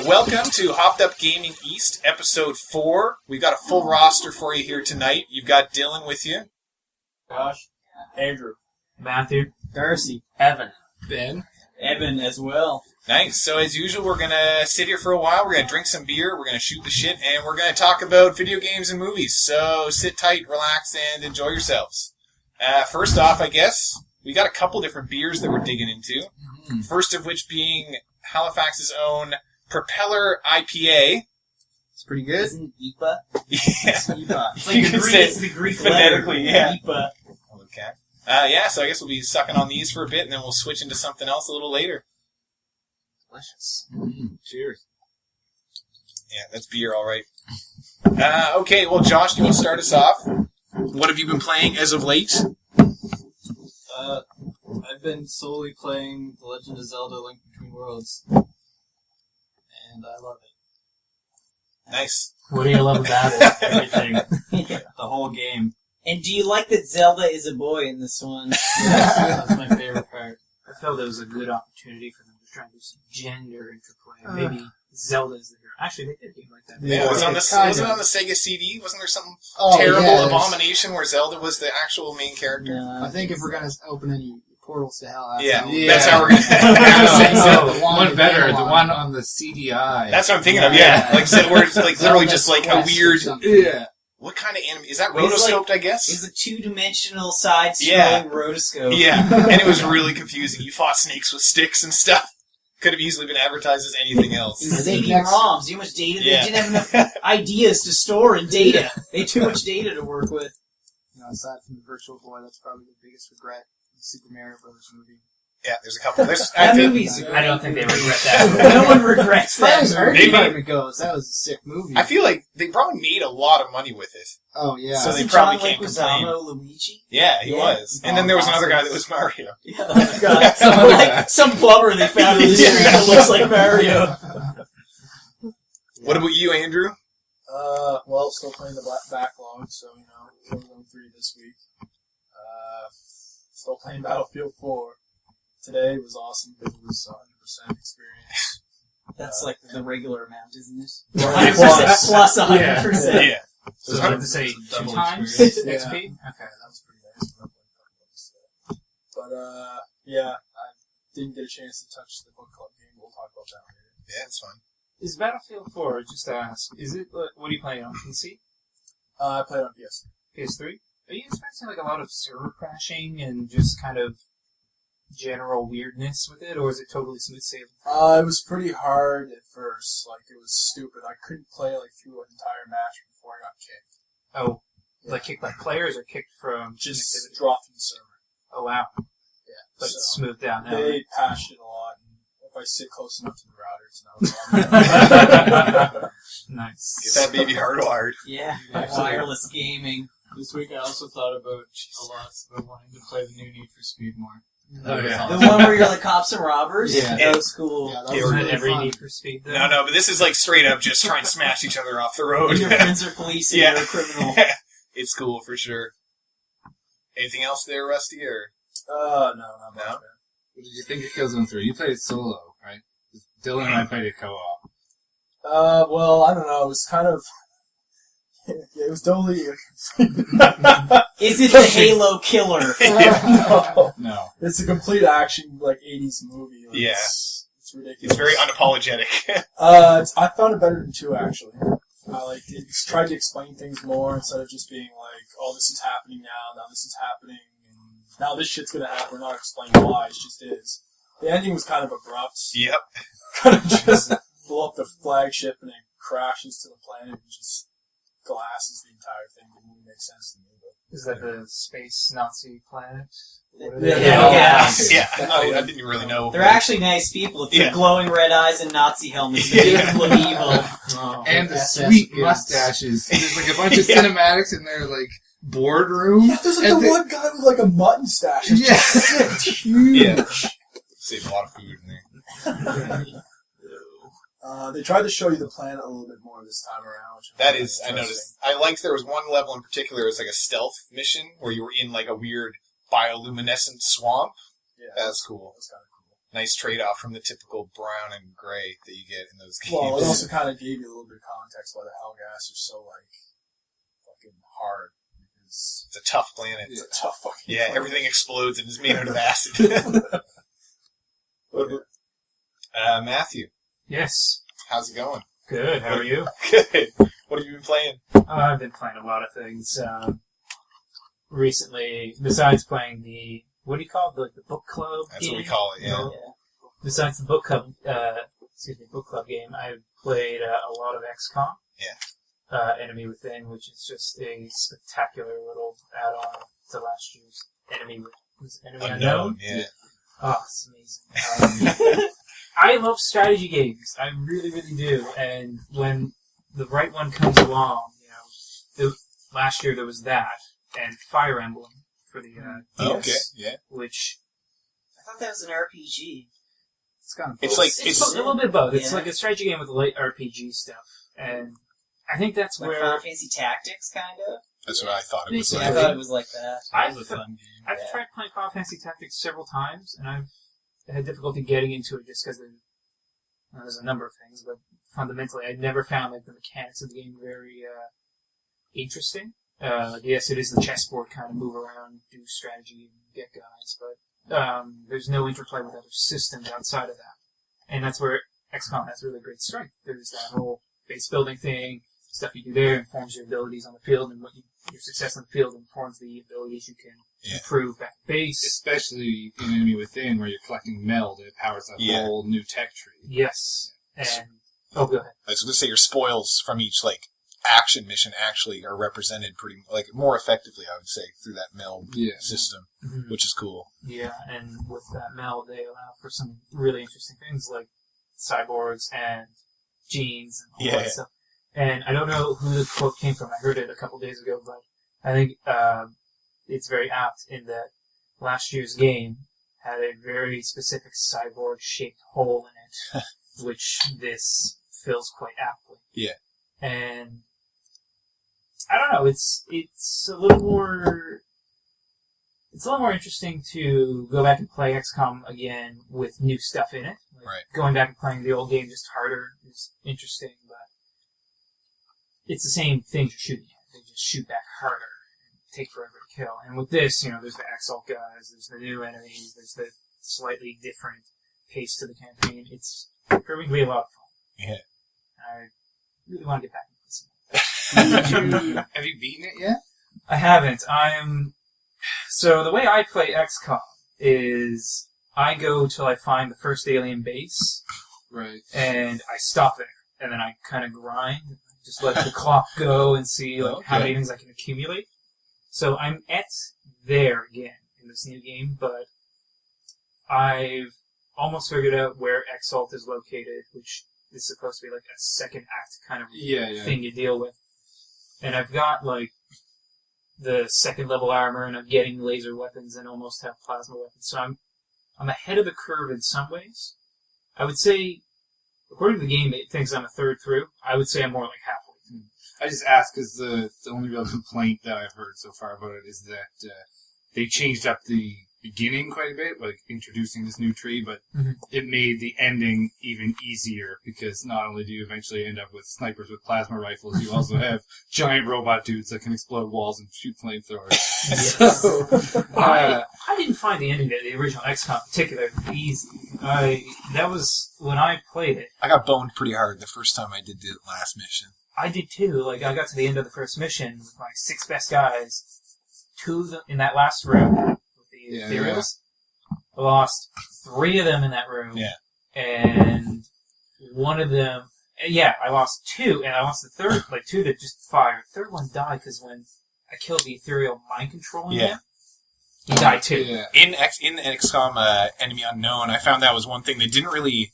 Welcome to Hopped Up Gaming East, Episode 4. We've got a full roster for you here tonight. You've got Dylan with you. Josh. Andrew. Matthew. Darcy. Evan. Ben. Evan as well. Nice. So as usual, we're going to sit here for a while. We're going to drink some beer. We're going to shoot the shit. And we're going to talk about video games and movies. So sit tight, relax, and enjoy yourselves. First off, I guess, we got a couple different beers that we're digging into. First of which being Halifax's own Propeller IPA. It's pretty good. Isn't IPA? Yeah. It's IPA. It's You like can the Greek, say it's the Greek phonetically, letter. yeah. IPA. Okay. So I guess we'll be sucking on these for a bit, and then we'll switch into something else a little later. Delicious. Cheers. Yeah, that's beer, all right. Okay, well, Josh, do you want to start us off? What have you been playing as of late? I've been solely playing The Legend of Zelda: Link Between Worlds, and I love it. Nice. What do you love about it? Everything. The whole game. And do you like that Zelda is a boy in this one? That's my favorite part. I felt it was a good opportunity for them to try and do some gender interplay. Maybe Zelda is the hero. Actually, they did a game like that. Yeah, it was on the Sega CD? Wasn't there some terrible there's- abomination where Zelda was the actual main character? I think if we're going to open any portals to hell, That's how we're going to One better, the one on the CDI. That's what I'm thinking of, yeah. Like, so where it's like literally just like a weird... Yeah. What kind of anime? Is that It's rotoscoped, I guess? It's a two-dimensional side-scrolling Yeah. rotoscope. Yeah, and it was really confusing. You fought snakes with sticks and stuff. Could have easily been advertised as anything else. These I think CD-ROMs, you know how much data? Yeah. They didn't have enough ideas to store in data. They had too much data to work with. Aside from the Virtual Boy, that's probably the biggest regret in the Super Mario Brothers movie. Yeah, there's a couple. That movie's I don't think they regret that. No one regrets As far as that. art Maybe- department goes, that was a sick movie. I feel like they probably made a lot of money with it. Oh, yeah. So they Wasn't probably John can't complain. Leguizamo Luigi? Yeah, he Yeah. was. And then there was another guy that was Mario. Yeah, oh God. Like some plumber they found in the street that looks like Mario. What about you, Andrew? Well, still playing the backlog, so, Warzone 3 this week. Still playing Battlefield 4. Today was awesome because it was 100% experience. That's like the regular amount, isn't it? Plus. Plus 100%. Yeah. So I have to say It's a 2 double times experience. XP? Yeah. Okay. That was pretty nice. But, yeah, I didn't get a chance to touch the book club game. We'll talk about that later. Yeah, it's fun. Is Battlefield 4, just to ask, what are you playing on PC? I played on PS3. PS3? Are you expecting like a lot of server crashing and just kind of general weirdness with it, or is it totally smooth sailing? It was pretty hard at first. Like, it was stupid. I couldn't play, through an entire match before I got kicked. Oh, like kicked by players or kicked from Just connectivity? dropped from the server. Oh wow, Yeah. but it's So, smoothed down now. they patched it a lot, and if I sit close enough to the routers, now it's all Nice. Get that baby hardwired. Yeah, wireless gaming. This week I also thought about a lot about wanting to play the new Need for Speed more. Oh, yeah. The one where you're like cops and robbers? Yeah. That was cool. Yeah, that Yeah, was Isn't really it every fun. Need for Speed though? No, but this is like straight up just trying to smash each other off the road. And your friends are police and Yeah. you're a criminal. It's cool for sure. Anything else there, Rusty? Or No, not much, No? man. What did you think of Killzone 3? You played it solo, right? Dylan and I played it co-op. Well, I don't know. It was kind of... it was totally... Is it the Halo killer? no. No. It's a complete action, 80s movie. Yeah. It's ridiculous. it's very unapologetic. I found it better than 2, actually. It's tried to explain things more instead of just being like, oh, this is happening now this is happening, and now this shit's gonna happen. We're not explaining why, it just is. The ending was kind of abrupt. Yep. Kind of just blow up the flagship and it crashes to the planet and just glasses the entire thing. Didn't really make sense to me. But Is that the space Nazi planet? Yeah. I didn't really know. They're actually nice people. It's Yeah. the glowing red eyes and Nazi helmets that make them look evil. Oh. And the SS sweet kids. mustaches. There's a bunch of Yeah. cinematics in their, boardroom. yeah, there's And the one guy with a mutton stash. It's Yeah. just sick. It's huge. Yeah. Saved a lot of food in there. They tried to show you the planet a little bit more this time around. Which That is, I noticed. I liked there was one level in particular. It was like a stealth mission where you were in a weird bioluminescent swamp. Yeah, That's cool. That's kind of cool. nice trade-off from the typical brown and gray that you get in those games. Well, it also kind of gave you a little bit of context why the Hellgas are so, like, fucking hard. Because It's a tough planet. it's a tough fucking Yeah, planet. everything explodes and is made out of acid. Matthew, Yes. how's it going? Good. How are you? Good. What have you been playing? I've been playing a lot of things. Recently, besides playing the, what do you call it? Like the book club That's game? what we call it, yeah. Besides the book club, book club game, I've played a lot of XCOM. Yeah. Enemy Within, which is just a spectacular little add-on to last year's Enemy Unknown. Yeah. Oh, it's amazing. I love strategy games. I really, really do. And when the right one comes along, last year there was that, and Fire Emblem for the DS, Okay, yeah. which I thought that was an RPG. it's kind of It's like, it's a little bit of both. It's Yeah. like a strategy game with light RPG stuff, and I think that's Like where Final Fantasy Tactics, kind of. that's what I thought it was Yeah, I like. thought it was like that. I've That was a fun game. I've Yeah. tried playing Final Fantasy Tactics several times, and I've had difficulty getting into it just because there's a number of things, but fundamentally, I never found like the mechanics of the game very interesting. Yes, it is the chessboard kind of move around, do strategy, and get guys, but there's no interplay with other systems outside of that, and that's where XCOM has really great strength. There's that whole base building thing, stuff you do there informs your abilities on the field, and your success on the field informs the abilities you can improve back at base. Especially in Enemy Within, where you're collecting meld, it powers a Yeah. whole new tech tree. Yes, and go ahead. I was going to say your spoils from each, like, action mission actually are represented pretty, like, more effectively, I would say, through that meld system, Mhm. which is cool. Yeah, and with that meld, they allow for some really interesting things like cyborgs and genes and all that stuff. And I don't know who the quote came from. I heard it a couple days ago, but I think it's very apt in that last year's game had a very specific cyborg-shaped hole in it, which this fills quite aptly. Yeah. And I don't know. It's a little more. It's a little more interesting to go back and play XCOM again with new stuff in it. Like Right. Going back and playing the old game just harder is interesting, but it's the same things you're shooting at. They just shoot back harder and take forever to kill. And with this, there's the Exalt guys, there's the new enemies, there's the slightly different pace to the campaign. It's proving to be a lot of fun. Yeah. I really want to get back into this. Have you beaten it yet? I haven't. So the way I play XCOM is I go till I find the first alien base, Right. and I stop there, and then I kind of grind, just let the clock go and see how many things I can accumulate. So I'm at there again in this new game, but I've almost figured out where Exalt is located, which is supposed to be like a second act kind of thing you deal with. And I've got the second level armor, and I'm getting laser weapons and almost have plasma weapons. So I'm ahead of the curve in some ways. I would say, according to the game, it thinks I'm a third through. I would say I'm more like halfway through. I just asked because the only real complaint that I've heard so far about it is that they changed up the beginning quite a bit, like introducing this new tree, but it made the ending even easier because not only do you eventually end up with snipers with plasma rifles, you also have giant robot dudes that can explode walls and shoot flamethrowers. Yes. So, I didn't find the ending to the original XCOM particularly easy. That was when I played it. I got boned pretty hard the first time I did the last mission. I did too. I got to the end of the first mission with my 6 best guys. 2 of them in that last room with the ethereals. I lost 3 of them in that room. Yeah. And one of them... I lost 2, and I lost the third, 2 that just fired. The third one died because when I killed the ethereal mind controlling him, he died too. Yeah. In XCOM Enemy Unknown, I found that was one thing they didn't really...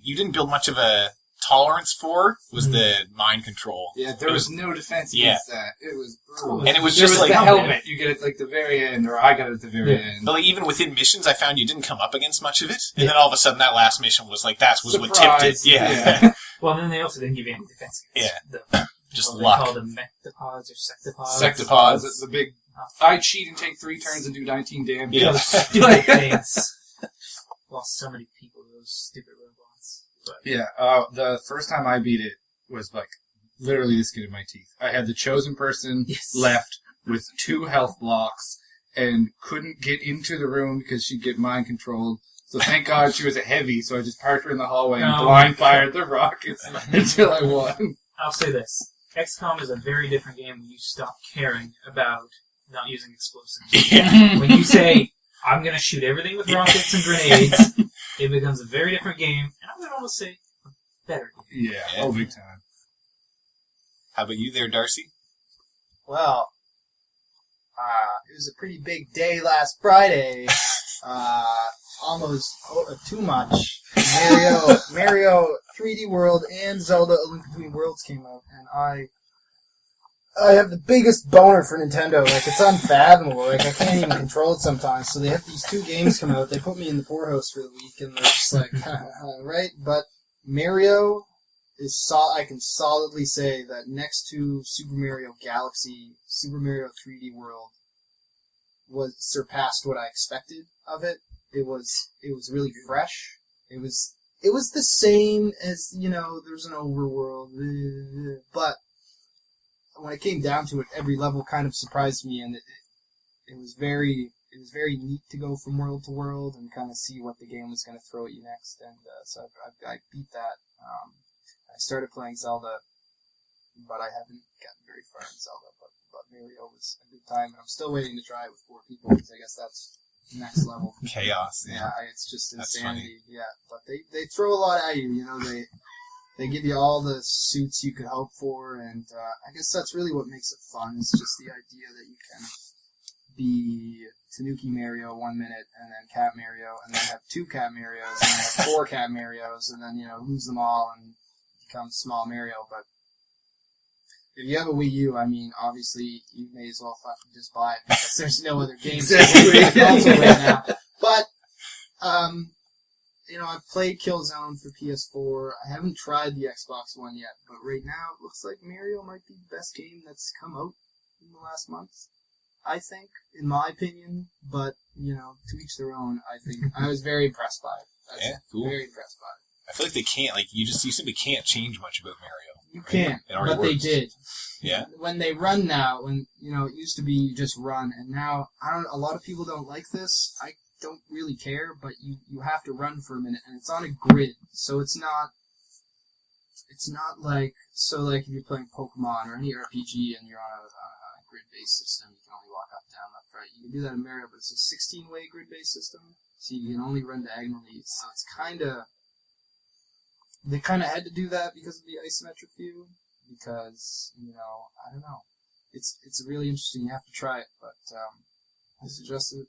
you didn't build much of a tolerance for, was the mind control. Yeah, there was no defense against that. It was brutal. And it was There just was like... the helmet. You get it the very end, or I got it at the very end. But even within missions, I found you didn't come up against much of it. And then all of a sudden, that last mission was what tipped it. Surprise. Yeah. Well, then they also didn't give you any defense against Just what luck. They call them mectopods or sectopods. Sectopods, the big... I cheat and take 3 turns and do 19 damage. Yeah. Those stupid things. lost so many people to those stupid robots. But Yeah, the first time I beat it was like literally the skin of my teeth. I had the chosen person Yes. left with 2 health blocks and couldn't get into the room because she'd get mind controlled. So thank God she was a heavy, so I just parked her in the hallway and Oh, blind fired the rockets until I won. I'll say this. XCOM is a very different game when you stop caring about not using explosives. When you say, I'm going to shoot everything with rockets and grenades, it becomes a very different game, and I would almost say a better game. Yeah, Yeah. oh, big time. How about you there, Darcy? Well, it was a pretty big day last Friday. Almost too much. Mario 3D World and Zelda: A Link Between Worlds came out, and I have the biggest boner for Nintendo. Like, it's unfathomable. Like, I can't even control it sometimes. So they have these 2 games come out. They put me in the poorhouse for the week, and they're just like, right? But Mario is I can solidly say that next to Super Mario Galaxy, Super Mario 3D World was surpassed what I expected of it. It was really fresh. It was the same as, there's an overworld, but when it came down to it, every level kind of surprised me, and it was very neat to go from world to world and kind of see what the game was going to throw at you next. And so I beat that. I started playing Zelda, but I haven't gotten very far in Zelda. But Mario was a good time, and I'm still waiting to try it with 4 people because I guess that's next level. Chaos. Yeah, it's just That's insanity. Yeah, but they throw a lot at you. They give you all the suits you could hope for, and I guess that's really what makes it fun. Is just the idea that you can be Tanuki Mario 1 minute, and then Cat Mario, and then have 2 Cat Marios, and then have 4 Cat Marios, and then lose them all and become Small Mario. But if you have a Wii U, I mean, obviously you may as well fucking just buy it because there's no other games on console right now. But I've played Killzone for PS4. I haven't tried the Xbox One yet, but right now it looks like Mario might be the best game that's come out in the last month. I think, in my opinion, but, to each their own, I think. I was very impressed by it. Yeah, cool. Very impressed by it. I feel like they can't, you simply can't change much about Mario. You can't, It already but they works. did. Yeah? When they run now, it used to be you just run, and now, a lot of people don't like this. I don't really care, but you have to run for a minute, and it's on a grid, so it's not like if you're playing Pokemon or any RPG and you're on a grid-based system, you can only walk up, down, left, right. You can do that in Mario, but it's a 16-way grid-based system, so you can only run diagonally. So it's they kind of had to do that because of the isometric view, because, I don't know. It's really interesting. You have to try it, but I suggest it.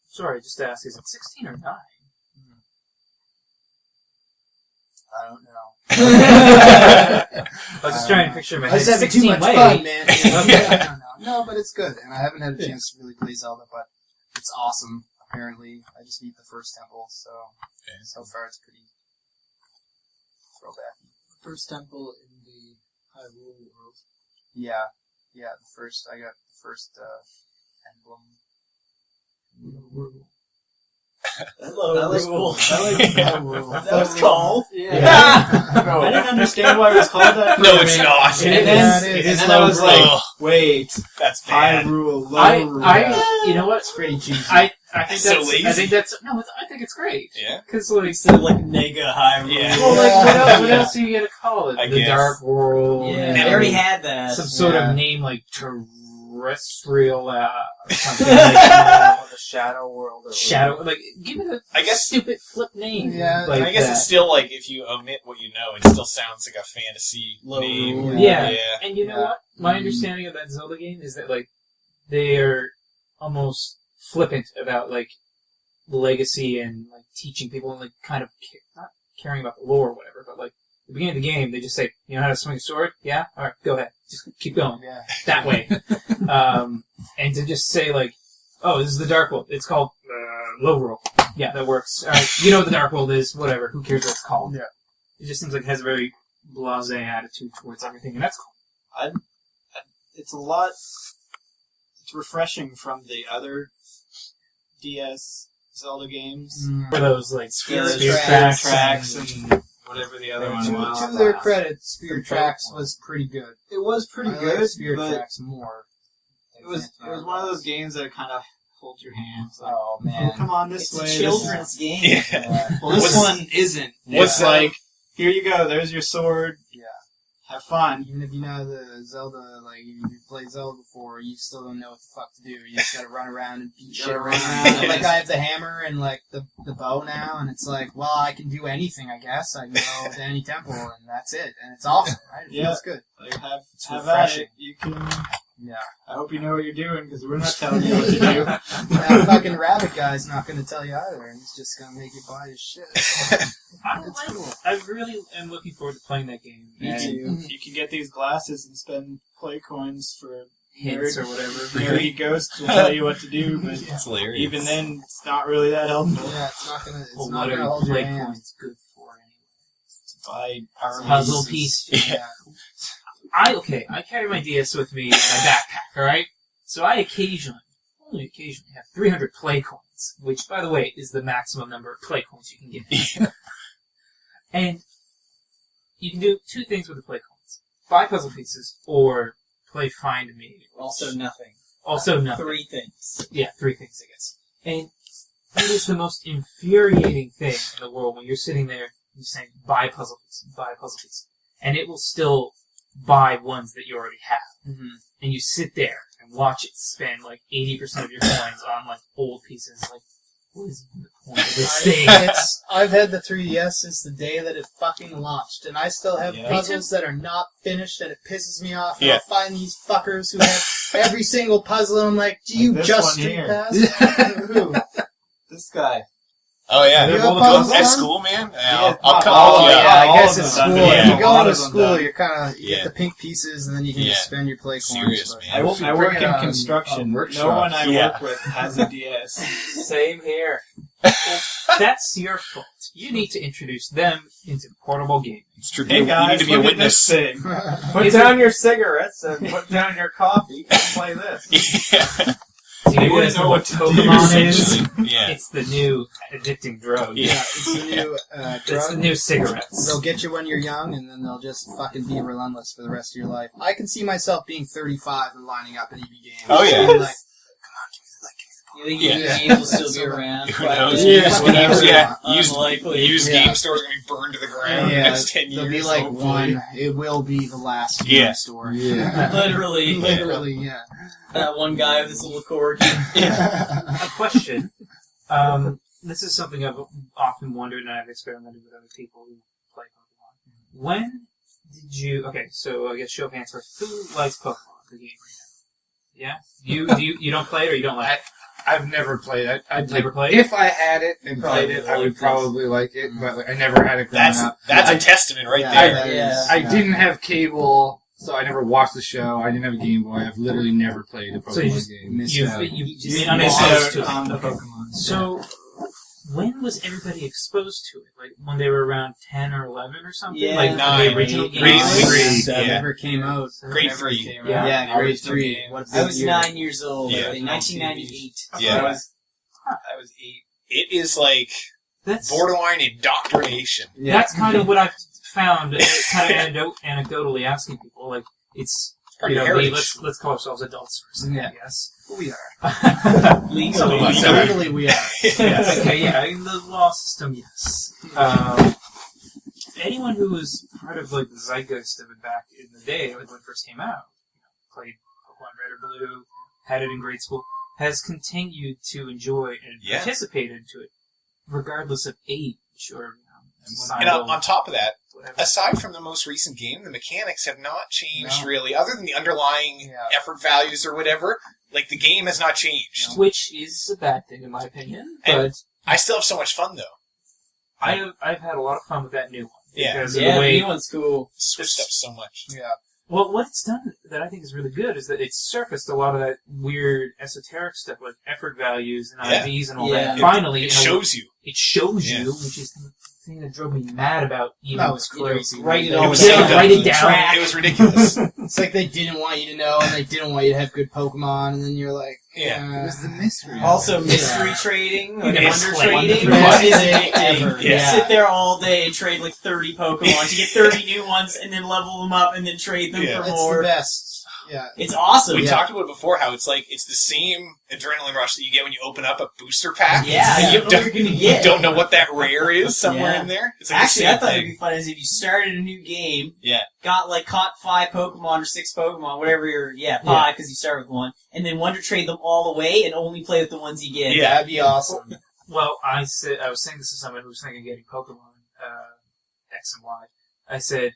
Sorry, just to ask, is it 16 or 9? I don't know. I was just trying to picture my I head. was having too 16 much way. fun, man. No, but it's good, and I haven't had a chance to really play Zelda, but it's awesome. Apparently, I just beat the first temple, so so far it's pretty throwbacky. First temple in the Hyrule world. Yeah, I got the first emblem. That was called. Yeah. I didn't understand why it was called that. No, it's not. And Yeah, then, it is. and then I was like, Ugh, wait, that's bad. Hyrule, You know what? It's pretty cheesy. I think So that's. lazy. I think that's. No, I think it's great. Yeah? Because like, instead of like Nega Hyrule. Yeah. well, like what else are you gonna call it? I The guess. Dark World. Yeah, and they already had that. some sort Yeah. of name like terrestrial or something like that. The Shadow World. Or Shadow. Like, give it a I guess- stupid flip name. Yeah, like I guess that. it's still if you omit what you know, it still sounds like a fantasy name. Yeah. Yeah. And you know Yeah. what? My understanding of that Zelda game is that they are almost flippant about legacy and teaching people and kind of not caring about the lore or whatever, but at the beginning of the game they just say, you know how to swing a sword? Yeah? Alright, go ahead. Just keep going. Yeah. That way. And to just say oh, this is the Dark World. It's called Low World. Yeah, that works. Alright, you know what the Dark World is, whatever. Who cares what it's called? Yeah. It just seems like it has a very blasé attitude towards everything, and that's cool. It's a lot. It's refreshing from the other DS Zelda games. For those like Spirit Spirit Tracks and whatever the other one was. To their credit, Spirit Tracks was pretty good. It was pretty I good, like Spirit but Tracks more. it was one of those games that kind of hold your hands. Like, Oh oh, man. come on this It's way. a children's game. Yeah. Well, this What's- one isn't. what's It's like, here you go. There's your sword. Yeah. Have fun. Even if you know the Zelda, like if you played Zelda before, you still don't know what the fuck to do. You just gotta run around and beat shit around. Like I have the hammer and like the bow now, and it's like, well, I can do anything. I guess I can go to any temple, and that's it. And it's awesome, right? It Yeah. feels good. Like, have at refreshing. it. You can. Yeah. I hope you know what you're doing because we're not telling you what to do. That fucking rabbit guy's not gonna tell you either, and he's just gonna make you buy his shit. It's cool. I really am looking forward to playing that game. You can get these glasses and spend play coins for Hints nerd- or whatever. nerdy ghosts will tell you what to do, but It's hilarious. even then, it's not really that helpful. Yeah, it's not gonna. It's Well, not what gonna are hold your play hand. coins good for anyway? Buy power Puzzle pieces. piece. Yeah. I carry my DS with me in my backpack, alright? So I only occasionally have 300 play coins, which, by the way, is the maximum number of play coins you can get. And you can do two things with the play coins. Buy puzzle pieces, or play Find Me. Also nothing. Also nothing. 3 things. Yeah, 3 things, I guess. And it is the most infuriating thing in the world when you're sitting there and you're saying, buy puzzle piece, buy puzzle piece. And it will still buy ones that you already have. Mm-hmm. And you sit there and watch it spend like 80% of your coins on like old pieces. Like, what is the point of this thing? I've had the 3DS since the day that it fucking launched, and I still have Yeah. puzzles that are not finished, and it pisses me off. And Yeah. I'll find these fuckers who have every single puzzle, and I'm like, do you Like this just one Street here. Pass? Who? This guy. Oh yeah, You they're have puzzles at on? school, man. Yeah, I'll not come. all Oh of yeah. them. I all guess of it's them school. done. If Yeah. you go A lot into of them school, done. you're kind of you Yeah. get the pink pieces, and then you can Yeah. just spend your play coins. Serious, but- man. I work bring in it on construction. a No one I Yeah. work with has a DS. Same here. That's your fault. You need to introduce them into portable gaming. It's true. Hey you guys, need to be a look at witness. this thing. Put Is down your cigarettes and put down your coffee and play this. Yeah. Do you wouldn't guys know know what what to do, Pokemon is? Essentially. Yeah. It's the new addicting drug. Yeah. It's the new It's drug. the new cigarettes. They'll get you when you're young, and then they'll just fucking be relentless for the rest of your life. I can see myself being 35 and lining up an EB game. Oh, yeah. Being like, You think Yeah. games will still be around? Who Five knows? years Used from now? games, yeah. Used Unlikely. game stores are gonna be burned to the ground in the next 10 years. there'll be like hopefully. one. It will be the last Yeah. game store. Literally. Literally, yeah. That one guy with his little cord. A question. This is something I've often wondered, and I've experimented with other people who play Pokemon. When did you? Okay, so I guess show of hands first. Who likes Pokemon, the game right now? Yeah, you don't play it, or you don't like it? I've never played it. I'd Never played? If I had it and Probably played it, like I would this. probably like it, but like, I never had it growing up. That's a testament right Yeah, there. that Yeah. is- I yeah. didn't have cable, so I never watched the show. I didn't have a Game Boy. I've literally never played a Pokemon So you just- game. Missed You've out. been Missed unexposed out to it. on the Okay. Pokemon. So, when was everybody exposed to it? Like when they were around 10 or 11 or something? Yeah. Like Nine. the original Grade games? three. That Yeah. never came out. Grade Never 3. came Yeah. out. Yeah, grade Original 3. game. What's I the was year? 9 years old. Yeah. In 1998. Yeah. I was 8. It is like That's borderline indoctrination. that's kind of what I've found. Kind of anecdotally asking people, like it's Part of you your know, heritage. let's call ourselves adults for a second, Yeah. I guess. We are. Legally, So- Legally, we are. yes. Okay, yeah, in the law system, yes. Anyone who was part of like the zeitgeist of it back in the day, like when it first came out, played Pokemon Red or Blue, had it in grade school, has continued to enjoy and Yeah. participated to it, regardless of age or And societal, on top of that, whatever. aside from the most recent game, the mechanics have not changed No. really, other than the underlying Yeah. effort values or whatever. Like, the game has not changed. Which is a bad thing in my opinion, And- but I still have so much fun, though. I've had a lot of fun with that new one. Yeah. Because of Yeah, the the way new one's cool. Switched up so much. Yeah. Well, what it's done that I think is really good is that it's surfaced a lot of that weird esoteric stuff, like effort values and Yeah. IVs and all Yeah. that. Finally, It in a- shows you. it shows Yeah. you, which is the thing that drove me mad about even That was crazy. Write it It all was down. so dumb. Write it down. Track. It was ridiculous. It's like they didn't want you to know, and they didn't want you to have good Pokemon, and then you're like, Yeah. It was the mystery. Also, mystery trading, like It's wonder like trading, the best is thing addicting. ever. You Yeah. sit there all day and trade like 30 Pokemon to get 30 new ones, and then level them up, and then trade them Yeah. for it's more. the best. Yeah. It's awesome. We talked about it before, how it's like, it's the same adrenaline rush that you get when you open up a booster pack. Yeah, you don't know what you're gonna get. You don't know what that rare is somewhere Yeah. in there. It's like Actually, the I same thought it'd thing. be fun is if you started a new game, Yeah. caught 5 Pokemon or 6 Pokemon, whatever you're, 5 because you start with one, and then Wonder Trade them all away and only play with the ones you get. Yeah. That'd be awesome. Well, I was saying this to someone who was thinking of getting Pokemon X and Y. I said,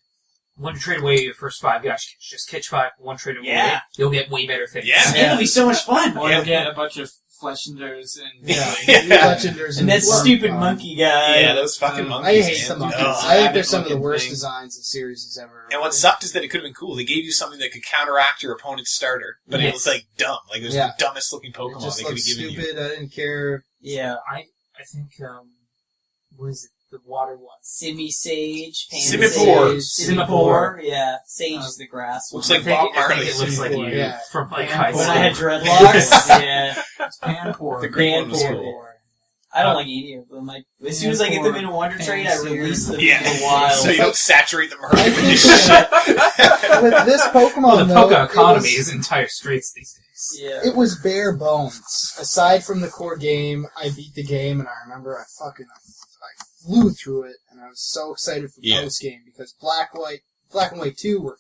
when to trade away your first 5 guys, just catch 5, one trade away, Yeah. you'll get way better things. Yeah. It'll be so much fun. Or Yeah. you get a bunch of Fleshenders and Yeah. Yeah. Legenders And that Worm, stupid monkey guy. Yeah, those fucking I monkeys. I hate man. the monkeys. No. I think they're some of the Rabbit worst looking designs of series ever. And what sucked is that it could have been cool. They gave you something that could counteract your opponent's starter, but it Yes. was like dumb. Like it was Yeah. the dumbest looking It Pokemon just they could looks have given you. stupid. I didn't care. Yeah. I think, what is it? The water one. Sage, Simipour. Simipour. Yeah. Sage is the grass one. Looks like I think Bob it- I think Marley. it looks like you Yeah. from like Yeah. high When school. I had dreadlocks. Yeah. it's Panpour. The green one was Panpour. cool. I don't like any of them. Like, as soon as I get them in a Wonder Trade, I release them Yeah. in the wild. So you don't saturate the market I with think this shit. With this Pokemon, Well, the though, Poke economy it was, is entire streets these days. Yeah. it was bare bones. Aside from the core game, I beat the game, and I remember I flew through it, and I was so excited for Yeah. post game because Black and White 2 were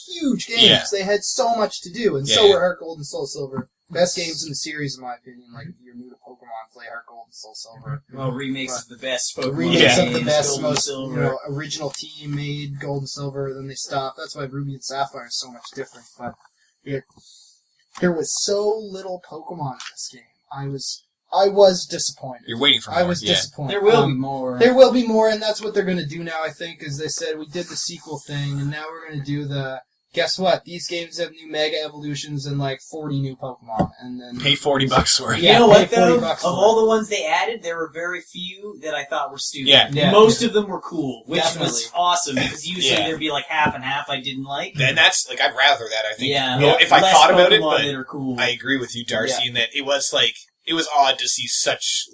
huge games. Yeah. They had so much to do, and Yeah, so yeah. were Heart Gold and Soul Silver. Best games in the series, in my opinion. Like, if you're new to Pokemon, play Heart Gold and Soul Silver. Well, remakes of the best The Pokemon remakes Yeah. of the games, best, Gold and most Silver. original team made Gold and Silver, then they stopped. That's why Ruby and Sapphire is so much different. But there was so little Pokemon in this game. I was disappointed. You're waiting for more. I was yeah. disappointed. There will be more. There will be more, and that's what they're going to do now, I think, is they said, we did the sequel thing, and now we're going to do the... Guess what? These games have new Mega Evolutions and, 40 new Pokemon, and then... Pay $40 for it. Yeah, you know pay what, though? $40 Of for all the ones they added, there were very few that I thought were stupid. Yeah. Most of them were cool, which Definitely. was awesome, because usually Yeah. there'd be half and half I didn't like. And that's, I'd rather that, I think. Yeah. Well, if I Less thought about it, Pokemon but that are cool. I agree with you, Darcy, in that it was it was odd to see such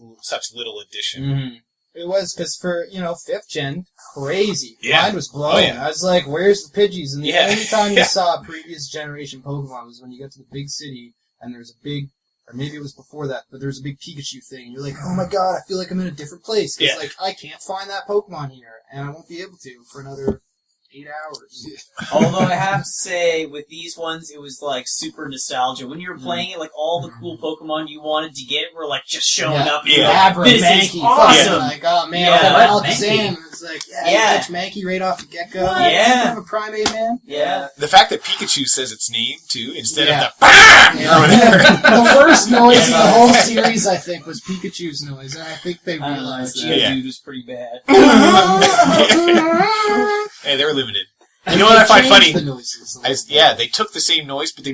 little addition. Mhm. It was, because for, 5th gen, crazy. Yeah. Mind was blown. Oh, yeah. I was like, where's the Pidgeys? And the Yeah. only time you Yeah. saw a previous generation Pokemon was when you got to the big city, and there was a big, or maybe it was before that, but there was a big Pikachu thing. You're like, oh my god, I feel like I'm in a different place. Because, Yeah. I can't find that Pokemon here, and I won't be able to for another 8 hours. Although I have to say, with these ones, it was super nostalgia. When you were playing it, all the cool Pokemon you wanted to get were just showing Yeah. up. And you're Yeah. like, Abra, this Mankey, is awesome. Like, oh man, Yeah. I What? Alakazam. It's like, yeah, Yeah. you catch Mankey right off the get-go. What? Yeah. I'm a primate, man. Yeah. The fact that Pikachu says its name, too, instead Yeah. of the BAM! Yeah. or whatever. The worst noise in the whole series, I think, was Pikachu's noise, and I think they realized that. Yeah. Geodude was pretty bad. Hey, they were limited. You know what I find funny? The noises a little Yeah, they took the same noise, but they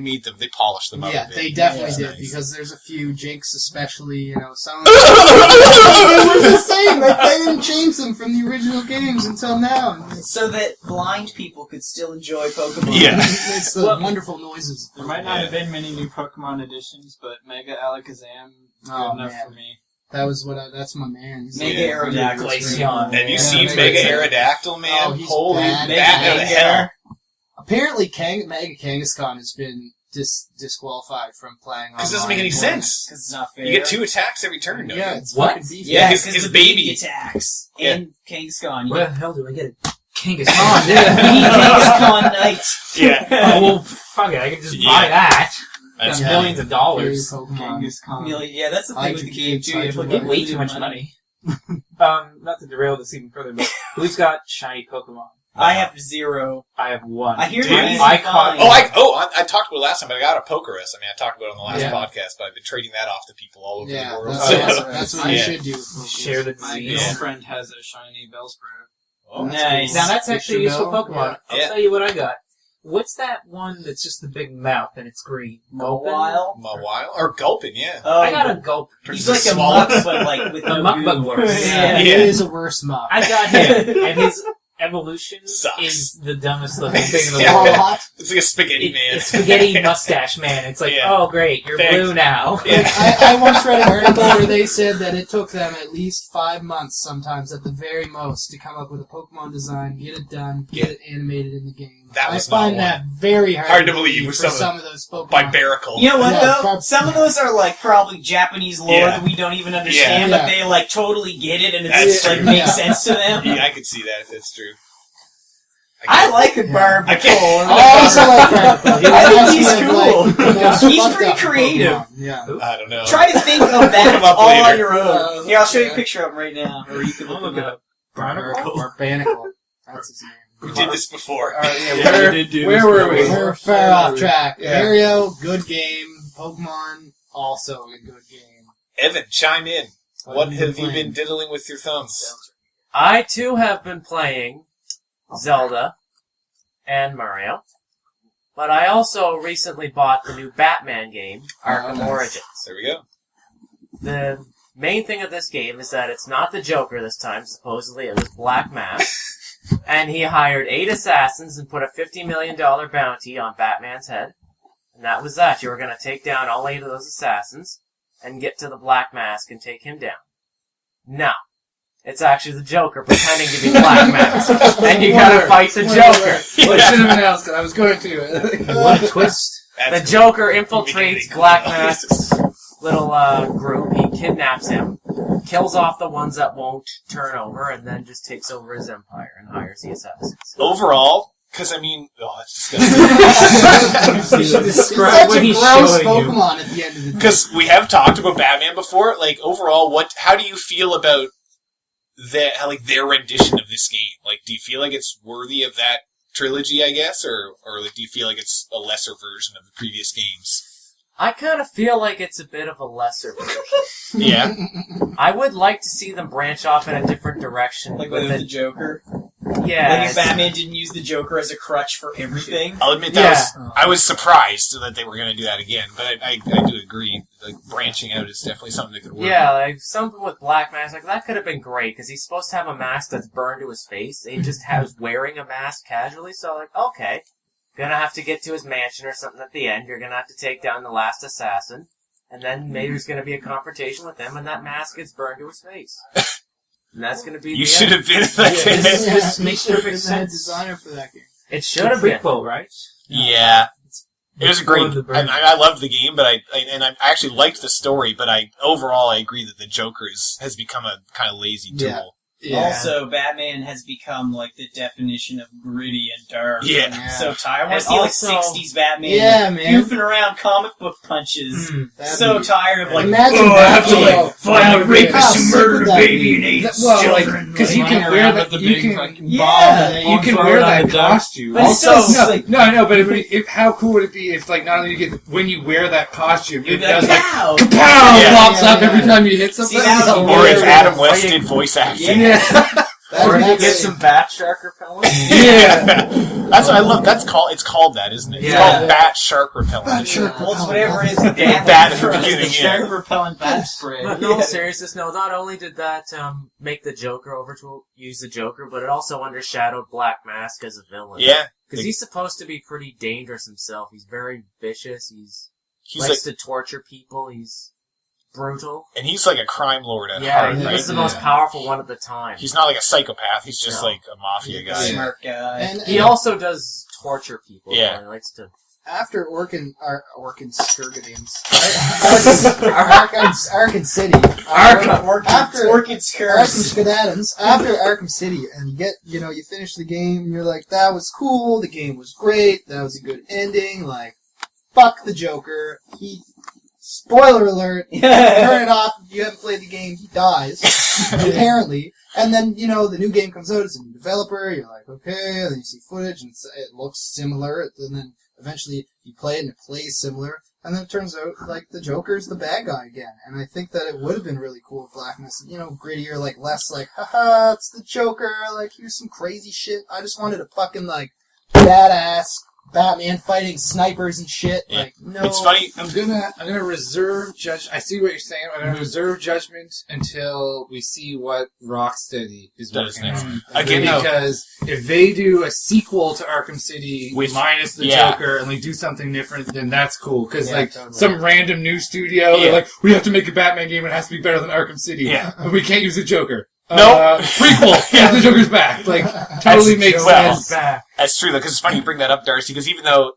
polished them up Yeah, a bit. they definitely That's did, nice. because there's a few Jinx especially, some... They were the same, they didn't change them from the original games until now. So that blind people could still enjoy Pokemon. Yeah. It's the wonderful noises. There might not have been many new Pokemon additions, but Mega Alakazam, good Oh, enough man. for me. That's my man. He's Mega like- Aerodactyl. Glaceon. Have you Yeah, seen Mega Mega Aerodactyl. Aerodactyl, man? Oh, he's Holy bad. bat Mega of hell. Apparently, Mega Kangaskhan has been disqualified from playing Because it doesn't make online any tournaments. sense. Because it's not fair. You get 2 attacks every turn, don't Yeah, you? it's What? fucking beefy. Yeah, his because the baby. baby attacks. Yeah. And Kangaskhan. You Where get the hell do I get a Kangaskhan? Kangaskhan Knight. Yeah. Oh, well, fuck it. I can just buy that. That's That's Yeah. millions of dollars. Pokemon. Kangaskhan. Yeah, that's the thing with the game, too. You have to Get put way too much money. Not to derail this even further, but who's got shiny Pokemon? I have 0. I have 1. I hear Dude, they're easy I to caught- find. I talked about it last time, but I got a Pokerus. I talked about it on the last Yeah. podcast, but I've been trading that off to people all over Yeah, the world. that's what you Yeah. should do. Share the My disease. girlfriend has a shiny Bellsprout. Oh, Nice. Now that's actually a useful Victor Bell, Pokemon. I'll Yeah. tell you what I got. What's that one that's just the big mouth and it's green? Mawile? Mawile? Or Gulpin, yeah. Oh, I got a gulp. he's like a muck, but like with A no muck, goo. but worse. Yeah. It is a worse muck. I got him, and his evolution Sucks. is the dumbest looking thing in the Yeah. world. Hot. It's like a spaghetti It- man. It's spaghetti mustache man. It's like, Yeah. oh great, you're Thanks. blue now. Yeah. I once read an article where they said that it took them at least 5 months, sometimes at the very most, to come up with a Pokemon design, get it done, get it animated in the game. That I was find not that very Hard to believe with for some of those Pokemon. Bibarical. You know what, Yeah, though? Some of those are, like, probably Japanese lore Yeah. that we don't even understand, Yeah. but they, like, totally get it, and That's it's, like, true. makes Yeah. sense to them. Yeah, I could see that if that's true. I like the Barb I can't- I also like that. I think he's That's cool. like the most He's fucked pretty up creative. Pokemon. Yeah. I don't know. Try to think of that Come up all later. on your own. Here, I'll show you a Yeah. picture of him right now, or you can I'll look look him it up. up. Barbanicle. That's his name. We did this before. Where were we? We're far off track. Yeah. Mario, good game. Pokemon, also a good game. Evan, chime in. What you have you playing? been diddling with your thumbs? I too have been playing Zelda and Mario, but I also recently bought the new Batman game, Arkham nice. Origins. There we go. The main thing of this game is that it's not the Joker this time, supposedly it was Black Mask, and he hired 8 assassins and put a $50 million bounty on Batman's head, and that was that. You were going to take down all 8 of those assassins and get to the Black Mask and take him down. Now, it's actually the Joker pretending to be Black Mask, and you gotta fight the Joker. Well, I should have announced it. I was going to. What a twist. The That's Joker cool. infiltrates Black Mask's little group. He kidnaps him, kills off the ones that won't turn over, and then just takes over his empire and hires the assassins. Overall, because I mean, it's disgusting. You should It's describe such what a he's gross showing you. Pokemon at the end of the day. Because we have talked about Batman before. Like overall, how do you feel about their rendition of this game? Like, do you feel like it's worthy of that trilogy? I guess, or like, do you feel like it's a lesser version of the previous games? I kind of feel like it's a bit of a lesser version. Yeah. I would like to see them branch off in a different direction. Like with with the it. Joker. Yeah. Like if Batman didn't use the Joker as a crutch for everything. I'll admit I was surprised that they were going to do that again, but I do agree. Like branching out is definitely something that could work. Yeah, like something with Black Mask, like that could have been great because he's supposed to have a mask that's burned to his face. And he just has wearing a mask casually, so like, okay, gonna have to get to his mansion or something at the end. You're gonna have to take down the last assassin, and then maybe there's gonna be a confrontation with him, and that mask gets burned to his face. And that's gonna be You the should end. have been like This Yeah, makes he should've perfect been the sense. designer for that game. It should have been. prequel, right? Yeah. It was Before great. the burn. I loved the game, but I actually liked the story. But overall I agree that the Joker has become a kind of lazy tool. Yeah. Also, Batman has become like the definition of gritty and dark. Yeah. I'm so tired. I want And to see like also- 60s Batman Yeah, man. goofing around comic book punches. That'd So be- tired of like, Imagine oh, I have to Batman. like find That a would be- rapist how who sick murdered would a that baby be? and ate its Well, children. because you can wear that. You can. Yeah. You can wear that costume. But it's Also, still no, like, no, I know, but how cool would it be if, like, not only you get when you wear that costume, it you'd be does like, like pow! kapow Yeah. pops up Yeah. every time you hit something. See, that would be Or if Yeah. Adam West did voice acting. Yeah. Or if you That'd get be- some Bat Shark repellent. Yeah. That's what I love. It's called that, isn't it? It's Yeah. called Bat Shark Repellent. Bat Shark Well, it's repellent. whatever it is. Bat Bat at the beginning, shark yeah. repellent bat spray. But in all seriousness, no, not only did that make the Joker use the Joker, but it also undershadowed Black Mask as a villain. Yeah. Because he's supposed to be pretty dangerous himself. He's very vicious. He's Likes like, to torture people. He's brutal. and he's like a crime lord at Yeah, heart, he right? was the most powerful one at the time. He's not like a psychopath. He's just No. like a mafia guy. Smart guy. And He also does torture people. Yeah. He likes to. after Orkin Skirgadines, Arkham City, after Orchid's Arkham curse. Skedaddons, after Arkham City, and you finish the game, and you're like, that was cool, the game was great, that was a good ending, like, fuck the Joker, spoiler alert, turn it off if you haven't played the game, he dies, apparently, and then, the new game comes out, it's a new developer, you're like, okay, and then you see footage, and it looks similar, and then eventually you play it, and it plays similar, and then it turns out, like, the Joker's the bad guy again. And I think that it would have been really cool if Black Mask, grittier, like, less like, haha, it's the Joker, like, here's some crazy shit. I just wanted a fucking, like, badass, Batman fighting snipers and shit. Yeah. Like, no. It's funny. I'm gonna reserve judge. I see what you're saying. I'm gonna reserve judgment until we see what Rocksteady is Does working next. on. Again, though, Because if they do a sequel to Arkham City With- minus the yeah. Joker and like do something different, then that's cool. Because Yeah, like totally. some random new studio, Yeah. they're like, we have to make a Batman game. It has to be better than Arkham City. Yeah. And we can't use the Joker. No. Prequel. Yeah, the Joker's back. Like totally makes well, sense. Back. That's true, though, because it's funny you bring that up, Darcy, because even though,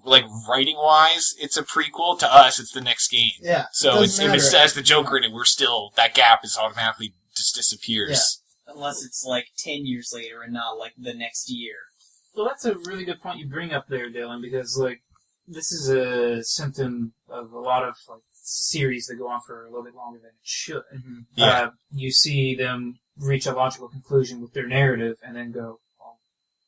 like, writing-wise, it's a prequel, to us, it's the next game. Yeah. So it it's, doesn't if it matter. says the Joker in it, we're still, that gap is automatically just disappears. Unless it's like 10 years later and not like the next year. Well, that's a really good point you bring up there, Dylan, because, like, this is a symptom of a lot of, like, series that go on for a little bit longer than it should. Yeah. You see them reach a logical conclusion with their narrative and then go, well,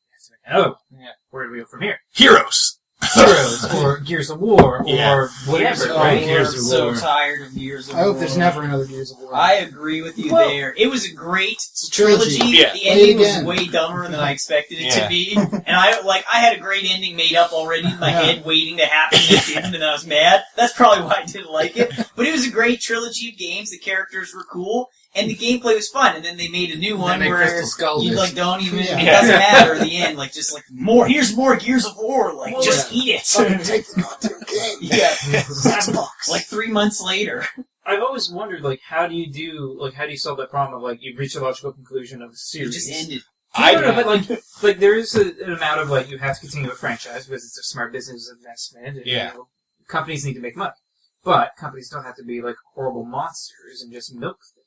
we have to make another one. Yeah. Where do we go from here? Heroes! Heroes, or Gears of War, Yeah. or whatever, Oh, right? Gears I'm of so War. tired of Gears of I War. hope there's never another Gears of War. I agree with you Well- there. It was a great a trilogy. Yeah. The Play ending it was again. way dumber than I expected it Yeah. to be. And I had a great ending made up already in my Yeah. head waiting to happen and it didn't and I was mad. That's probably why I didn't like it. But it was a great trilogy of games. The characters were cool. And the gameplay was fun, and then they made a new one Then they where Crystal Skull you it. like don't even Yeah. it doesn't matter at the end, like just like more here's more Gears of War, like Well, just eat it. Take the goddamn game. Yeah. Xbox. Like 3 months later. I've always wondered, like, how do you solve that problem of, like, you've reached a logical conclusion of a It series? just ended. No, but like there is an amount of, like, you have to continue a franchise because it's a smart business investment. And, Yeah. you know, companies need to make money. But companies don't have to be, like, horrible monsters and just milk things.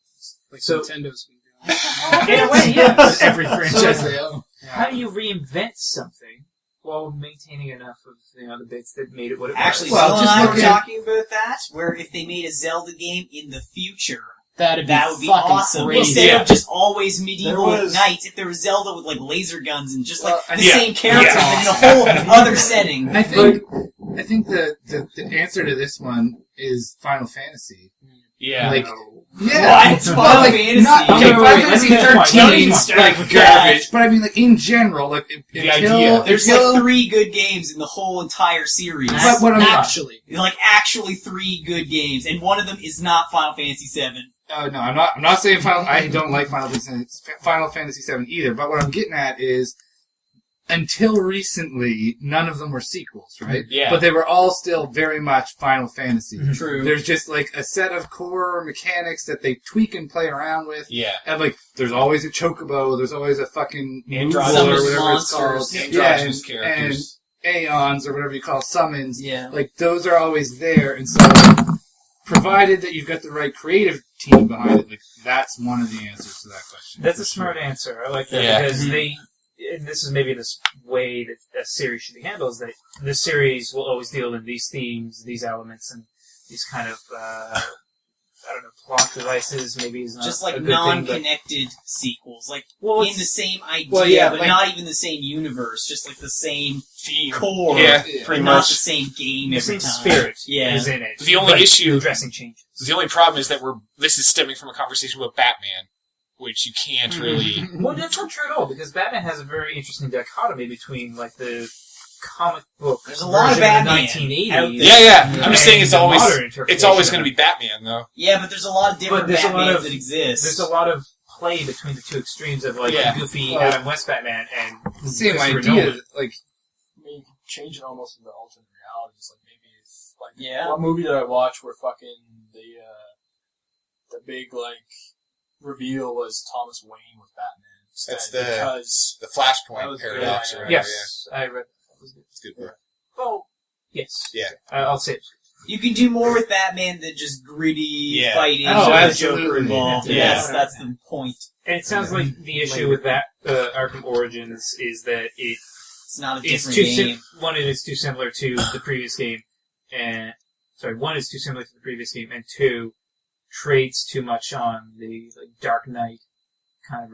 Like So- Nintendo's been doing. In a way, yeah. Every franchise they own. How do you reinvent something while maintaining enough of, you know, the bits that made it what it Actually, was? Well, Will and just I look were at- talking about that, where if they made a Zelda game in the future, That'd be that would be fucking awesome. crazy. Instead of just always medieval There was- knights, if there was Zelda with like laser guns and just like Well, the yeah. same characters Yeah. but in a whole other setting. I think the answer to this one is Final Fantasy. Yeah. Like, What? yeah, Final Well, like, Fantasy? Not, Okay, okay, wait, Final let's Fantasy get to 13 point. like With garbage, that. but I mean, like in general, like The idea. There's until- like 3 good games in the whole entire series. But what I'm Actually. Like actually 3 good games, and one of them is not Final Fantasy VII. No, I'm not saying I don't like Final Fantasy VII either. But what I'm getting at is, until recently, none of them were sequels, right? Yeah. But they were all still very much Final Fantasy. True. There's just like a set of core mechanics that they tweak and play around with. Yeah. And like, there's always a chocobo, there's always a fucking Androgynous Moogle or whatever it's called. monsters. Androgynous Yeah, characters. and aeons or whatever you call summons. Yeah. Like, those are always there, and so, provided that you've got the right creative team behind it, like, that's one of the answers to that question. That's for a smart sure. answer. I like that Yeah. because and this is maybe this way that a series should be handled, is that the series will always deal in these themes, these elements, and these kind of, I don't know, plot devices maybe is not Just a like good thing, non-connected sequels, like Well, in it's- the same idea, well, yeah, but like- not even the same universe. Just like the same Theme. core, Yeah, but pretty not much. the same game the every same time. spirit Yeah. is in it. The only but issue- the dressing changes. The only problem is that this is stemming from a conversation with Batman, which you can't really... Well, that's not true at all, because Batman has a very interesting dichotomy between, like, the comic book There's a lot of version Batman the 1980s. out there. Yeah. I'm just saying it's and the always modern it's interpretation always of going to it. be Batman, though. Yeah, but there's a lot of different But there's a lot Batmans of- that exist. There's a lot of play between the two extremes of, like, Yeah. the goofy Well, Adam West Batman and Same Christopher idea, Nolan. like, I mean, you can change it almost into alternate realities. Like maybe it's like Yeah. one movie that I watched where fucking the big like reveal was Thomas Wayne with Batman. Instead, That's the- because The Flashpoint That was- paradox yeah, or yeah. whatever. Yes, I read that. That was good. It's a good book. Oh, yes. Yeah. I'll say it. You can do more with Batman than just gritty Yeah. fighting Oh, with the absolutely. Joker involved. Yeah. That's the point. And it sounds like the issue with that Arkham Origins is that It's not a it's different too game. one, it is too similar to the previous game, and one is too similar to the previous game, and 2 trades too much on the Dark Knight kind of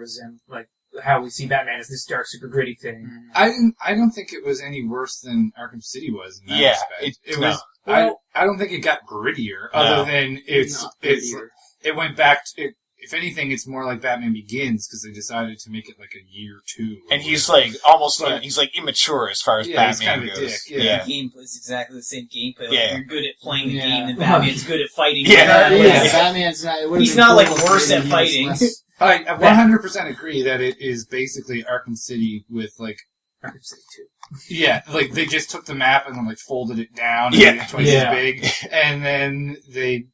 like how we see Batman as this dark, super gritty thing. I don't think it was any worse than Arkham City was in that Yeah, respect. It no. was. Well- I don't think it got grittier, No. other than it's Not it's grittier. it went back to if anything, it's more like Batman Begins because they decided to make it like a year 2. And he's like almost But- he's like immature as far as Yeah, he's Batman kind of a goes. dick, yeah. The gameplay is exactly the same gameplay. Like, Yeah. if you're good at playing the Yeah. game, then Batman's good at fighting. Yeah. Yeah, Batman's not. It would've He's been not, cool like, if worse he at was fighting. less- I 100% agree that it is basically Arkham City with like, Arkham City 2. yeah, like they just took the map and then like folded it down and Yeah. made it twice Yeah. as big, and then they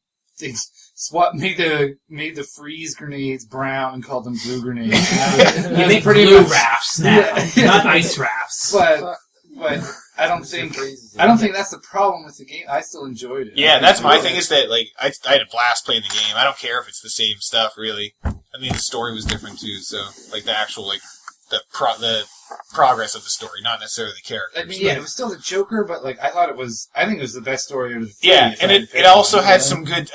made the freeze grenades brown and called them blue grenades. And that You was make pretty blue much- rafts now, Yeah. not ice rafts. But I don't think that's the problem with the game. I still enjoyed it. Yeah, that's my thing is that, like, I had a blast playing the game. I don't care if it's the same stuff, really. I mean, the story was different, too, so, like, the actual, like, the progress of the story, not necessarily the characters. I mean, yeah, it was still the Joker, but, like, I think it was the best story out of the three. Yeah, if and I had to it pick also one. had some good,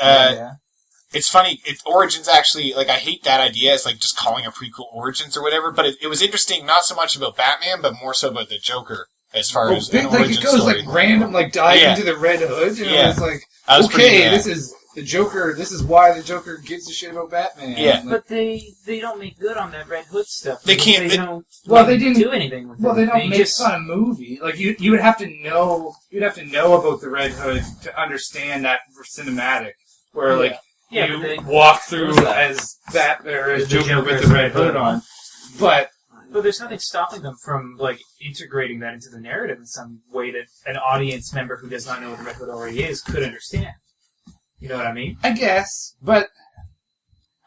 it's funny, Origins actually, like, I hate that idea, it's like just calling a prequel Origins or whatever, but it was interesting, not so much about Batman, but more so about the Joker, as far as an like origin it goes story. like random, like dive Yeah. into the Red Hood, and Yeah. it's like, I was pretty okay, mad. this is the Joker. This is why the Joker gives a shit about Batman. Yeah. Like, But they don't make good on that Red Hood stuff. They can't- They don't. Well, they didn't do anything with it. well, they don't make just, fun of movie. Like you would have to know. You'd have to know about the Red Hood to understand that cinematic, where like Yeah, you but they, walk through What was that? as Bat or as The Joker Joker with as the Red Hood on. But but there's nothing stopping them from like integrating that into the narrative in some way that an audience member who does not know what the Red Hood already is could understand. You know what I mean? I guess, but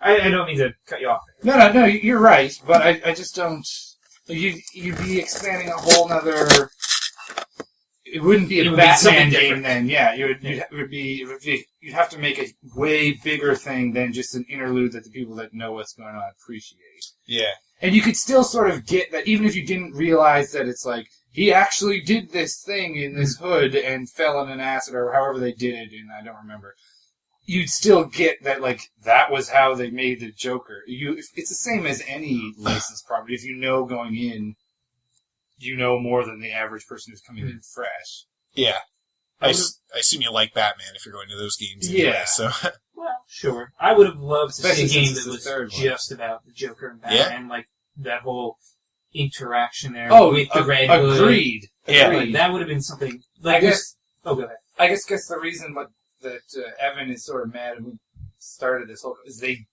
I don't mean to cut you off. no, you're right. But I just don't. You'd be expanding a whole nother. It wouldn't be It a would be something Batman game different. then. Yeah, you'd have to make a way bigger thing than just an interlude that the people that know what's going on appreciate. Yeah. And you could still sort of get that, even if you didn't realize that it's like, he actually did this thing in this hood and fell in an acid, or however they did it, and I don't remember. You'd still get that, like, that was how they made the Joker. It's the same as any licensed property. If you know going in, you know more than the average person who's coming in fresh. Yeah. I assume you like Batman if you're going to those games anyway, Yeah. so... Well, sure. I would have loved to Especially see a game since it's that the was third one. just about the Joker and Yeah. Batman, like that whole interaction there Oh, with the Red Hood. agreed. Yeah. Like, Agreed. that would have been something. I Like, guess- oh, go ahead. I guess the reason that Evan is sort of mad at who started this whole is they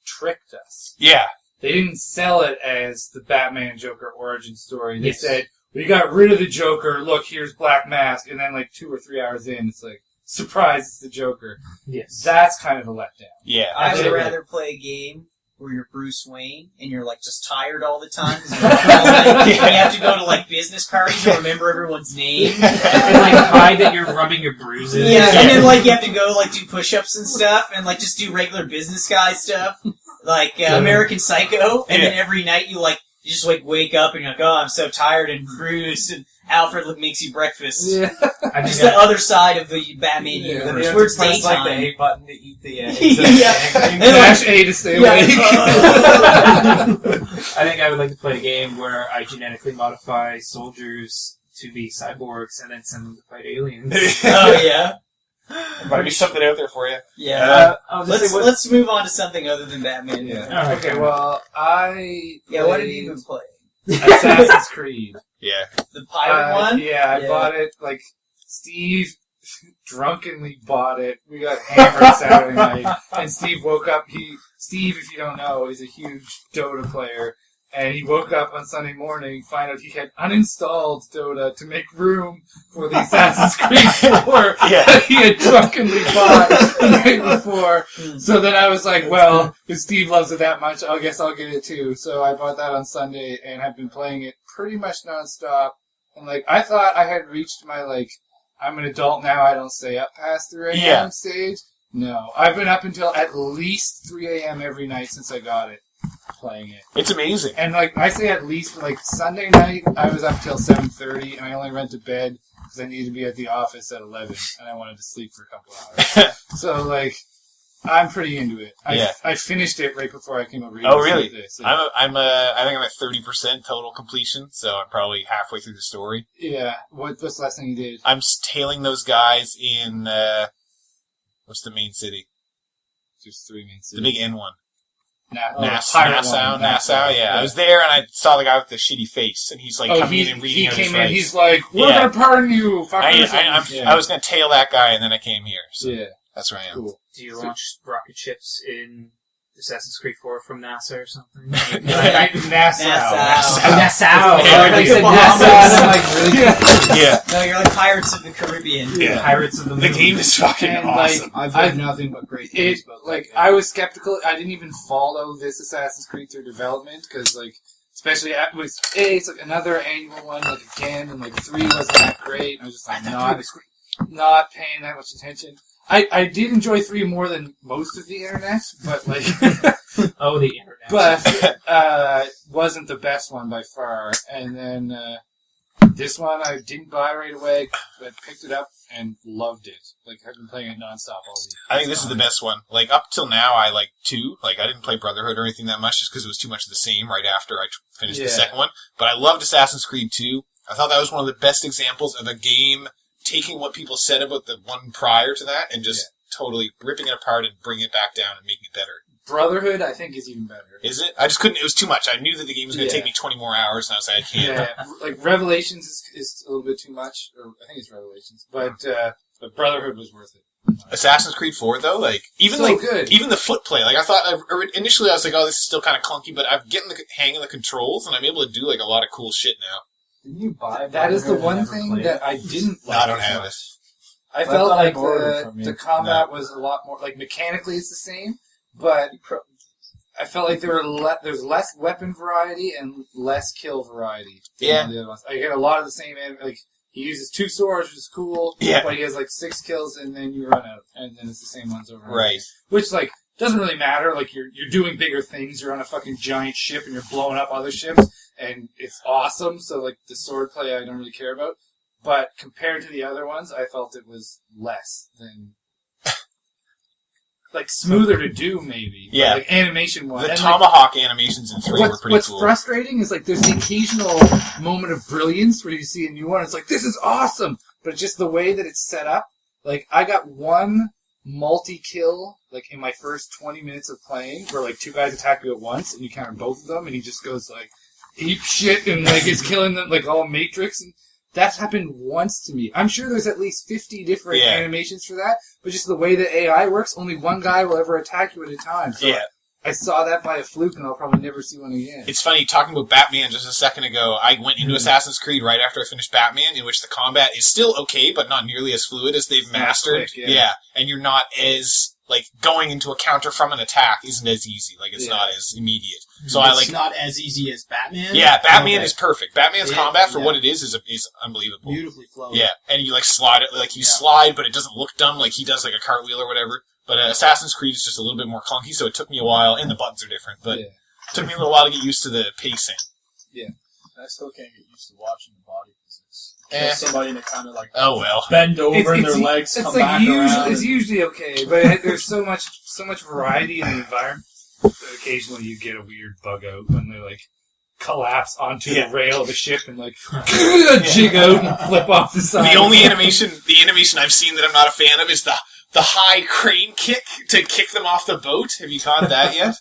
tricked us. Yeah. They didn't sell it as the Batman Joker origin story. They Yes. said, we got rid of the Joker, look, here's Black Mask, and then like 2 or 3 hours in, it's like, surprise, it's the Joker. Yes. That's kind of a letdown. Yeah. I would Absolutely. rather play a game where you're Bruce Wayne and you're like just tired all the time. 'Cause you're up all night, and you have to go to like business parties and remember everyone's name. and like hide that you're rubbing your bruises. Yeah, and then like you have to go like do push-ups and stuff, and like just do regular business guy stuff, like American Psycho. And then every night you just like wake up and you're like, oh, I'm so tired and bruised, and Alfred makes you breakfast. Yeah. I Just think the other side of the Batman Then you universe, have where to it's press like the daytime. A button to eat the Yeah. egg. Dash A to stay awake. I think I would like to play a game where I genetically modify soldiers to be cyborgs and then send them to fight aliens. Oh yeah, Might be something out there for you. yeah. I was gonna say, Let's move on to something other than Batman. Yeah. Alright, Okay, fine. well, I Yeah, what did played you even play? Assassin's Creed. Yeah. The pirate one? Yeah, I Yeah. bought it, like, Steve drunkenly bought it. We got hammered Saturday night, and Steve woke up, Steve, if you don't know, is a huge Dota player, and he woke up on Sunday morning, find out he had uninstalled Dota to make room for the Assassin's Creed 4 Yeah. that he had drunkenly bought the night before. So then I was like, well, if Steve loves it that much, I guess I'll get it too. So I bought that on Sunday and have been playing it pretty much nonstop. And like, I thought I had reached my like, I'm an adult now, I don't stay up past 3 a.m. Yeah. stage. No. I've been up until at least 3 a.m. every night since I got it, playing it. It's amazing. And like, I say at least, like, Sunday night, I was up till 7:30, and I only went to bed because I needed to be at the office at 11, and I wanted to sleep for a couple hours. So, like, I'm pretty into it. Yeah. I finished it right before I came over here. Oh, to see really? this. I think I'm at 30% total completion, so I'm probably halfway through the story. Yeah. What's the last thing you did? I'm tailing those guys in, what's the main city? Just 3 minutes. The big N one. Nassau. Yeah, I was there and I saw the guy with the shitty face, and he's like coming in and reading out his came in. rights. He's like, "We're gonna pardon you." I was gonna tail that guy, and then I came here. So that's where I am. Cool. Do you launch rocket ships in Assassin's Creed 4 from NASA or something? Nassau. Nassau. Yeah, Like, you said Nassau. Nassau. I'm like, really? Yeah, No, you're like Pirates of the Caribbean. yeah. Pirates of the The Moon. game is fucking And, awesome. I've heard nothing but great things about that game. I was skeptical. I didn't even follow this Assassin's Creed through development because, like, especially with it's like another annual one, like again, and like 3 wasn't that great. I was just like not paying that much attention. I did enjoy 3 more than most of the internet, but like, Oh, the internet. but wasn't the best one by far. And then this one I didn't buy right away, but picked it up and loved it. Like, I've been playing it nonstop all week. I think this is the best one. Like, up till now, I like 2. Like, I didn't play Brotherhood or anything that much just because it was too much of the same right after I finished the second one. But I loved Assassin's Creed 2. I thought that was one of the best examples of a game taking what people said about the one prior to that and just totally ripping it apart and bringing it back down and making it better. Brotherhood, I think, is even better. Is it? I just couldn't. It was too much. I knew that the game was going to take me 20 more hours, and I was like, I can't. Yeah, like Revelations is a little bit too much, or I think it's Revelations, but Brotherhood was worth it. Assassin's Creed 4, though, like even So like good. even the foot play, like I thought initially I was like, oh, this is still kind of clunky, but I'm getting the hang of the controls, and I'm able to do like a lot of cool shit now. Didn't you buy That is the Brotherhood one and never thing played that it? I didn't No, like. I don't have it. I I felt thought I like borrowed it from you. the combat was a lot more, like mechanically it's the same, but I felt like there's less weapon variety and less kill variety than all the other ones. I get a lot of the same, like, he uses 2 swords, which is cool, but he has like 6 kills and then you run out, and then it's the same ones over and over. Right. Which, like, doesn't really matter, like, you're doing bigger things, you're on a fucking giant ship and you're blowing up other ships, and it's awesome, so, like, the sword play I don't really care about. But compared to the other ones, I felt it was less than, like, smoother to do, maybe. Yeah. But, like, animation-wise. The And, tomahawk animations in 3 were pretty what's cool. frustrating is, like, there's the occasional moment of brilliance where you see a new one, it's like, this is awesome! But just the way that it's set up, like, I got one multi-kill, like, in my first 20 minutes of playing, where, like, 2 guys attack you at once, and you counter both of them, and he just goes, like, ape shit, and, like, is killing them, like, all Matrix, and that's happened once to me. I'm sure there's at least 50 different animations for that, but just the way that AI works, only one guy will ever attack you at a time. So I saw that by a fluke, and I'll probably never see one again. It's funny, talking about Batman just a second ago, I went into Assassin's Creed right after I finished Batman, in which the combat is still okay, but not nearly as fluid as they've mastered. Quick, and you're not as, like, going into a counter from an attack isn't as easy. Like, it's not as immediate. So It's not as easy as Batman? Yeah, Batman is perfect. Batman's combat, for yeah. what it is unbelievable. Beautifully flowing. Yeah, and you, like, slide it, like, you slide, but it doesn't look dumb, like he does, like, a cartwheel or whatever. But Assassin's Creed is just a little bit more clunky, so it took me a while, and the buttons are different, but it took me a little while to get used to the pacing. I still can't get used to watching the body physics. Kill somebody and it kind of like Oh, well. bend over and their legs it's come like back around. It's usually okay, but there's so much variety in the environment. Occasionally you get a weird bug out when they like collapse onto the rail of the ship and like jig out and flip off the side. The only animation I've seen that I'm not a fan of is the high crane kick to kick them off the boat. Have you caught that yet?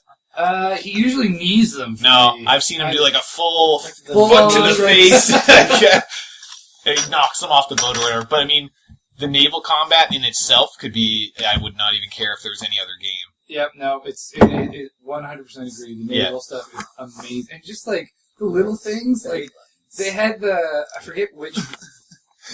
He usually knees them. No, I've seen him do like a full full foot to the face. right. And he knocks them off the boat or whatever. But I mean, the naval combat in itself could be, I would not even care if there was any other game. Yep, no, it 100% agree. The naval stuff is amazing. And just like the little things, like they had I forget which,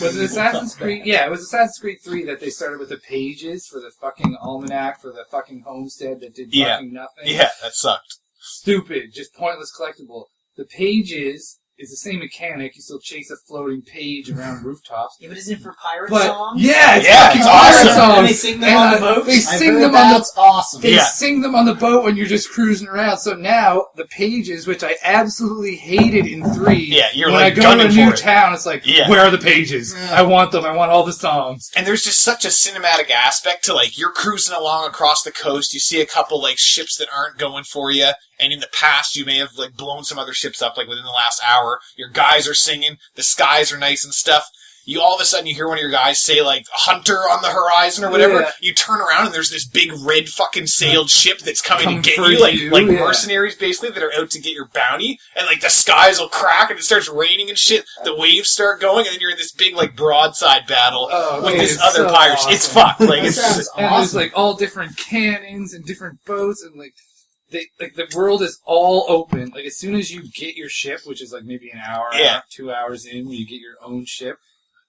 was it Assassin's Creed? Yeah, it was Assassin's Creed 3 that they started with the pages for the fucking almanac, for the fucking homestead that did fucking nothing. Yeah, that sucked. Stupid, just pointless collectible. The pages is the same mechanic. You still chase a floating page around rooftops. Yeah, but isn't it for pirate But songs? yeah, it's Yeah, fucking it's pirate awesome. songs. And they sing them on the boat? They I've sing heard them on the that's awesome. They Yeah. sing them on the boat when you're just cruising around. So now the pages, which I absolutely hated in 3, Yeah, you're when like I go to a gunning new for it. town, it's like, where are the pages? I want them. I want all the songs. And there's just such a cinematic aspect to, like, you're cruising along across the coast, you see a couple, like, ships that aren't going for you, and in the past you may have, like, blown some other ships up, like, within the last hour. Your guys are singing, the skies are nice and stuff. you all of a sudden you hear one of your guys say, like, hunter on the horizon or whatever. Yeah. You turn around and there's this big red fucking sailed ship that's coming to get for you, like you, mercenaries basically that are out to get your bounty. And like the skies will crack and it starts raining and shit. The waves start going and then you're in this big like broadside battle with this other pirate. Awesome. It's fucked. Like it's And there's like all different cannons and different boats and like the world is all open. Like as soon as you get your ship, which is like maybe an hour, 2 hours in, when you get your own ship,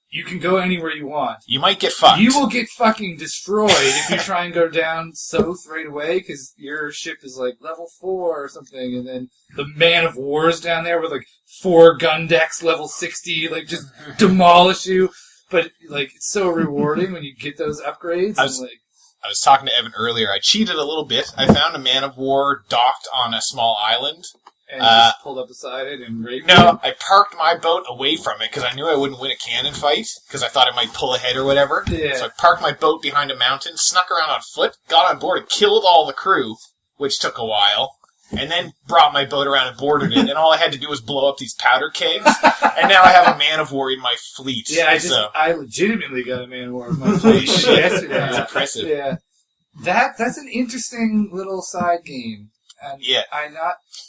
you can go anywhere you want. You might get fucked. You will get fucking destroyed if you try and go down south right away because your ship is like level 4 or something, and then the man of war is down there with like 4 gun decks, level 60, like just demolish you. But like it's so rewarding when you get those upgrades. I was talking to Evan earlier. I cheated a little bit. I found a man of war docked on a small island. And just pulled up beside it and raped No, it. I parked my boat away from it because I knew I wouldn't win a cannon fight because I thought it might pull ahead or whatever. Yeah. So I parked my boat behind a mountain, snuck around on foot, got on board and killed all the crew, which took a while, and then brought my boat around and boarded it, and all I had to do was blow up these powder kegs, and now I have a man of war in my fleet. Yeah, I legitimately got a man of war in my fleet yesterday. That's impressive. Yeah. That's an interesting little side game. And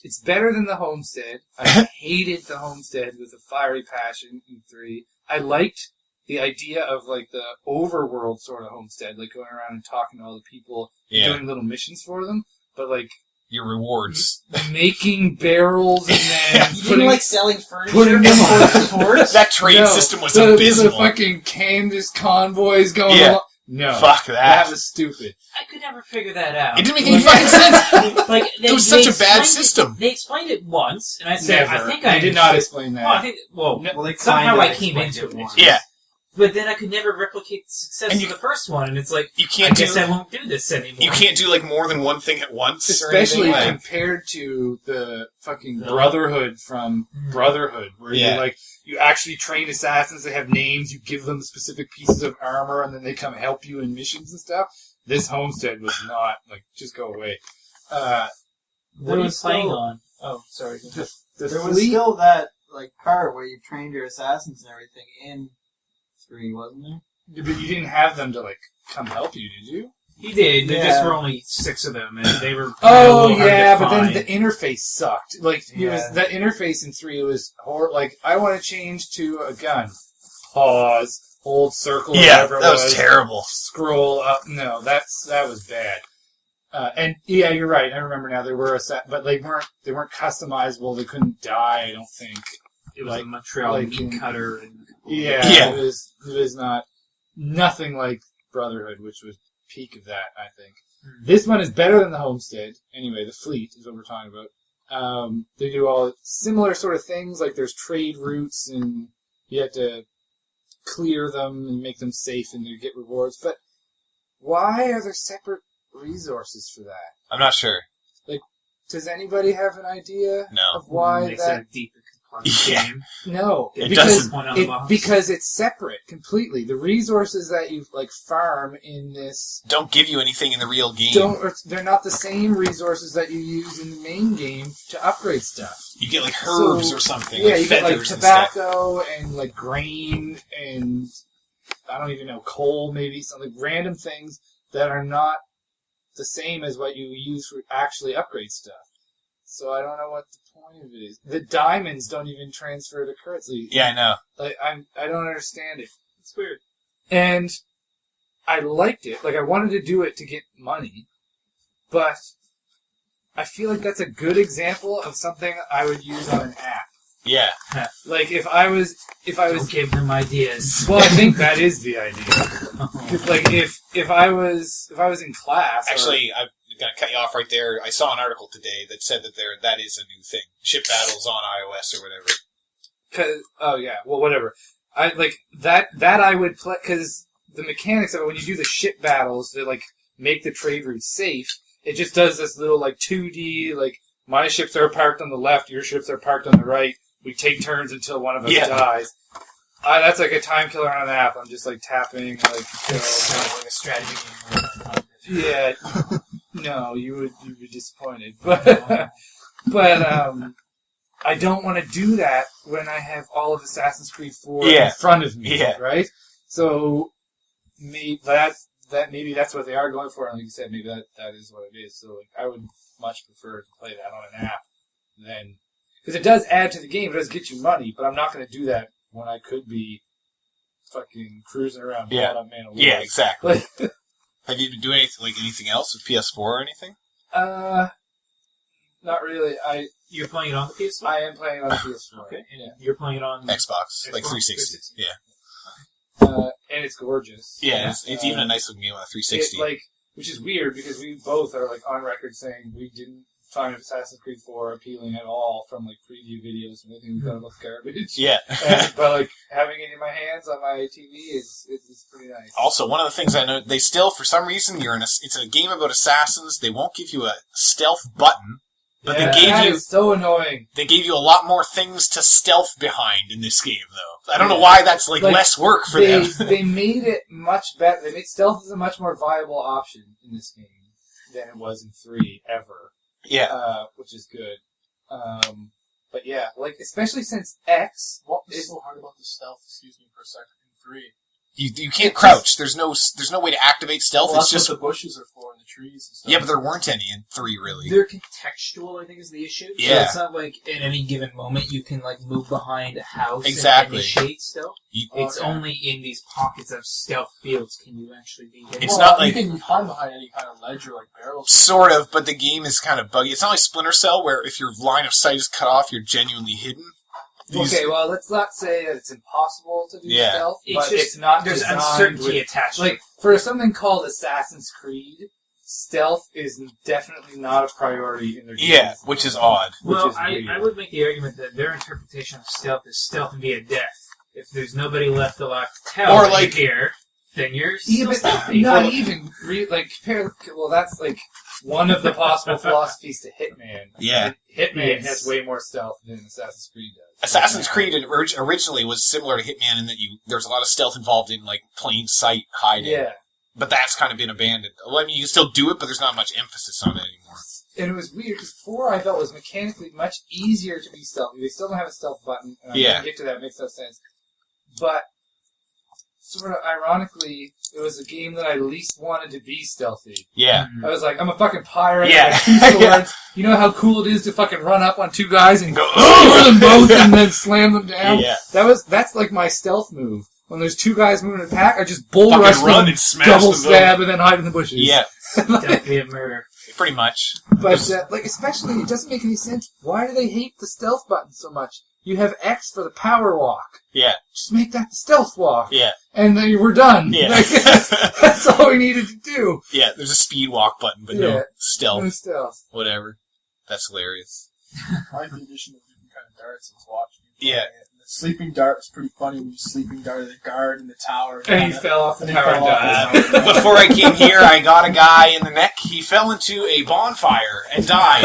it's better than the Homestead. I hated the Homestead with a fiery passion in 3. I liked the idea of like the overworld sort of Homestead, like going around and talking to all the people, doing little missions for them. But like your rewards, making barrels and then you didn't like selling furniture. Putting them on that trade system was abysmal. The fucking canvas convoys going along. No, fuck that. That was stupid. I could never figure that out. It didn't make any fucking sense. Like it was such a bad system. They explained it once, and I said, Never. I think I did not explain that. Well, I think, they somehow I came into it. once. Yeah. But then I could never replicate the success of the first one, and it's like, you can't I guess I won't do this anymore. You can't do like more than one thing at once. Especially or anything. compared to the fucking Brotherhood from Brotherhood, where you actually train assassins, they have names, you give them specific pieces of armor, and then they come help you in missions and stuff. This Homestead was not, like, just go away. What are you playing on? Oh, sorry. There was still that like part where you trained your assassins and everything in 3, wasn't there? But you didn't have them to, like, come help you, did you? He did. There just were only 6 of them, and they were. Oh hard yeah, to but then find. the interface sucked. Like it was that interface in 3 was horrible. Like I want to change to a gun. Pause. Hold circle. Whatever that was terrible. Scroll up. No, that was bad. And yeah, you're right. I remember now. There were but they weren't customizable. They couldn't die. I don't think. It was like a Montreal meat cutter. And it was not nothing like Brotherhood, which was peak of that, I think. This one is better than the Homestead. Anyway, the fleet is what we're talking about. They do all similar sort of things, like there's trade routes, and you have to clear them and make them safe, and you get rewards. But why are there separate resources for that? I'm not sure. Like, does anybody have an idea of It why makes that? it a deep and complex game. No, It because doesn't. because it's separate completely. The resources that you like farm in this don't give you anything in the real game. They're not the same resources that you use in the main game to upgrade stuff. You get like herbs or something. Yeah, like you get like feathers and stuff. tobacco and like grain and I don't even know, coal maybe, something random things that are not the same as what you use for actually upgrade stuff. So I don't know what the point of it is. The diamonds don't even transfer to currency. Yeah, I know. Like I don't understand it. It's weird. And I liked it. Like I wanted to do it to get money, but I feel like that's a good example of something I would use on an app. Yeah. Like if I was Don't give them ideas. well, I think that is the idea. Like if I was in class. Actually, I'm going to cut you off right there. I saw an article today that said that that is a new thing. Ship battles on iOS or whatever. Whatever. I like that I would play because the mechanics of it when you do the ship battles to like make the trade route safe. It just does this little like 2D like my ships are parked on the left, your ships are parked on the right. We take turns until one of us dies. That's like a time killer on an app. I'm just like tapping, like Sounds like a strategy game. yeah. No, you would be disappointed, but I don't want to do that when I have all of Assassin's Creed 4 Yeah. in front of me, Yeah. right? So maybe maybe that's what they are going for, and like you said, maybe that is what it is. So like, I would much prefer to play that on an app than because it does add to the game, it does get you money, but I'm not going to do that when I could be fucking cruising around blowing up Man of War. Yeah, exactly. Like, Have you been doing anything else with PS4 or anything? not really. You're playing it on the PS4? I am playing on the PS4. Okay. And Yeah. you're playing it on Xbox, like Xbox 360. Yeah. And it's gorgeous. Yeah, it's even a nice looking game on a 360. Which is weird because we both are like on record saying we didn't find Assassin's Creed 4 appealing at all from like preview videos and everything. We thought it looked garbage. Yeah. But like having it in my hands on my TV is pretty nice. Also, one of the things I know, they still, for some reason, it's a game about assassins. They won't give you a stealth button, but that is so annoying. they gave you a lot more things to stealth behind in this game, though. I don't know why that's like less work for them. They made it much better. They made stealth as a much more viable option in this game than it was in 3 ever. Yeah. Which is good. But yeah, like especially since X What was is so hard about the stealth? Excuse me for a second. In 3, You can't crouch. There's no way to activate stealth. well, It's that's just what the bushes are for and the trees and stuff. yeah, but there weren't any in 3 really. They're contextual, I think, is the issue. Yeah. So it's not like at any given moment you can like move behind a house Exactly. and initiate stealth. You- It's Okay. only in these pockets of stealth fields can you actually be hidden. It's Well, not like- you can hide behind any kind of ledge or like barrels. Sort of, but the game is kind of buggy. It's not like Splinter Cell, where if your line of sight is cut off, you're genuinely hidden. okay. Well, let's not say that it's impossible to do Yeah. stealth, It's but just- it's not. There's designed uncertainty with- attached. Like for something called Assassin's Creed, stealth is definitely not a priority in their games. Yeah, which is odd. well, is I weird. would make the argument that their interpretation of stealth is stealth via death. If there's nobody left alive to tell Or, that like- you're here, then you're Yeah, still but stealthy. not Well, even like compare. Well, that's like one of the possible philosophies to Hitman. Yeah. Hitman Yes. has way more stealth than Assassin's Creed does. Assassin's Creed originally was similar to Hitman in that there's a lot of stealth involved in like plain sight hiding. Yeah, But that's kind of been abandoned. Well, I mean, you can still do it, but there's not much emphasis on it anymore. and it was weird because 4 I felt was mechanically much easier to be stealthy. They still don't have a stealth button, and I'm Yeah. gonna get to that. It makes no sense, but sort of ironically, it was a game that I least wanted to be stealthy. Yeah. I was like, I'm a fucking pirate. Yeah. I have 2 swords. Yeah. You know how cool it is to fucking run up on 2 guys and Go, skewer them both and then slam them down. Yeah. That's like my stealth move. When there's 2 guys moving in a pack, I just bull Fucking rush run them, and smash double them stab, and then hide in the bushes. Yeah, stealthy of murder. pretty much. But like, especially, it doesn't make any sense. Why do they hate the stealth button so much? You have X for the power walk. Yeah, Just make that the stealth walk, yeah, and then we're done. Yeah. Like, that's all we needed to do. yeah. There's a speed walk button, but Yeah. no stealth. No stealth. Whatever. That's hilarious. I like the addition of different kind of darts I was watching. Yeah. And the sleeping dart was pretty funny when you sleeping darted the guard in the tower. And he fell off the And he tower and fell off died. the tower. Before I came here, I got a guy in the neck. He fell into a bonfire and died.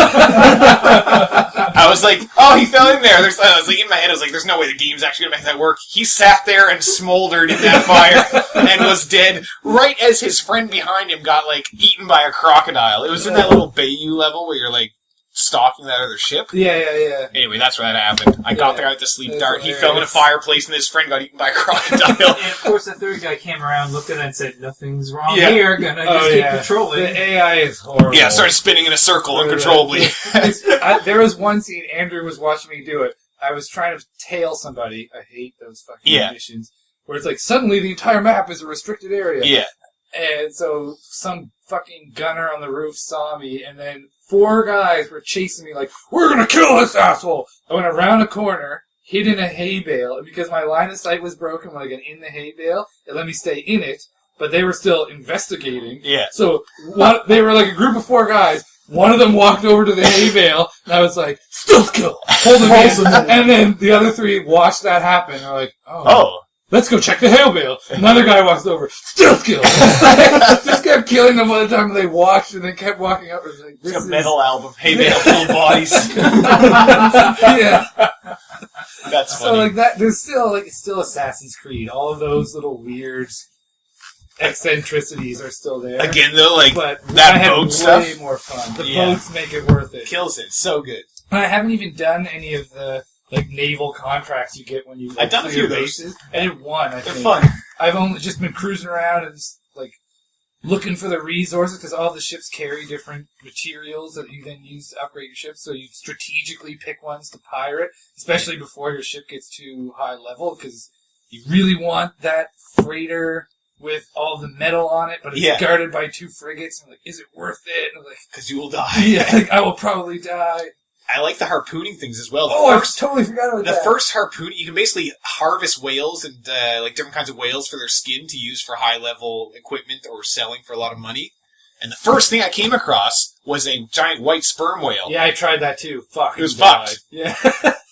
I was like, oh, he fell in there. I was like, in my head, I was like, there's no way the game's actually going to make that work. He sat there and smoldered in that fire and was dead right as his friend behind him got, like, eaten by a crocodile. It was in that little Bayou level where you're, like, stalking that other ship. Yeah. Anyway, that's where that happened. I got Yeah. there at the sleep That's dart. He hilarious. fell in a fireplace and his friend got eaten by a crocodile. And of course, the third guy came around, looked at it, and said, "Nothing's wrong Yeah. here. Gonna just keep patrolling." The AI is horrible. Yeah, started spinning in a circle uncontrollably. There was one scene, Andrew was watching me do it. I was trying to tail somebody. I hate those fucking Yeah. missions. Where it's like, suddenly the entire map is a restricted area. Yeah. And so some fucking gunner on the roof saw me, and then 4 guys were chasing me like, we're gonna kill this asshole! I went around a corner, hid in a hay bale, and because my line of sight was broken when I got in the hay bale, it let me stay in it, but they were still investigating. Yeah. So they were like a group of 4 guys. One of them walked over to the hay bale, and I was like, stealth kill! Hold him in. And then the other 3 watched that happen, and they're like, Oh. let's go check the hay bale. Another guy walks over, stealth kill! Just kept killing them one time, and they watched, and then kept walking up. And was like, It's like a metal album. Hey, bale full of bodies. Yeah. That's So funny. like that, there's still it's still Assassin's Creed. All of those little weird eccentricities are still there. Again, though, like, But that I had boat way stuff? more fun. The Yeah. boats make it worth it. kills it. So good. I haven't even done any of the like naval contracts you get when you I've done a few clear of those. bases. I did one. I They're think. fun. I've only just been cruising around and just, like looking for the resources because all the ships carry different materials that you then use to upgrade your ship. So you strategically pick ones to pirate, especially before your ship gets too high level because you really want that freighter with all the metal on it, but it's Yeah. guarded by 2 frigates. And I'm like, is it worth it? And I'm like, Because you will die. yeah, like, I will probably die. I like the harpooning things as well. Oh, I totally forgot about The that. first harpoon, you can basically harvest whales and like different kinds of whales for their skin to use for high level equipment or selling for a lot of money. And the first thing I came across was a giant white sperm whale. Yeah, I tried that too. Fuck. It was died. fucked. Yeah.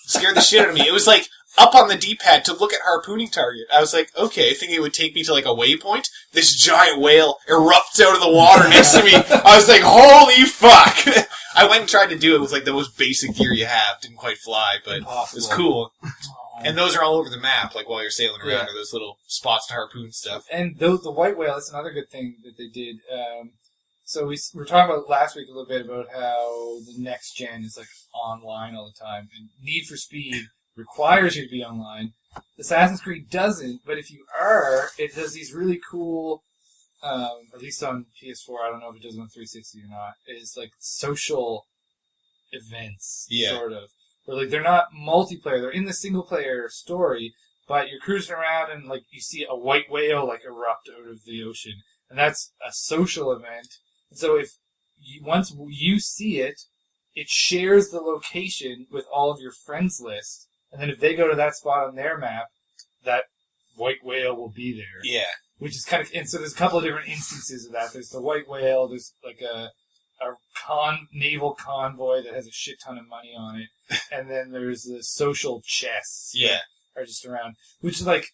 Scared the shit out of me. It was like up on the D-pad to look at harpooning target. I was like, okay, thinking it would take me to like a waypoint. This giant whale erupts out of the water next to me. I was like, holy fuck! I went and tried to do it with like the most basic gear you have. Didn't quite fly, but it was cool. And those are all over the map, like while you're sailing around, or those little spots to harpoon stuff. And the white whale, that's another good thing that they did. So we were talking about last week a little bit about how the next gen is like online all the time. And Need for Speed requires you to be online. Assassin's Creed doesn't, but if you are, it does these really cool, at least on PS4, I don't know if it does on 360 or not, is like social events, sort of. Where like they're not multiplayer, they're in the single player story, but you're cruising around and like you see a white whale like erupt out of the ocean. And that's a social event. And so if once you see it, it shares the location with all of your friends list. And then if they go to that spot on their map, that white whale will be there. Yeah. Which is kind of, and so there's a couple of different instances of that. There's the white whale, there's like a naval convoy that has a shit ton of money on it. And then there's the social chests. Yeah. That are just around. Which is like,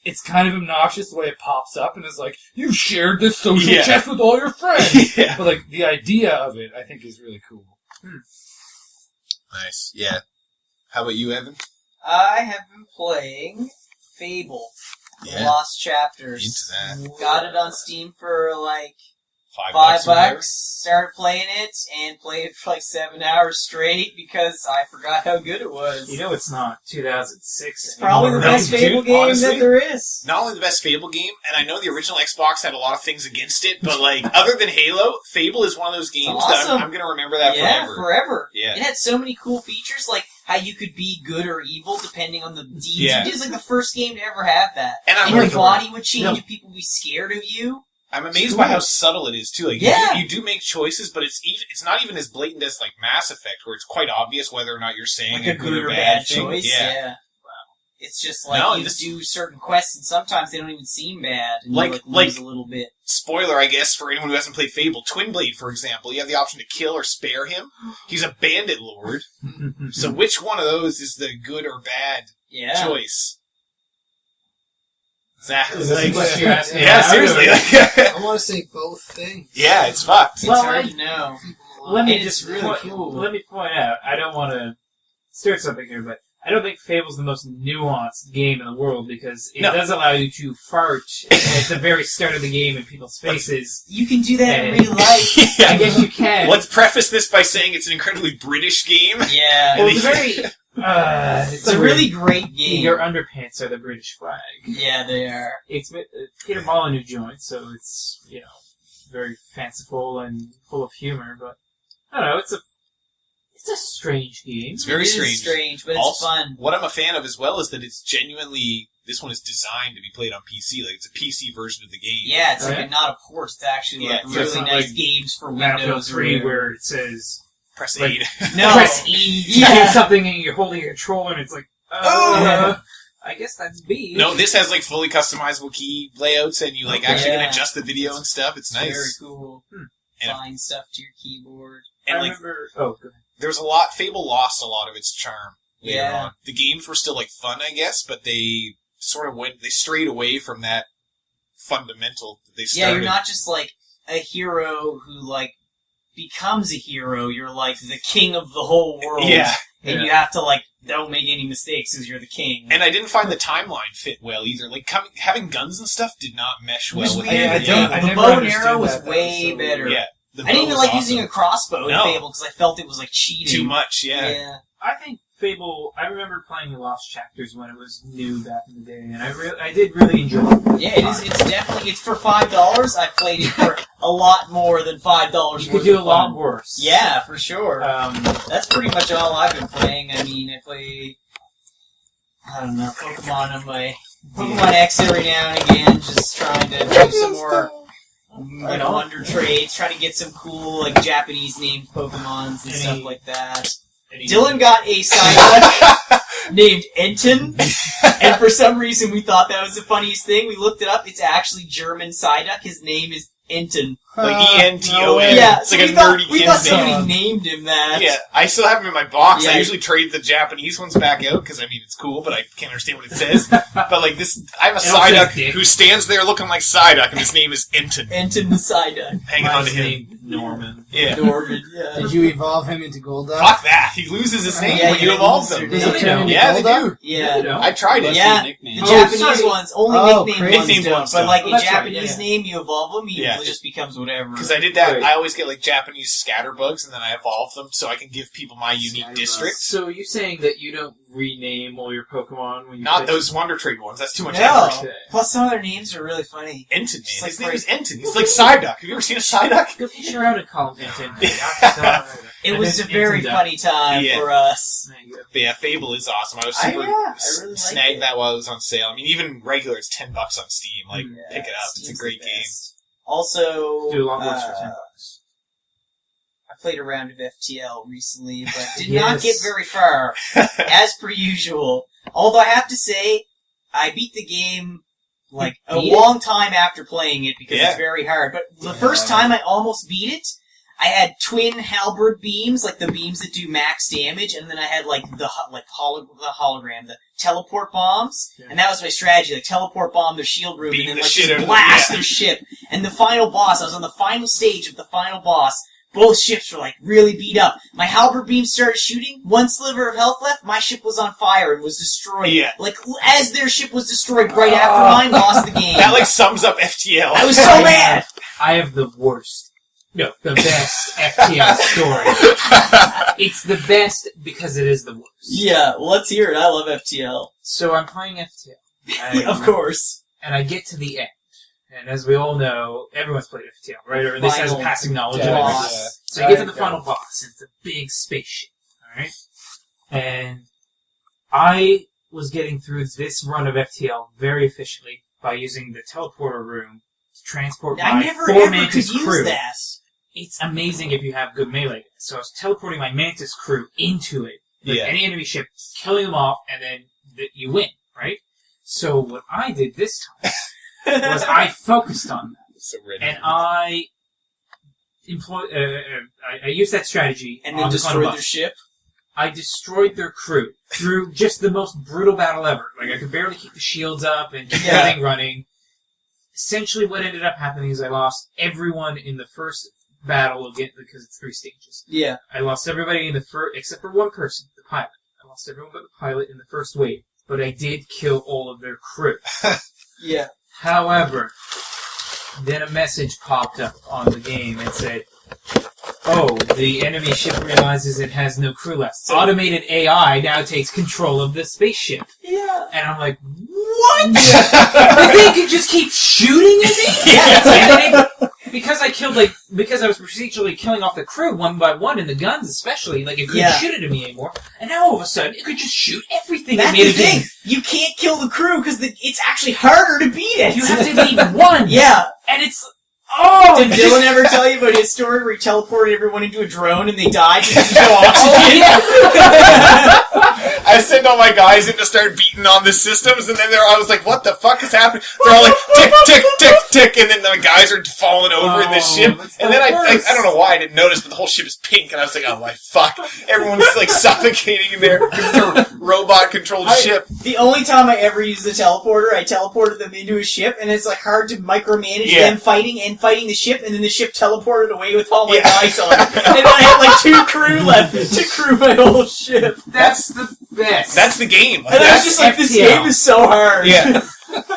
it's kind of obnoxious the way it pops up and is like, you've shared this social chest with all your friends. But like, the idea of it, I think, is really cool. Nice. Yeah. How about you, Evan? I have been playing Fable. Yeah. Lost Chapters. Into that. Got it on Steam for like $5 $5. Started playing it and played it for like 7 hours straight because I forgot how good it was. You know it's not 2006 It's probably the anymore. best Fable game honestly, that there is. Not only the best Fable game, and I know the original Xbox had a lot of things against it, but like, other than Halo, Fable is one of those games that awesome. I'm going to remember that forever. Yeah. It had so many cool features, like how you could be good or evil depending on the deeds Yeah. you did. It's like the first game to ever have that. And your body would change if people would be scared of you. I'm amazed by how subtle it is too. Like, Yeah. you do make choices, but it's not even as blatant as like Mass Effect, where it's quite obvious whether or not you're saying Like a good or bad thing. choice. Yeah. Wow. It's just like No, you this- do certain quests, and sometimes they don't even seem bad, and Like- you lose a little bit. Spoiler, I guess, for anyone who hasn't played Fable, Twin Blade, for example, you have the option to kill or spare him. He's a bandit lord. So which one of those is the good or bad Yeah. choice? Exactly. Is this a question you're asking? Yeah, seriously. I want to say both things. Yeah, it's fucked. It's Well, hard I- to know. Let me It's just really point, cool. Let me point out, I don't want to start something here, but I don't think Fable's the most nuanced game in the world because it does allow you to fart at the very start of the game in people's faces. You can do that in And- real life. Yeah. I guess you can. Let's preface this by saying it's an incredibly British game. Yeah. Well, it's very. It's a really great game. Your underpants are the British flag. Yeah, they are. It's Peter Molyneux joint, so it's very fanciful and full of humor. But I don't know. It's a strange game. It's very It is strange. strange, but it's Also, fun. What I'm a fan of as well is that it's genuinely, this one is designed to be played on PC. Like, it's a PC version of the game. Yeah, it's Oh, like yeah? not a port. It's actually Yeah, like so it's really not nice like games for Battlefield Windows 3 or where it says Press Like- 8. No. press E to Yeah. do something and you're holding a controller and it's like, Yeah. I guess that's B. No, this has like fully customizable key layouts, and you like actually Yeah. can adjust the video and stuff. It's Very nice. cool. And- Find stuff to your keyboard. I And like, remember. Oh, go ahead. there's a lot. Fable lost a lot of its charm later Yeah. on. The games were still like fun, I guess, but they sort of they strayed away from that fundamental that they Yeah, started. you're not just like a hero who like becomes a hero. You're like the king of the whole world. Yeah. And you have to like don't make any mistakes because you're the king. And I didn't find the timeline fit well either. Like having guns and stuff did not mesh It well was with weird. it. I The never bow and understood arrow was that way so better. Yeah, the I didn't bow even was like awesome. using a crossbow in No. Fable because I felt it was like cheating. Too much. Yeah. I think Fable. I remember playing the Lost Chapters when it was new back in the day, and I did really enjoy it. Yeah, it is. It's definitely. It's for $5. I played it for a lot more than $5. You could do a lot worse. Yeah, for sure. Um, That's pretty much all I've been playing. I mean, I play, I don't know, Pokemon on my Pokemon X every now and again, just trying to do some more, Wonder Trades, trying to get some cool, like, Japanese named Pokemons and stuff like that. Dylan got a Psyduck named Enton, and for some reason we thought that was the funniest thing. We looked it up. It's actually German Psyduck. His name is Enton. Like ENTON. Yeah, It's so like a we thought nerdy kid's name. somebody named him that. Yeah, I still have them in my box. Yeah. I usually trade the Japanese ones back out because, I mean, it's cool, but I can't understand what it says. But, like, this, I have a It also says Psyduck dick. who stands there looking like Psyduck, and his name is Enton. Enton the Psyduck. Hanging on to Mine's him. named Norman. Yeah. Norman, yeah. Did you evolve him into Golduck? Fuck that. He loses his name Yeah, when you yeah, evolve he them. loses Does No, he they turn don't. into Yeah, they Golduck? Yeah. You know. I tried it. Yeah. Nickname. The Oh, Japanese sorry. ones, only Oh, nicknamed crazy. ones Nicknamed don't. ones But don't. like Oh, a that's right, Japanese yeah. name, you evolve them, Yeah. it just becomes whatever. Because I did that, Right. I always get, like, Japanese scatterbugs, and then I evolve them so I can give people my unique Scatterbugs. district. So you're saying that you don't rename all your Pokemon when you Not play? those Wonder Trade ones. That's too much No. effort. Okay. Plus, some of their names are really funny. Enton, Just man. like His name for- is Enton. He's like Psyduck. Have you ever seen a Psyduck? Go picture out and call him Tintin. It was a very funny time Yeah. for us. But yeah, Fable is awesome. I was I super really like snagged it. that while it was on sale. I mean, even regular, it's $10 on Steam. Like, Yeah, pick it up. It's a Steam's great the game. best. Also, Do a lot worse for $10. I played a round of FTL recently, but did Yes. not get very far, as per usual. Although I have to say, I beat the game like a Beat it? long time after playing it because Yeah. it's very hard. But the first time I almost beat it, I had twin halberd beams, like the beams that do max damage, and then I had like the hologram, the teleport bombs, Yeah. and that was my strategy: like teleport bomb their shield room, Beat and then the like shit just out of them, blast yeah. their ship. And the final boss, I was on the final stage of the final boss. Both ships were like really beat up. My halberd beam started shooting. One sliver of health left. My ship was on fire and was destroyed. Yeah. Like as their ship was destroyed, right after mine lost the game. That, like, sums up FTL. I was so mad. I have the worst. No, the best FTL story. It's the best because it is the worst. Yeah, well, let's hear it. I love FTL. So I'm playing FTL. Of course. And I get to the end. And as we all know, everyone's played FTL, right? Or at least has a Final passing knowledge Yeah, of it. boss. So you get to the final boss, and it's a big spaceship, alright? And I was getting through this run of FTL very efficiently by using the teleporter room to transport I my never four ever Mantis could crew. use that. It's amazing if you have good melee. So I was teleporting my Mantis crew into it. Like Yeah. any enemy ship, killing them off, and then you win, right? So what I did this time was I focused on that. So red. And I I used that strategy And on then the final destroyed boss. their ship. I destroyed their crew through just the most brutal battle ever. Like, I could barely keep the shields up and keep Yeah. everything running. Essentially, what ended up happening is I lost everyone in the first battle again, because it's 3 stages. Yeah. I lost everybody in the first, except for one person, the pilot. I lost everyone but the pilot in the first wave. But I did kill all of their crew. Yeah. However, then a message popped up on the game and said, "Oh, the enemy ship realizes it has no crew left. Automated AI now takes control of the spaceship." Yeah. And I'm like, "What? The thing could just keep shooting at me?" Yeah. Because I was procedurally killing off the crew one by one, and the guns especially, like, it couldn't Yeah. shoot it at me anymore. And now all of a sudden, it could just shoot everything That's at me the at a game. thing. You can't kill the crew because it's actually harder to beat it. You have to leave one. Yeah. And it's... Oh! Did Dylan ever tell you about his story where he teleported everyone into a drone and they died because there's no oxygen? I sent all my guys in to start beating on the systems, and then I was like, what the fuck is happening? They're all like, tick, tick, tick, tick, and then the guys are falling over in the ship. that's And the then I worst. don't know why I didn't notice, but the whole ship is pink, and I was like, oh my fuck. Everyone's like suffocating in there because it's a robot-controlled ship. The only time I ever used the teleporter, I teleported them into a ship, and it's like hard to micromanage Yeah. them fighting the ship, and then the ship teleported away with all my Yeah. guys on it. And then I had like 2 crew left to crew my whole ship. That's the this. That's the game. And I was That's just like, this FTL. game is so hard. yeah,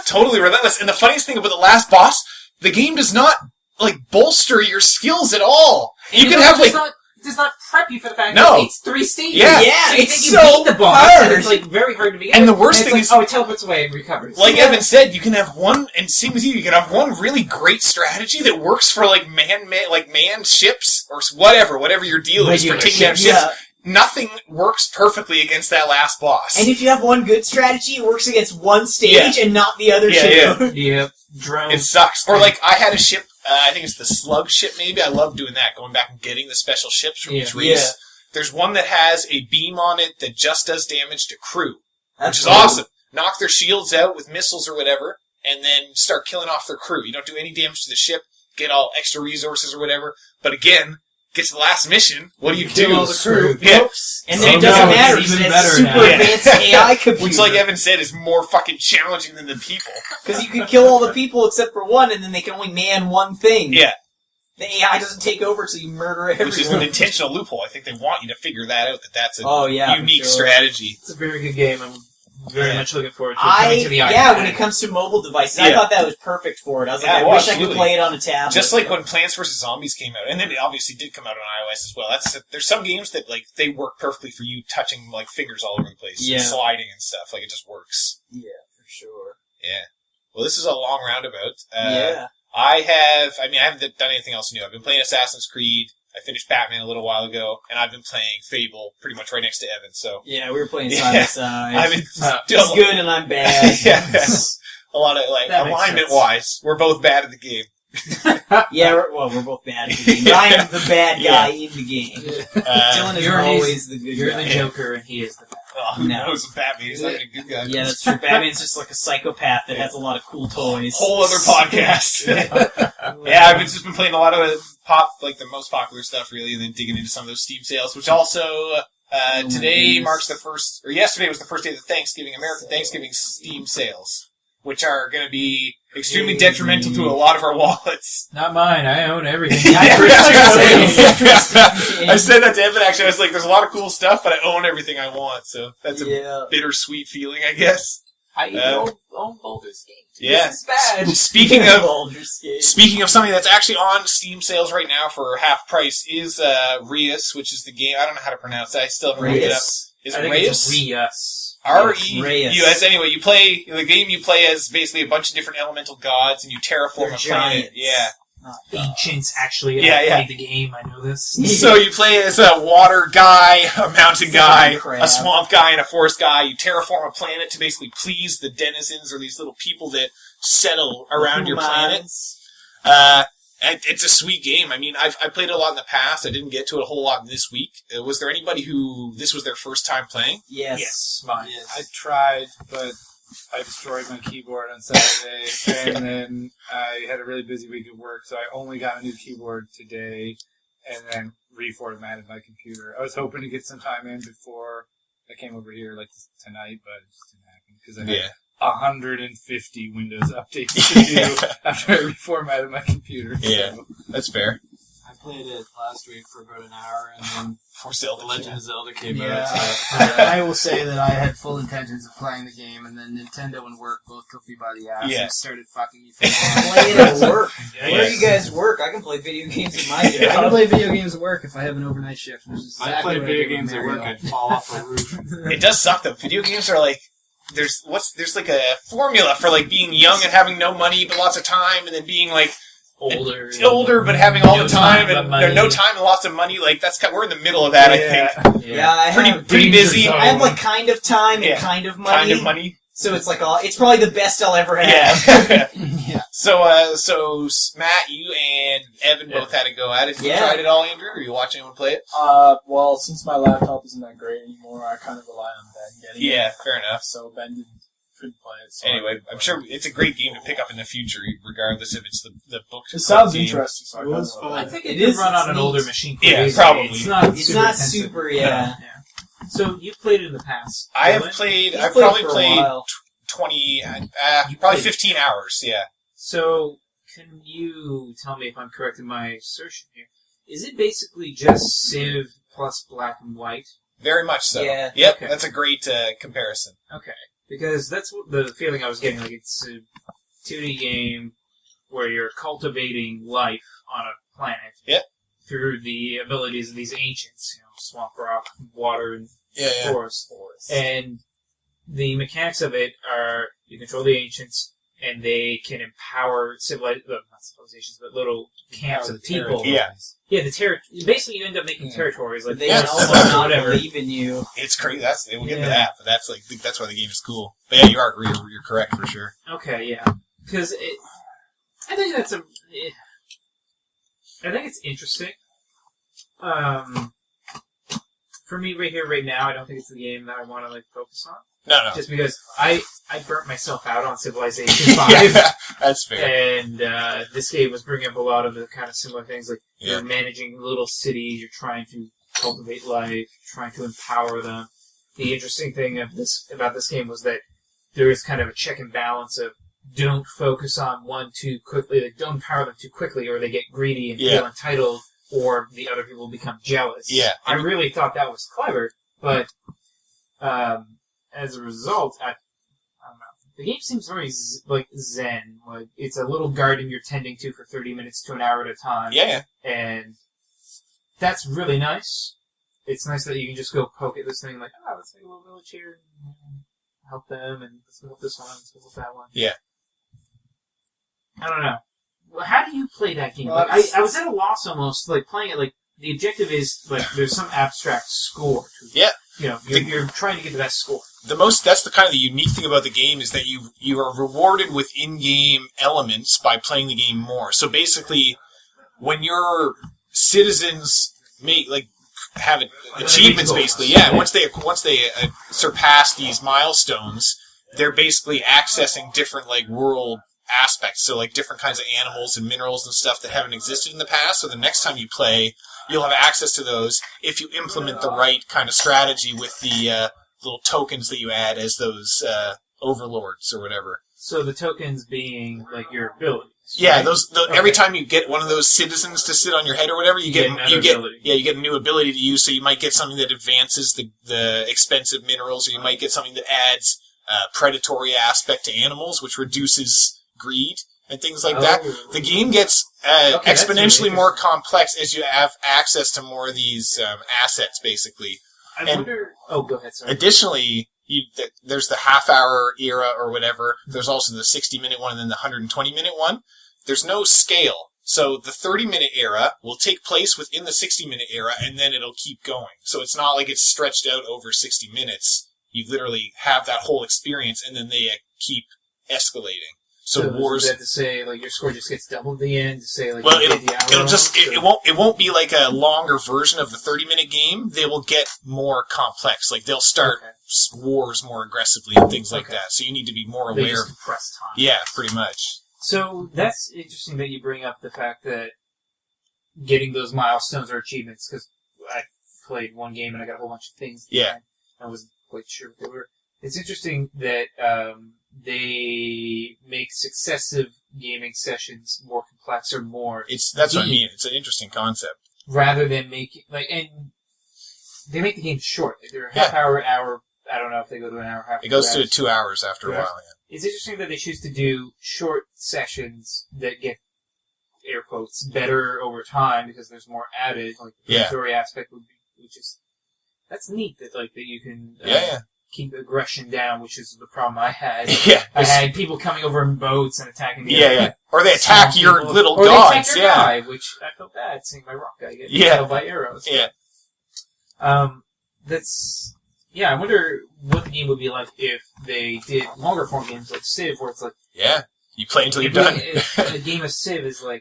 totally relentless. And the funniest thing about the last boss, the game does not like bolster your skills at all. And You it can have like does not prep you for the fact No. that it's 3 stages. Yeah. Yeah, So you it's think you so beat the boss, hard. and it's like very hard to begin And with. the worst it's thing like, is- oh, it teleports away and recovers. like Evan said, you can have one, and same with you can have one really great strategy that works for like manned ships or whatever your deal is for Regular taking down ships. ships. Yeah. Nothing works perfectly against that last boss. And if you have one good strategy, it works against one stage and not the other two. Yep. Drone. It sucks. Or like I had a ship, I think it's the slug ship maybe. I love doing that, going back and getting the special ships from each race. Yeah. There's one that has a beam on it that just does damage to crew, That's which is cool. awesome. Knock their shields out with missiles or whatever, and then start killing off their crew. You don't do any damage to the ship, get all extra resources or whatever. But again, get to the last mission, what do you do? kill all the crew. Yeah. And So then it now doesn't it's matter even because it's better super now. Yeah. advanced AI computer. Which, like Evan said, is more fucking challenging than the people. Because you can kill all the people except for one, and then they can only man one thing. Yeah. The AI doesn't take over, so you murder everyone. Which is an intentional loophole. I think they want you to figure that out, that's a Oh, yeah, for unique sure. strategy. It's a very good game. I'm very much looking forward to it I coming to the iPad. yeah, when it comes to mobile devices, I Yeah. thought that was perfect for it. I was like, Yeah, I well, wish I absolutely. could play it on a tablet. Just like when Plants vs. Zombies came out, and then it obviously did come out on iOS as well. There's some games that like they work perfectly for you touching like fingers all over the place, Yeah. and sliding and stuff. Like it just works. Yeah, for sure. Yeah. Well, this is a long roundabout. Yeah. I haven't done anything else new. I've been playing Assassin's Creed. I finished Batman a little while ago, and I've been playing Fable pretty much right next to Evan. So Yeah, we were playing Yeah. side by I've side. been He's good and I'm bad. yeah, a lot of like That makes alignment sense. wise, we're both bad at the game. Yeah, we're both bad at the game. I am the bad guy in the game. Dylan is You're always the good You're guy. the Joker, and he is the bad. Who No. knows with Batman? He's not even a good guy. Yeah, that's true. Batman's just like a psychopath that has a lot of cool toys. Whole other podcast. Yeah, I've just been playing a lot of the most popular stuff, really, and then digging into some of those Steam sales, which also, today goodness. marks yesterday was the first day of the American Thanksgiving Steam sales, which are going to be extremely detrimental to a lot of our wallets. Not mine. I own everything. I Yeah. said that to Evan, actually. I was like, there's a lot of cool stuff, but I own everything I want, so that's a Yeah. bittersweet feeling, I guess. I own Baldur's Gate. Yeah. This is bad. Speaking of Baldur's Gate. Speaking of something that's actually on Steam sales right now for half price is Reus, which is the game. I don't know how to pronounce that. I still haven't looked it up. Reyes. Is I it think Reus? it's Reus. R-E-U-S. Anyway, you play the game. You play as basically a bunch of different elemental gods, and you terraform They're a planet. giants. Yeah. Ancients, actually. Yeah, I yeah. played the game. I know this. So you play as a water guy, a mountain guy, crab. a swamp guy, and a forest guy. You terraform a planet to basically please the denizens or these little people that settle around your planet. And it's a sweet game. I mean, I played it a lot in the past. I didn't get to it a whole lot this week. Was there anybody who this was their first time playing? Yes. Yes, mine. I tried, but I destroyed my keyboard on Saturday, and then I had a really busy week at work, so I only got a new keyboard today, and then reformatted my computer. I was hoping to get some time in before I came over here, like tonight, but it just didn't happen because I had 150 Windows updates to do after I reformatted my computer. Yeah. So. That's fair. I played it last week for about an hour, and then For Zelda The Legend of Zelda came Yeah, out. I will say that I had full intentions of playing the game, and then Nintendo and work both took me by the ass Yeah. and started fucking me. For the Play it at work. Yeah, Where yeah. do you guys work? I can play video games at my I can job. play video games at work if I have an overnight shift. Which is I exactly played what video did with games at Mario. work, I'd fall off a roof. It does suck though. Video games are like there's like a formula for like being young and having no money but lots of time, and then being like older but having all No the time time, and but no money. time and lots of money. Like we're in the middle of that. I think Yeah, I have pretty busy. I have like kind of time Yeah. and kind of money. Kind of money. So it's like it's probably the best I'll ever have. Yeah. Yeah. So Matt, you and Evan both had to go at it. You Yeah. tried it all, Andrew? Or you watching anyone play it? Well, since my laptop isn't that great anymore, I kind of rely on Ben getting it. Yeah, fair enough. So Ben couldn't play it. So I Anyway, couldn't I'm play sure it. it's a great game to pick up in the future, regardless if it's the book. It sounds game. interesting. So I It was kinda fun. I think It it could is, run it's on an neat. older machine. Yeah, easily. probably. It's not It's super not intensive. super, yeah. So you've played it in the past. I have Dylan? played. He's I've played probably for a played while. 20, probably played- 15 hours. Yeah. So can you tell me if I'm correct in my assertion here? Is it basically just Civ plus Black and White? Very much so. Yeah. Yep, Okay. that's a great comparison. Okay, because that's the feeling I was getting. Like it's a 2D game where you're cultivating life on a planet. Yep. Through the abilities of these ancients, swamp rock, water, and Yeah. forest. And the mechanics of it are you control the ancients, and they can empower not civilizations, but little camps of people. Yeah. Yeah, basically you end up making territories. Like They Yeah. also not whatever. believe in you. It's crazy. We'll get Yeah. into that, but that's why the game is cool. But yeah, you're correct for sure. Okay, yeah. Because I think I think it's interesting. For me, right here, right now, I don't think it's the game that I want to focus on. No. Just because I burnt myself out on Civilization 5. Yeah, that's fair. And this game was bringing up a lot of the kind of similar things. Like, Yeah. you're managing little cities, you're trying to cultivate life, trying to empower them. The interesting thing about this game was that there is kind of a check and balance of don't focus on one too quickly, like don't empower them too quickly, or they get greedy and feel entitled, or the other people become jealous. Yeah. I really thought that was clever, but as a result, I don't know. The game seems very zen. Like it's a little garden you're tending to for 30 minutes to an hour at a time. Yeah. And that's really nice. It's nice that you can just go poke at this thing like, let's make a little village here and help them, and let's help this one, let's help that one. Yeah. I don't know. Well, how do you play that game? Well, I was at a loss almost, playing it, the objective is, there's some abstract score. Yeah. You're trying to get the best score. That's the kind of the unique thing about the game is that you are rewarded with in-game elements by playing the game more. So basically, when your citizens have achievements, basically, once they surpass these milestones, they're basically accessing different world aspects. So different kinds of animals and minerals and stuff that haven't existed in the past. So the next time you play, you'll have access to those if you implement the right kind of strategy with the little tokens that you add as those overlords or whatever. So the tokens being your abilities. Yeah, right? Every time you get one of those citizens to sit on your head or whatever, you get a new ability to use. So you might get something that advances the expensive minerals, or you might get something that adds predatory aspect to animals, which reduces greed and things like that. The game gets exponentially really more complex as you have access to more of these assets, basically. I wonder... Oh, go ahead, sorry. Additionally, there's the half-hour era or whatever. There's also the 60-minute one and then the 120-minute one. There's no scale. So the 30-minute era will take place within the 60-minute era, and then it'll keep going. So it's not like it's stretched out over 60 minutes. You literally have that whole experience, and then they keep escalating. So wars. Is that to say, your score just gets doubled at the end? To say, Well, it won't be like a longer version of the 30-minute game. They will get more complex. They'll start wars more aggressively and things like that. So you need to be more They aware. just compress time. Yeah, pretty much. So that's interesting that you bring up the fact that getting those milestones or achievements, because I played one game and I got a whole bunch of things. Yeah. I wasn't quite sure what they were. It's interesting that they make successive gaming sessions more complex or more. That's what I mean. It's an interesting concept. Rather than making and they make the game short. They're a half hour. I don't know if they go to an hour, half. It goes to 2 hours after a while. Yeah. It's interesting that they choose to do short sessions that get, air quotes, better over time because there's more added. The predatory aspect would be, that's neat that that you can keep aggression down, which is the problem I had. Yeah. I had people coming over in boats and attacking the Yeah. Or they attack your little or gods. They attack your guy, which I felt bad seeing my rock guy get killed by arrows. Yeah. That's... Yeah, I wonder what the game would be like if they did longer form games like Civ, where it's Yeah. You play until you're done. A game of Civ is 10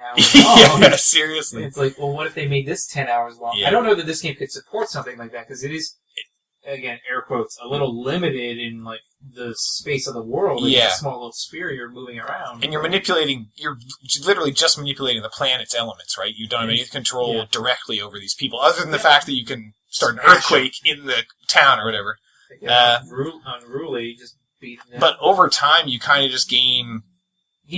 hours long. Yeah, seriously. It's what if they made this 10 hours long? Yeah. I don't know that this game could support something like that, because it is, again, air quotes, a little limited in, the space of the world. It's a small little sphere you're moving around. And you're literally just manipulating the planet's elements, right? You don't have any control directly over these people, other than the fact that you can start an earthquake in the town or whatever. Unruly, just beating them. But over time, you kind of just gain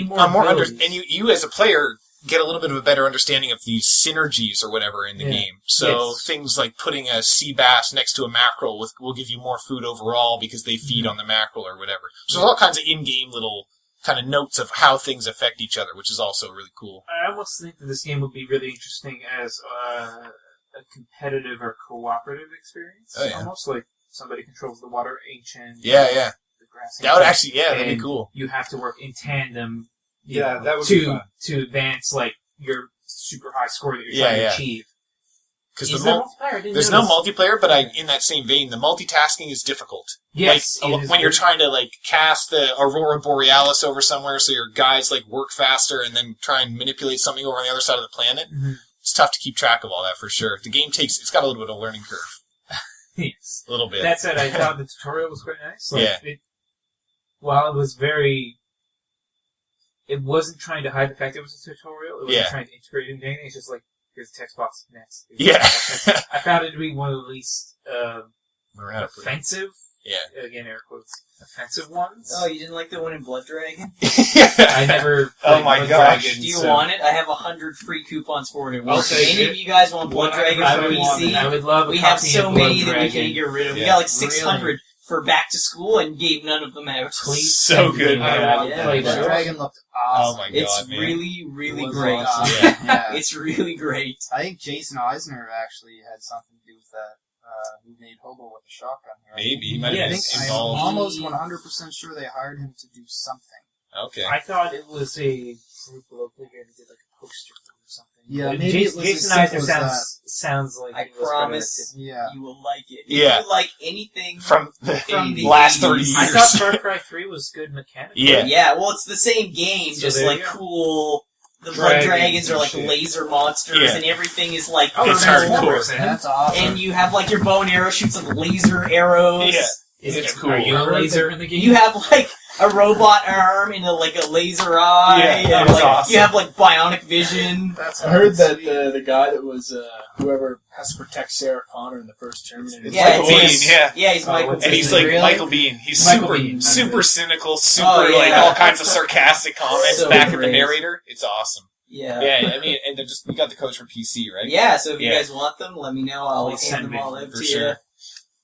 more and you as a player get a little bit of a better understanding of these synergies or whatever in the game. So things like putting a sea bass next to a mackerel will give you more food overall because they feed on the mackerel or whatever. So there's all kinds of in-game little kind of notes of how things affect each other, which is also really cool. I almost think that this game would be really interesting as a competitive or cooperative experience. Oh, yeah. Almost like somebody controls the water ancient. Yeah. The grass That would ancient, actually, that'd be and cool. You have to work in tandem. Yeah, that would be fun. To advance like your super high score that you're trying to achieve. Because Is there multiplayer? I didn't there's know no this. multiplayer, but in that same vein, the multitasking is difficult. Yes, like, it is when you're very- trying to like cast the Aurora Borealis over somewhere, so your guys like work faster, and then try and manipulate something over on the other side of the planet. Mhm. It's tough to keep track of all that for sure. The game it's got a little bit of a learning curve, Yes. a little bit. That said, I thought the tutorial was quite nice. Like, Yeah. While it was it wasn't trying to hide the fact it was a tutorial. It wasn't trying to integrate it into anything. It's just like, here's the text box, next. I found it to be one of the least offensive, again, air quotes, offensive ones. Oh, you didn't like the one in Blood Dragon? I never... Oh my gosh. Do you want it? I have 100 free coupons for it. I'll If take any it. of you guys want Blood Dragon I for would, PC, I would love a we have copy so of Blood many that we Dragon. can't get rid of. We Yeah. got like 600 for back to school and gave none of them out. Please So send good, me man. that. Yeah. Like, The dragon looked Oh awesome. my It's god, man. really, really It was great. awesome. Yeah. It's really great. I think Jason Eisner actually had something to do with that. Who made Hobo with a shotgun? Right? Maybe. He might I have think been I'm involved. almost 100% sure they hired him to do something. Okay. I thought it was a group locally here that did like a poster or something. Yeah, But maybe it was Jason as Eisner simple as sounds like I he was promise Yeah. you will like it. Yeah. If you like anything From from the last 30 80s. years. I thought Far Cry 3 was good mechanically. Yeah. Yeah, well, it's the same game, So just there like you go. cool. The blood dragons and are like shit. laser monsters, Yeah. and everything is like Oh, It's that's hardcore. That's awesome. and you have like your bow and arrow shoots like laser arrows. Yeah. Is It's it cool. Are you a laser in the game? You have like a robot arm and like a laser eye. Yeah, and, that's like, awesome. You have like bionic vision. That's I heard that sweet. the guy that was whoever has to protect Sarah Connor in the first Terminator. It's Yeah, Michael it's- Biehn, yeah. Yeah, he's Oh, Michael. what's And his he's Biehn. like Really? Michael Biehn. He's Michael super, Biehn, that's super it. cynical, super Oh, yeah. like all kinds of sarcastic comments So back at the great. narrator. It's awesome. Yeah. Yeah, I mean, and they're just we got the codes for PC, right? Yeah, so if you Yeah. guys want them, let me know. I'll Please hand send them me, all out for to sure. you.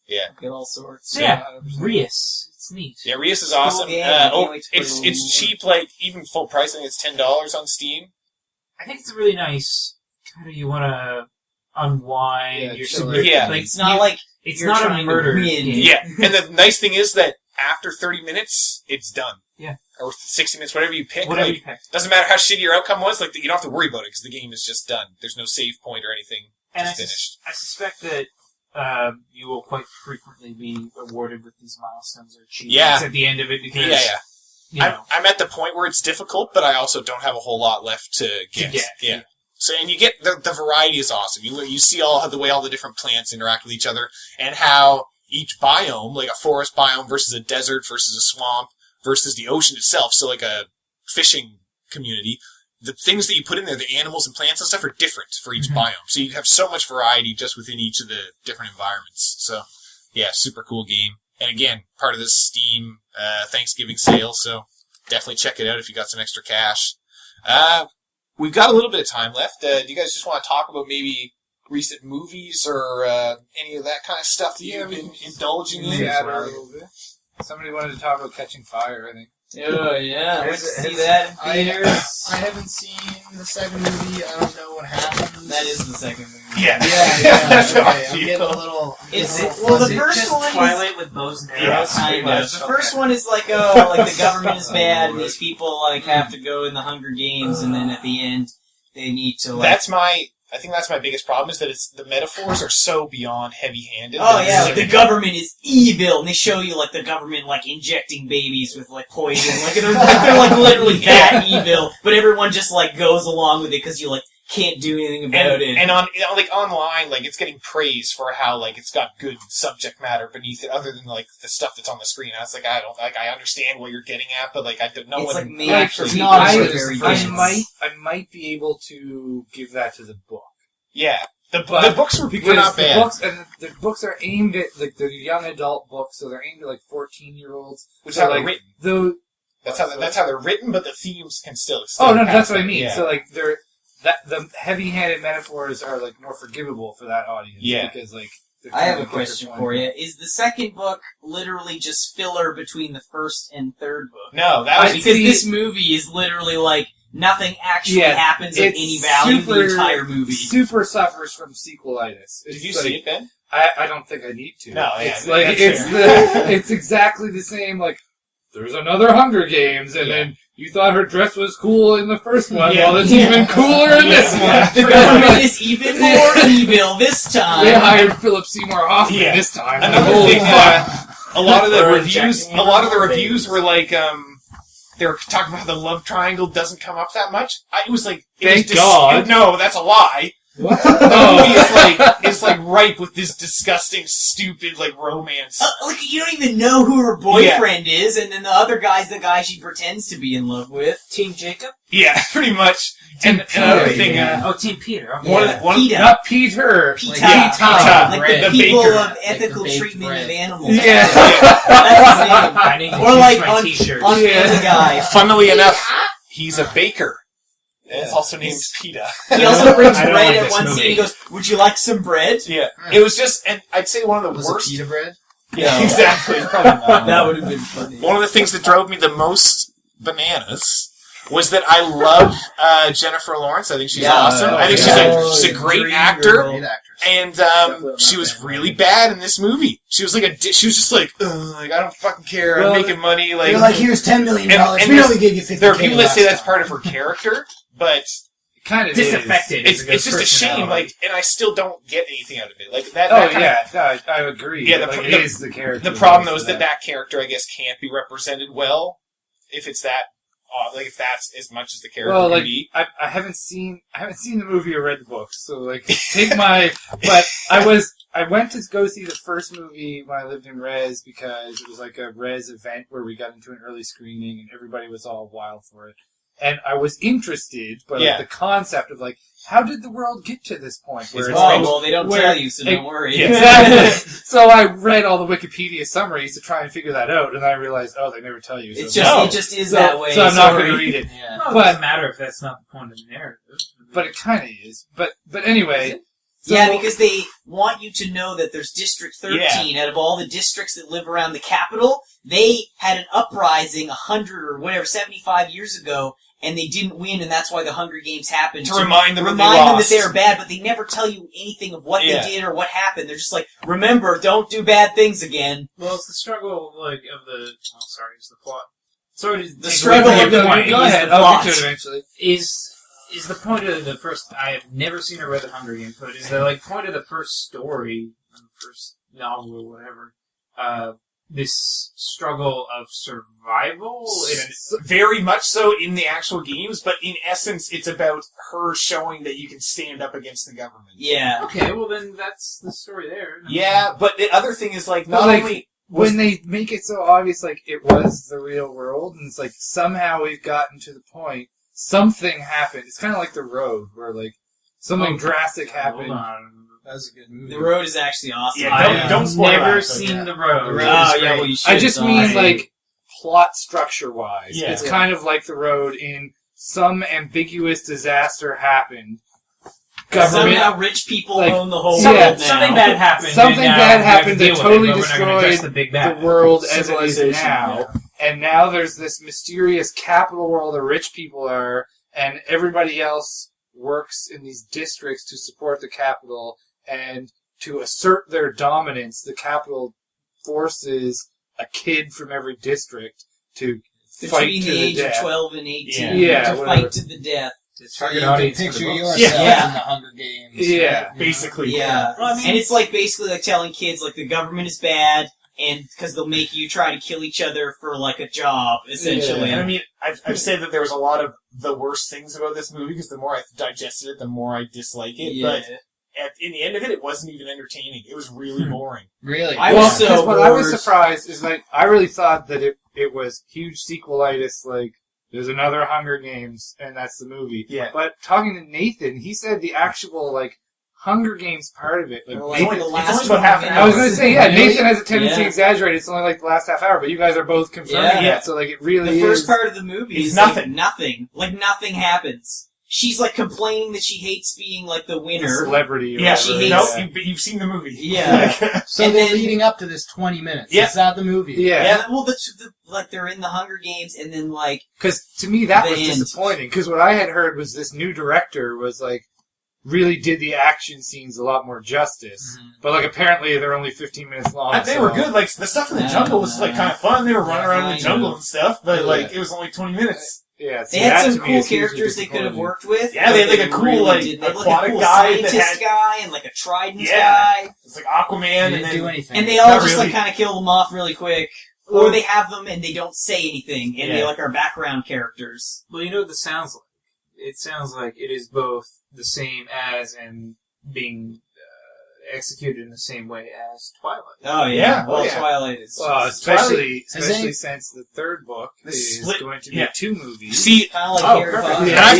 Yeah. Get all sorts. So yeah, Rius. It's neat. Yeah, Rius is Cool awesome. game. I can't wait to play It's it. cheap, like even full price. I think it's $10 on Steam. I think it's a really nice kind of you want to unwind. Yeah, You're chill super, out. Yeah. like, It's not you- like it's you're not a trying to murder win. game. Yeah, and the nice thing is that after 30 minutes, it's done. Yeah. Or 60 minutes, whatever you pick. Whatever like, you pick. doesn't matter how shitty your outcome was. Like you don't have to worry about it because the game is just done. There's no save point or anything. And Just finished. I suspect that you will quite frequently be awarded with these milestones or achievements Yeah. at the end of it because Yeah. you know, I'm at the point where it's difficult, but I also don't have a whole lot left to get. Yeah. So, and you get the variety is awesome. You see the way all the different plants interact with each other, and how each biome, like a forest biome versus a desert versus a swamp versus the ocean itself. So, like a fishing community, the things that you put in there, the animals and plants and stuff, are different for each biome. So you have so much variety just within each of the different environments. So, yeah, super cool game. And again, part of this Steam Thanksgiving sale, so definitely check it out if you got some extra cash. We've got a little bit of time left. Do you guys just want to talk about maybe recent movies or any of that kind of stuff that you've been indulging in? Yeah, a little bit. Somebody wanted to talk about Catching Fire, I think. Oh yeah, I went to see Has- that in theaters. I haven't seen the second movie. I don't know what happens. That is the second movie. Yeah. That's how I okay. I'm feel. getting a little. It's well, the first just one is Twilight with bows and Yeah, arrows. kind pretty of. much. The first one is like, the government is bad, and these people like have to go in the Hunger Games, and then at the end they need to like. I think that's my biggest problem is that the metaphors are so beyond heavy-handed. Oh that yeah, it's like, the government is evil, and they show you like the government like injecting babies with like poison, like they're like literally that evil, but everyone just like goes along with it because you like can't do anything about it. And on like online, like it's getting praise for how like it's got good subject matter beneath it, other than like the stuff that's on the screen. I was like, I understand what you're getting at, but like I don't know. It's what like made actually for not people as who are good very as the dense. first I might be able to give that to the book. Yeah, the But books were Because not the bad. books, and the books are aimed at, like, they're young adult books, so they're aimed at, like, 14-year-olds. Which is so, how they're like, written. Though, That's how they're written, but the themes can still. oh, no, pass that's what I them. mean. Yeah. So, like, the heavy-handed metaphors are like more forgivable for that audience. Yeah. Because like I have a question for you. Is the second book literally just filler between the first and third book? No, that was Because this movie is literally like nothing actually happens of any value in the entire movie. Super suffers from sequelitis. Did you see it, Ben? I don't think I need to. No, yeah, it's like that's it's exactly the same. Like there's another Hunger Games, and then you thought her dress was cool in the first one. Well, it's even cooler in this one. The government is even more evil this time. They hired Philip Seymour Hoffman this time. Another Holy thing, fuck. a lot of the Or reviews, injecting a lot of the more reviews babies. were like, they were talking about how the love triangle doesn't come up that much. It was like, Thank God. No, that's a lie. What? The movie is like ripe with this disgusting, stupid like romance. Like you don't even know who her boyfriend is, and then the other guy's the guy she pretends to be in love with. Team Jacob? Yeah, pretty much. And another thing, Team Peter. Okay. PETA. Not Peter. PETA. PETA. Like the The people baker. of ethical baked treatment bread. of animals. Yeah. That's his name. I need to Or change like my on t-shirt. Family Guy. Funnily enough, he's a baker. And it's also named PETA. He also brings I don't bread like at this one movie. scene. He goes, "Would you like some bread?" Yeah, it was just, and I'd say one of the Was worst. it pita bread? Yeah, No. exactly. Probably not. That would have been funny. One of the things that drove me the most bananas was that I love Jennifer Lawrence. I think she's awesome. I think she's a great actor. Great actress. And she was really bad in this movie. She was like she was just like I don't fucking care. Well, I'm making money. Like You're like, here's $10 million. And We only gave you 50. there are people that say that's part of her character, but Kind of Disaffected. it's is a good just a shame. personality. Like, and I still don't get anything out of it. Like that. Oh that kind of- yeah, no, I agree. Yeah, Like, the- it is the character. The problem though is that character, I guess, can't be represented well if it's that. Like if that's as much as the character Well, can like be. I haven't seen the movie or read the book, so like take my. But I went to go see the first movie when I lived in Res because it was like a Res event where we got into an early screening and everybody was all wild for it, and I was interested, but like, the concept of like how did the world get to this point? Where it's like, Well, they don't tell you, so don't worry. Exactly. So I read all the Wikipedia summaries to try and figure that out, and I realized, they never tell you. So It just is that way. So I'm not going to sorry. read it. Yeah. No, it But- doesn't matter if that's not the point of the narrative. But it kind of is. But anyway. So, Yeah, because they want you to know that there's District 13 out of all the districts that live around the capital. They had an uprising 100 or whatever, 75 years ago, and they didn't win, and that's why the Hunger Games happened. To remind them that they that lost. they were bad, but they never tell you anything of what Yeah. they did or what happened. They're just like, remember, don't do bad things again. Well, it's the struggle, like, of the... Oh, sorry, it's the plot. Sorry to The take struggle away of from the your point. movie go is ahead. the I'll plot. get to it eventually. Is the point of the first... I have never seen or read the Hunger Games, but is the, like, point of the first story, or the first novel or whatever, this struggle of survival? Very much so in the actual games, but in essence, it's about her showing that you can stand up against the government. Yeah. Okay, well then that's the story there. Yeah, but the other thing is like not But, like, only When they make it so obvious, like, it was the real world, and it's like, somehow we've gotten to the point, something happened. It's kind of like The Road, where, like, something drastic Hold happened. on. That was a good movie. The Road is actually awesome. Yeah, don't spoil never that, seen but The Road. The Road Oh, is yeah, great. well, you should. I just It's mean, awesome. like, plot structure-wise. Yeah. It's kind of like The Road in some ambiguous disaster happened. Government, somehow rich people like, own the whole yeah, world now. Something bad happened. Something and now bad we have to happened deal that with totally it, but we're not gonna address destroyed the big bad. the world as it is Civilization, now. yeah. And now there's this mysterious capital where all the rich people are, and everybody else works in these districts to support the capital, and to assert their dominance, the capital forces a kid from every district to fight Between to the the age of death. 12 and 18 Yeah, to whatever. fight to the death. So Target you can audience for picture the books. yourself Yeah. in the Hunger Games. Yeah, right? basically. Yeah. Well, I mean- And it's like basically like telling kids like the government is bad and because they'll make you try to kill each other for like a job, essentially. And I mean, I've said that there was a lot of the worst things about this movie because the more I digested it, the more I dislike it. Yeah. But in the end of it, it wasn't even entertaining. It was really boring. Really? I well, was so 'cause what I was bored. surprised is like I really thought that it was huge sequelitis, like there's another Hunger Games and that's the movie. Yeah. But talking to Nathan, he said the actual like Hunger Games part of it. Like, Well, It's like only- the it's last only about half an one. hour. I was going to say, yeah, Really? Nathan has a tendency Yeah. to exaggerate. It's only like the last half hour, but you guys are both confirming Yeah. that. So like it really The is. first part of the movie It's is nothing. Like nothing. Like nothing happens. she's like complaining that she hates being like the winner. Celebrity. Or Yeah, she whatever. hates- Nope, you've seen the movie. Yeah. So And they're then- leading up to this 20 minutes. Yeah. Is that the movie? Yeah. And, well, like they're in the Hunger Games, and then like Because to me that The was end. disappointing. Because what I had heard was this new director was like really did the action scenes a lot more justice. But like apparently they're only 15 minutes long. They were good. Like the stuff in the jungle was like kind of fun. They were running around in the jungle and stuff, but like it was only 20 minutes. Yeah, they had some cool characters they could have worked with. Yeah, they had like a cool like did. They had, like, aquatic a cool guy that scientist had guy and like a trident Yeah. guy, it's like Aquaman, They and didn't then do anything. and they all Not just really. like kind of kill them off really quick, or they have them and they don't say anything, and they Yeah. like are background characters. Well, you know what this sounds like? It sounds like it is both the same as and being executed in the same way as Twilight. Oh yeah. well, Oh, yeah. Twilight is Well, especially Has any- since the third book The is split- going to be yeah. 2 movies. see, kind of like Oh, Harry perfect. Potter. And I've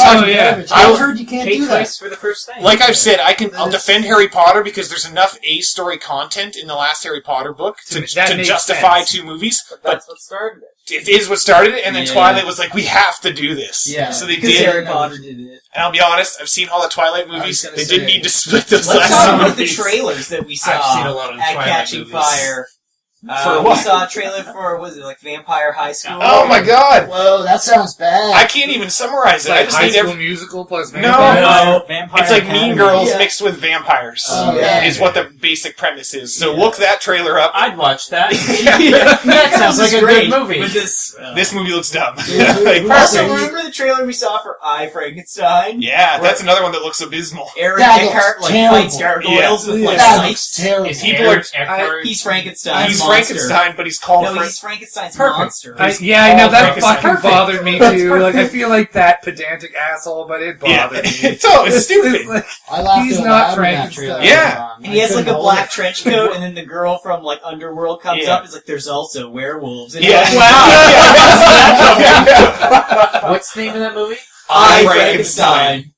talked- I've heard you can't Pay do that. twice for the first thing. like I've said, I'll That's- defend Harry Potter because there's enough A-story content in the last Harry Potter book to That makes justify sense. 2 movies. But But that's what started it. it is what started it, and then Yeah. Twilight was like, we have to do this. Yeah. So they Because did. Harry Potter did it. And I'll be honest, I've seen all the Twilight was movies. gonna They say- didn't need to split those Let's last talk two about the movies. trailers that we saw I've seen a lot of the at Twilight Catching movies. Fire. For we what? saw a trailer for, was it like Vampire High School? Oh my god! Whoa, that sounds bad. I can't even summarize It's it. I like just High need School every. Musical plus No. Vampire. Vampire It's like Academy. Mean Girls Yeah. mixed with vampires. Oh, yeah. Is what the basic premise is. So Yeah. look that trailer up. I'd watch that. That sounds like a good movie. With this, This movie looks dumb. Yeah. Like, also, Perfect. remember the trailer we saw for I, Frankenstein? yeah, that's another one that looks abysmal. Aaron That looks Eckhart like terrible. fights gargoyles with like that looks scythes. terrible. Is People Aaron are- Eckhart- He's Frankenstein's He's monster. Frankenstein, but he's called No, Frank. he's Frankenstein's Perfect. monster. I know that Frankenstein. fucking bothered me too. Like I feel like that pedantic asshole, but it Yeah, bothered me. it's stupid. like, I laughed He's out not loud in that Frankenstein. trailer. Yeah. And he has I like a couldn't black hold trench coat, and then the girl from like Underworld comes Yeah. up. It's like, there's also werewolves. And Yeah. Wow. What's the name of that movie? I, Frankenstein. Frankenstein.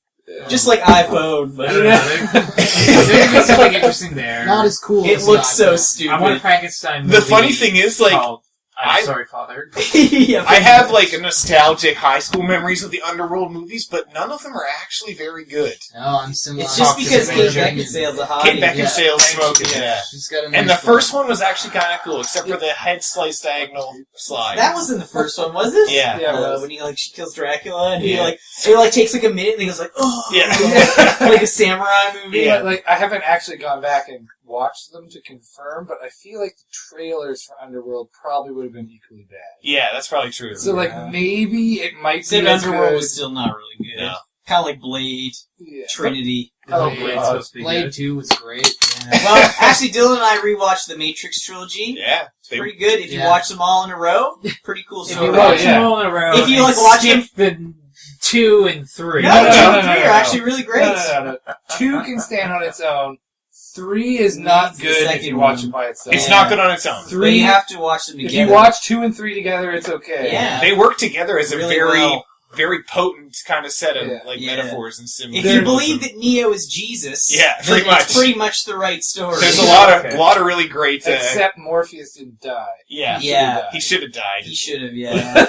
Just like iPhone, but I don't know. There could be something interesting there. Not as cool it as looks so the I want a stupid. Frankenstein movie. The funny thing is, like, called I'm I- Sorry, Father. Yeah, I have like a nostalgic high school memories of the Underworld movies, but none of them are actually very good. No, I'm similar. It's just because Kate Kate Beckinsale's a hottie. Kate yeah. Beckinsale's smoking, yeah. She's got a nice And the look. first one was actually kind of cool, except for the head slice diagonal slide. That was in the first one, was it? Yeah. Yeah, it was. When he like she kills Dracula and he Yeah. like it like takes like a minute and he goes like oh Yeah. like a samurai movie. Yeah. But, like I haven't actually gone back and watched them to confirm, but I feel like the trailers for Underworld probably would have been equally bad. Yeah, that's probably true. So like maybe it might Except be as Underworld good. was still not really good. No. Kind of like Blade, Yeah. Trinity. Oh, Blade's God. supposed to be Blade good. 2 was great. Well, actually, Dylan and I rewatched the Matrix trilogy. Yeah. It's pretty good if you watch them all in a row. Pretty cool If you story. watch yeah. them all in a row, If you, and like, watch skip the 2 and 3. No, No, 2 no, and no, 3 no, are no. actually really great. No. 2 can stand on its own. 3 is not Needs the good if second you watch one. it by itself. It's Yeah. not good on its own. But 3, you have to watch them if together. you watch 2 and 3 together, it's okay. Yeah. They work together as a Really very, well. very potent kind of set of Yeah. like Yeah. metaphors and symbols. If you believe that Neo is Jesus, Yeah, then pretty much. it's pretty much the right story. There's a Okay. lot of really great. Except Morpheus didn't die. Yeah, Yeah. he should have died. He should have, yeah.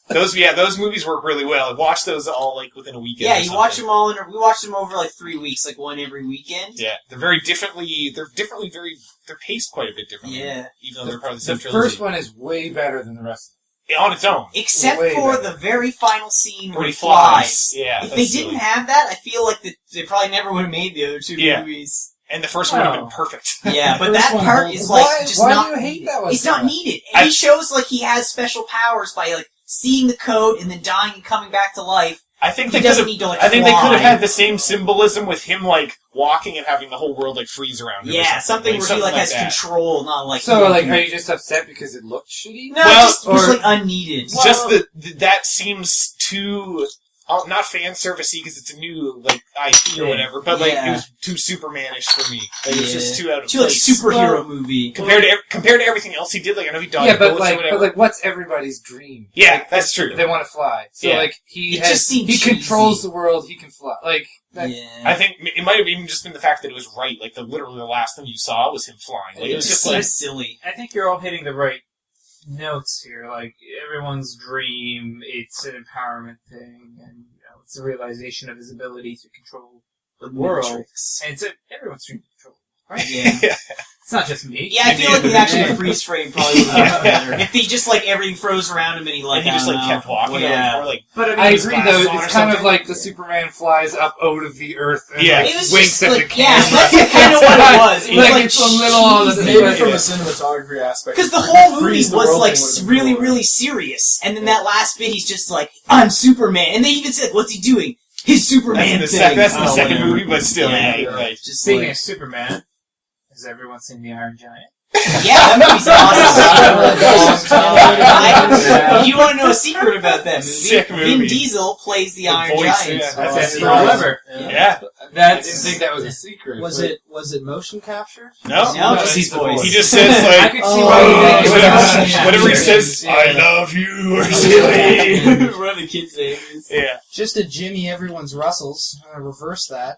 Those movies work really well. I watched those all like within a weekend. Yeah, or you something. watch them all we watched them over like 3 weeks, like one every weekend. Yeah, they're paced quite a bit differently. Yeah. even though they're part of the The same trilogy. first one is way better than the rest. On its own. Except Way for better. the very final scene where When he flies. Yeah. If they that's didn't silly. have that, I feel like they probably never would have made the other two Yeah. movies. And the first one would have Wow. been perfect. Yeah, but The first that one part holds- is like Why- just why not. do you hate that one It's so not much? needed. And he shows like he has special powers by like seeing the code and then dying and coming back to life. I think He they could doesn't have. need to like I think they fly. could have had the same symbolism with him like walking and having the whole world like freeze around him. or Yeah, something like, where he like has that. control, not like So, like, are you just upset because it looked shitty? no, Well, just was or- like unneeded. Just that seems too. Not fan servicey because it's a new like IP or Yeah. whatever, but like Yeah. it was too Supermanish for me. Like, it was just too out of Too like place. superhero movie. compared to everything else he did. Like I know he dodged Yeah, but bullets or whatever. what's everybody's dream? Yeah, Like, that's true. They want to fly. So, Yeah. like, he It just seemed he controls cheesy. the world. He can fly. Like, that, Yeah. I think it might have even just been the fact that it was right. Like literally the last thing you saw was him flying. Like, It it was just just like seems silly. I think you're all hitting the right notes here. Like everyone's dream, it's an empowerment thing, and you know, It's a realization of his ability to control the world. Matrix. And everyone's dream to control, right? Yeah. It's not just me. Yeah, I feel like actually a freeze frame probably would have been better. If he just like everything froze around him and he like And he just kept walking. Yeah. Or like But I mean, I his agree, glasses though. on or It's kind of something. like the Superman flies up out of the earth and Yeah. It was winks just at like, the yeah, camera. that's kind of what it was. It was Like, like it's a little on the Maybe Yeah. from a cinematography aspect. because the if whole you movie freeze the was world like thing would've been really, cooler. really serious, and then that last bit, he's just like, "I'm Superman," and they even said, "What's he doing?" His Superman that's in thing. the second whatever. movie, but still, Yeah, you're right. Just Speaking like, of Superman, has everyone seen the Iron Giant? yeah, that movie's awesome. Yeah. You want to know a secret about that movie? Sick movie. Vin Diesel plays the Iron voice, Giant. yeah, That's that's it. right. However, Yeah. I didn't think that was a secret. Was it motion capture? No. No, just his the voice. voice. He just says I like, could see Oh, why you yeah. think it's whatever, motion whatever he capture. says, I love you, or silly. What the kid's name is. Yeah. Just to Jimmy everyone's Russells, reverse that.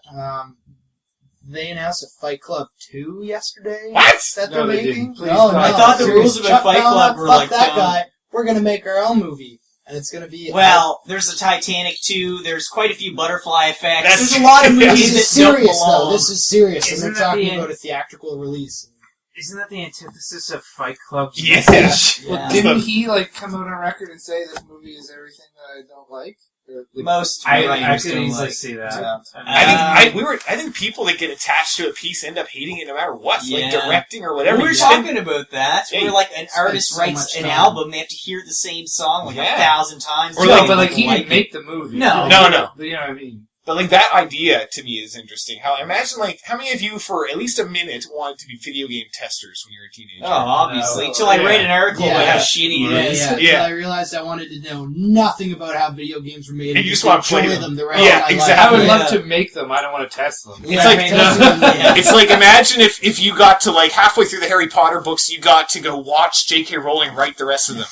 They announced a Fight Club 2 yesterday. What? That No, they're they making? didn't. Please No, don't. no. I thought the rules of a Shut Fight down Club that- were fuck like that dumb. guy. We're gonna make our own movie, and it's gonna be Well, there's a Titanic 2, there's quite a few butterfly effects. That's- There's a lot of Yeah. movies This is that don't serious belong. though. This is serious, and Isn't they're that talking the- about a theatrical release. Isn't that the antithesis of Fight Club's Yeah. message? Well, Yeah. didn't he come out on record and say this movie is everything that I don't like? Or, like, Most I writers could don't easily like. see that. Yeah. I think people that get attached to a piece end up hating it no matter what, like Yeah. directing or whatever. We were You spend- talking about that. Yeah, Where like an spend artist so writes much an time. album, they have to hear the same song like Yeah. 1,000 times. Or no, like- but like he like didn't make the movie. No. No, no. You know what I mean? But like that idea to me is interesting. How imagine like how many of you for at least a minute wanted to be video game testers when you were a teenager? Oh, obviously. No. Till I Yeah. read an article Yeah. about how shitty Yeah, it is. yeah. Yeah. Until I realized I wanted to know nothing about how video games were made. And you just want to play enjoy them. the rest Yeah, of my exactly. I would life. love Yeah. to make them. I don't want to test them. It's like Yeah. it's like imagine if you got to like halfway through the Harry Potter books, you got to go watch J.K. Rowling write the rest of them.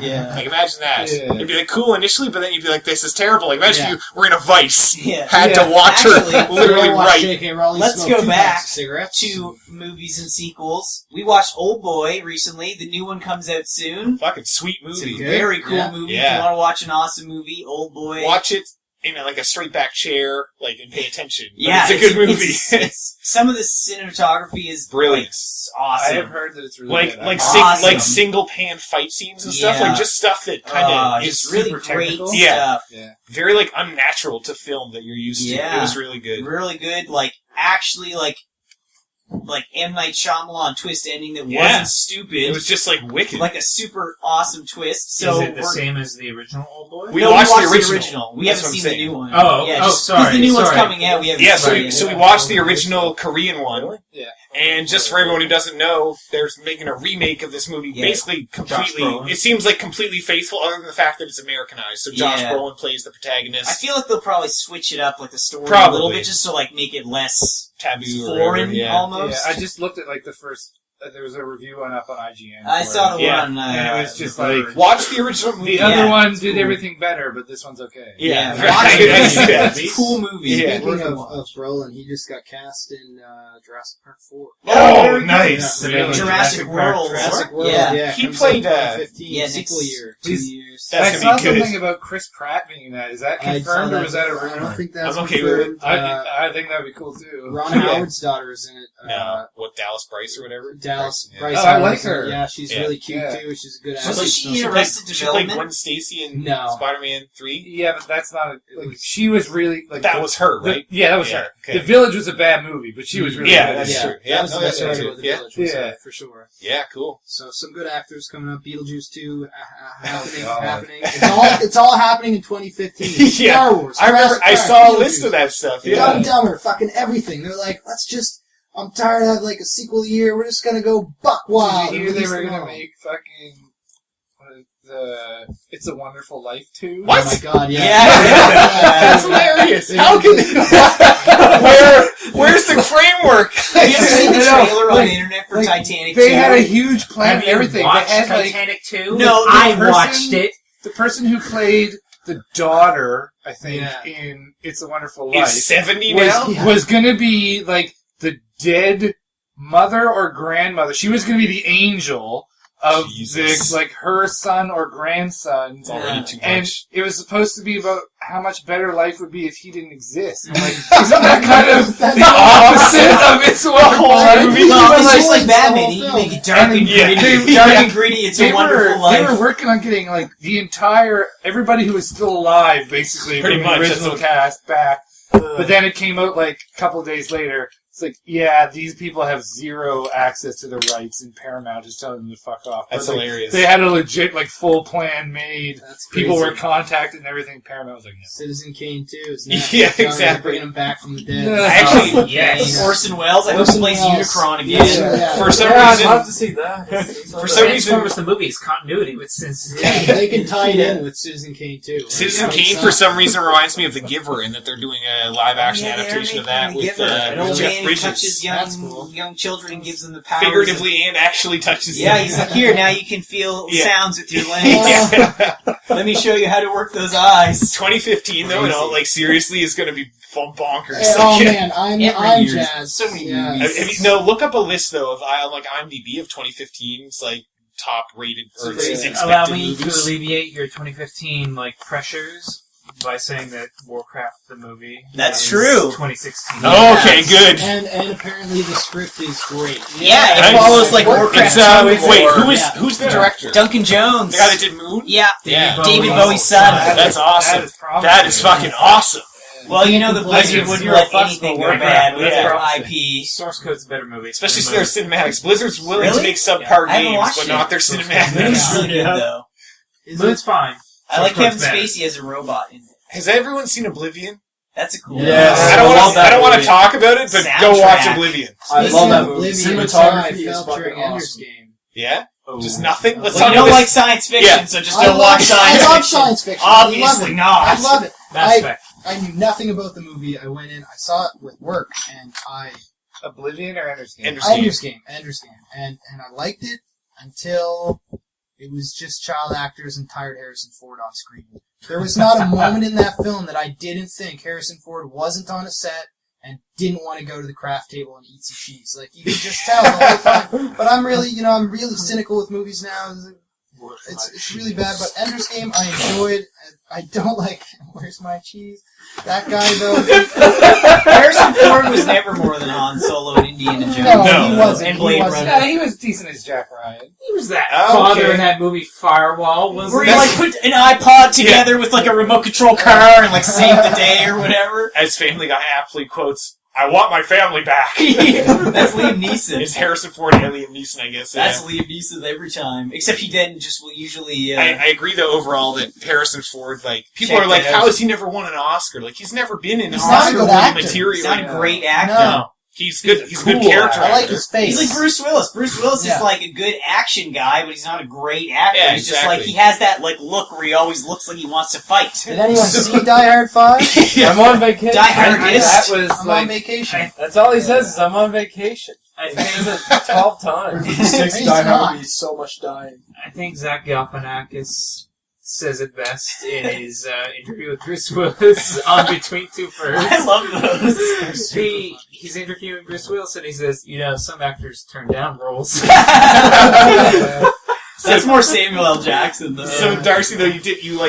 Yeah. Like imagine that. Yeah. It'd be like cool initially, but then you'd be like, "This is terrible." Like imagine Yeah. if you were in a Vice, Yeah. had Yeah. to watch Actually, her literally Watch write. J.K. Rowling Let's smoke go 2 back packs of cigarettes. to movies and sequels. We watched Old Boy recently. The new one comes out soon. Fucking sweet It's a movie. very cool Yeah. movie. Yeah. If you want to watch an awesome movie, Old Boy. Watch it in like a straight back chair, like and pay attention. But Yeah, it's a good movie. it's- some of the cinematography is Brilliant. like, I awesome. have heard that it's really like good. like Awesome. like single pan fight scenes and stuff, Yeah. like just stuff that kind of is just really super great technical. Yeah. stuff. very like unnatural to film that you're used to. Yeah. It was really good. Really good. Like actually, like M. Night Shyamalan twist ending that Yeah. wasn't stupid. It was just like wicked. like a super awesome twist. So Is it the we're- same as the original Old Boy? We No, watched the the original. original. We That's haven't what I'm seen the saying. new one. Oh, yeah, oh, just sorry, the new one's sorry. coming out. We haven't Yeah, seen it so yet. we watched the original Korean one. Yeah. And just for everyone who doesn't know, they're making a remake of this movie, Yeah. basically completely. Brolin. It seems like completely faithful, other than the fact that it's Americanized. So Josh Yeah. Brolin plays the protagonist. I feel like they'll probably switch it up, like the story a Probably. little bit, just to like make it less Taboo or foreign, whatever, yeah. almost. Yeah, I just looked at like the first. There was a review up on IGN. I for saw it. the Yeah. one on. And it was just The like- Verge. Watch the original movie. The other Yeah, one it's did cool. everything better, but this one's okay. Yeah, watch I it. can see that. It's a cool movie. Yeah. Speaking Worth a of watch. Brolin, he just got cast in Jurassic Park 4. Oh, very good. nice. Yeah. Really? Jurassic World. Jurassic World, Yeah. yeah. He comes played, out in 2015, Yeah, sequel next year. 2 He's- years. That's I gonna saw be good. something about Chris Pratt being in that. Is that I confirmed saw or was that a I rumor? don't think that's I'm okay with it. confirmed. I think that'd be cool too. Ron Yeah. Howard's daughter is in it. What, Dallas Bryce or whatever? Dallas Yeah. Bryce. Oh, I Howard like is in it. her. Yeah, she's Yeah. really cute Yeah. too. She's a good Wasn't actress. she in So- Arrested She played Development? Gwen Stacy in No. Spider-Man 3. Yeah, but that's not a, like she was really like That the- was her, the- right? yeah, that was Yeah, her. okay. The Village was a bad movie, but she was really Yeah, good. that's yeah, true. that Yeah, was no, the best that's part true. about the Yeah. Village, was Yeah. that, for sure. Yeah, cool. So some good actors coming up. Beetlejuice 2 happening. God. Happening. It's all happening in 2015. Yeah. Star Wars. I remember Jurassic I Park, saw a Beetlejuice, list of that stuff. Dumb Yeah. and Dumber, fucking everything. They're like, I'm tired of like a sequel year. We're just gonna go buck wild. Did and you hear they release were them gonna all. make fucking the It's a Wonderful Life 2? What? Oh my god, yeah. That's hilarious. How can where's the framework? Have you ever seen the I know. trailer on Like- the internet for like, Titanic 2? They had a huge plan Have and you everything. watched They had like Titanic 2? No, I person- watched it. the person who played the daughter, I think, Yeah. in It's a Wonderful Life. He's 70 now? was gonna be like the dead mother or grandmother. She was gonna be the angel of Jesus. the, like, her son or grandson. It's already too And much. it was supposed to be about how much better life would be if he didn't exist. I'm like, isn't that kind of the opposite of its whole movie? Well, But, it's like, just like the Batman. whole You film. make it dark and Yeah. gritty. They- Dark and gritty. It's a wonderful They life. were working on getting, like, the entire, everybody who was still alive, basically, Pretty from much, the that's original what- cast back. But then it came out, like, a couple days later. It's like, yeah, these people have zero access to the rights, and Paramount is telling them to fuck off. That's But, like, hilarious. they had a legit, like, full plan made. That's crazy. People were contacted and everything. Paramount was like, no. Citizen Kane too. Is next. Yeah, They're exactly. bringing him back from the dead. Yeah. Actually, Yes. Orson Welles. I hope Orson he plays Welles. Unicron again. Yeah. For some I'd reason, love to see that. For some reason- Transformers the movie is continuity with Citizen Yeah, Kane. they can tie it in with Citizen Kane too. Like, Citizen that Kane makes for sense. some reason reminds me of The Giver, in that they're doing a live-action Yeah, they're adaptation of making that The with Giver. An old Jeff man who Bridges. touches That's cool. young children and gives them the powers. Figuratively and actually touches Yeah, them. he's like, here, now you can feel Yeah. sounds with your legs. Yeah. Let me show you how to work those eyes. 2015, though, and all, like, seriously, is going to be full bonkers. Oh Like, man, I'm Every year. jazzed. So many Yeah. movies. Have you- no, look up a list, though, of IMDb of 2015's, like, top-rated, or Super- expected Allow me to movies. alleviate your 2015 like pressures by saying that Warcraft the movie. That's is true. 2016. Oh, okay, good. And apparently the script is great. Yeah, it Nice. follows like It's, Warcraft 2 wait, or- who's the director? Duncan Jones. The guy that did Moon? Yeah, Yeah. David Bowie's son. That's awesome. That is promising. That is fucking awesome. Well, you know the Blizzard It's wouldn't zero let fucks anything for go Warcraft. bad with Yeah. their Promising. IP. Source Code's a better movie. Especially their cinematics. Blizzard's willing Really? to make subpar I haven't games, watched but it. not their Moon's cinematics. really good though. Is Moon's fine. I like Source Kevin Code's better. Spacey as a robot in it. Has everyone seen Oblivion? That's a cool. Yes. I don't I love want to. that I don't want to movie. talk about it, but go watch Soundtrack. Oblivion. I love that movie. Cinematography is felt fucking during Ender's awesome. Game. Yeah, just nothing. Let's Well, talk you don't about like this. science fiction, Yeah. so just I don't love watch science I love fiction. science fiction. Obviously I love it. not. I love it. Mass Effect. I knew nothing about the movie. I went in, I saw it with work, and Oblivion or Ender's Game? Ender's Game. Ender's Game, and I liked it until it was just child actors and tired Harrison Ford on screen. There was not a moment in that film that I didn't think Harrison Ford wasn't on a set and didn't want to go to the craft table and eat some cheese. Like, you could just tell the whole time. But I'm really cynical with movies now. It's really bad, but Ender's Game I enjoyed. I don't like. Where's my cheese? That guy though. Harrison Ford was never more than Han Solo and Indiana Jones. No, he wasn't. And Blade He wasn't. Runner. Yeah, he was decent as Jack Ryan. He was that Oh, father okay. in that movie Firewall, wasn't Where he? you like put an iPod together with like a remote control car and like save the day or whatever. As Family Guy aptly quotes, "I want my family back." That's Liam Neeson. It's Harrison Ford and Liam Neeson, I guess. That's Yeah. Liam Neeson every time. Except he didn't just will usually. I agree though overall that Harrison Ford, like, people Check are like, that out. how has he never won an Oscar? Like, he's never been in He's not a Oscar good winning actor. material. he's not a great actor. No. He's good. He's a good cool character I like actor. his face. He's like Bruce Willis. Bruce Willis Yeah. is like a good action guy, but he's not a great actor. Yeah, He's just like, exactly. he has that like look where he always looks like he wants to fight. Did anyone see Die Hard 5? I'm on vacation. Die Hard is- That was I'm on like. vacation. That's all he says is I'm on vacation. I He think, says it 12 times. Six He's Die not. Hard movies, so much dying. I think Zach Galifianakis says it best in his interview with Bruce Willis on Between Two Ferns. I love those. He's interviewing Bruce Willis and he says, some actors turn down roles. That's more Samuel L. Jackson though. So Darcy, though, did you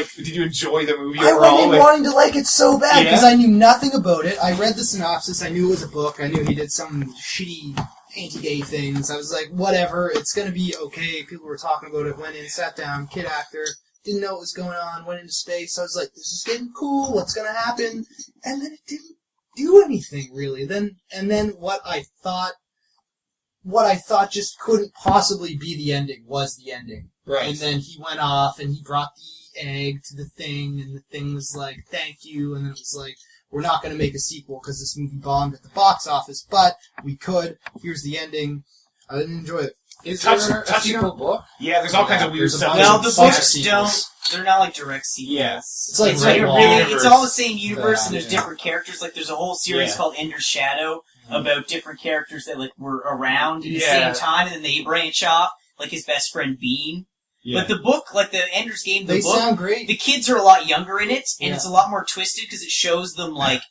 enjoy the movie I overall? went in Like, wanting to like it so bad because Yeah? I knew nothing about it. I read the synopsis. I knew it was a book. I knew he did some shitty anti-gay things. I was like, whatever. It's gonna be okay. People were talking about it. Went in, sat down, kid actor. Didn't know what was going on. Went into space. I was like, this is getting cool. What's gonna happen? And then it didn't do anything really. Then what I thought just couldn't possibly be the ending was the ending. right. And then he went off and he brought the egg to the thing, and the thing was like, thank you. And then it was like, we're not going to make a sequel because this movie bombed at the box office, but we could. Here's the ending. I didn't enjoy it. Is Touch- there a touch sequel book? Yeah, there's all kinds of weird there's a stuff. bunch No, of the bunch of books sequels. they're not like direct sequels. Yeah. It's like It's like Red a Wall. really, universe. it's all the same universe, and there's Yeah. different characters. Like there's a whole series Yeah. called Ender's Shadow about different characters that like were around at the Yeah. same time, and then they branch off. Like his best friend Bean. Yeah. But the book, like the Ender's Game, the They book, sound great. the kids are a lot younger in it, and Yeah. it's a lot more twisted because it shows them like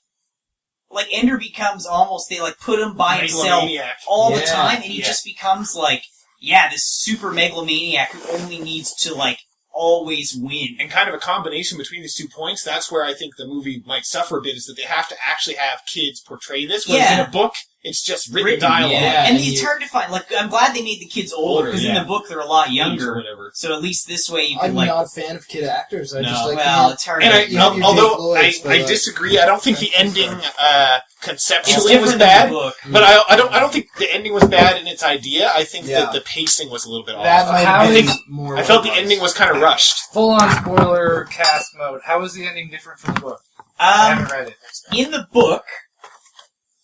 Ender becomes almost they like put him by himself Megalomaniac. all the Yeah. time, and he Yeah. just becomes like this super megalomaniac who only needs to, like, always win. And kind of a combination between these 2 points, that's where I think the movie might suffer a bit, is that they have to actually have kids portray this, whereas in a book, it's just written dialogue. Yeah. And it's hard to find. Like, I'm glad they made the kids older, because in yeah. the book they're a lot Or younger. whatever. So at least this way you can, I'm like... not a fan of kid actors. I No. just like Well, it's hard And to... I, you have your although Jake Lloyds, but, I like, disagree, I don't think the ending It's conceptually was different bad. than the book. But I don't think the ending was bad in its idea. I think Yeah. that the pacing was a little bit that off. might How have been is- more. I felt the advice. ending was kind of rushed. Full on spoiler cast mode. How is the ending different from the book? I haven't read it. In the book,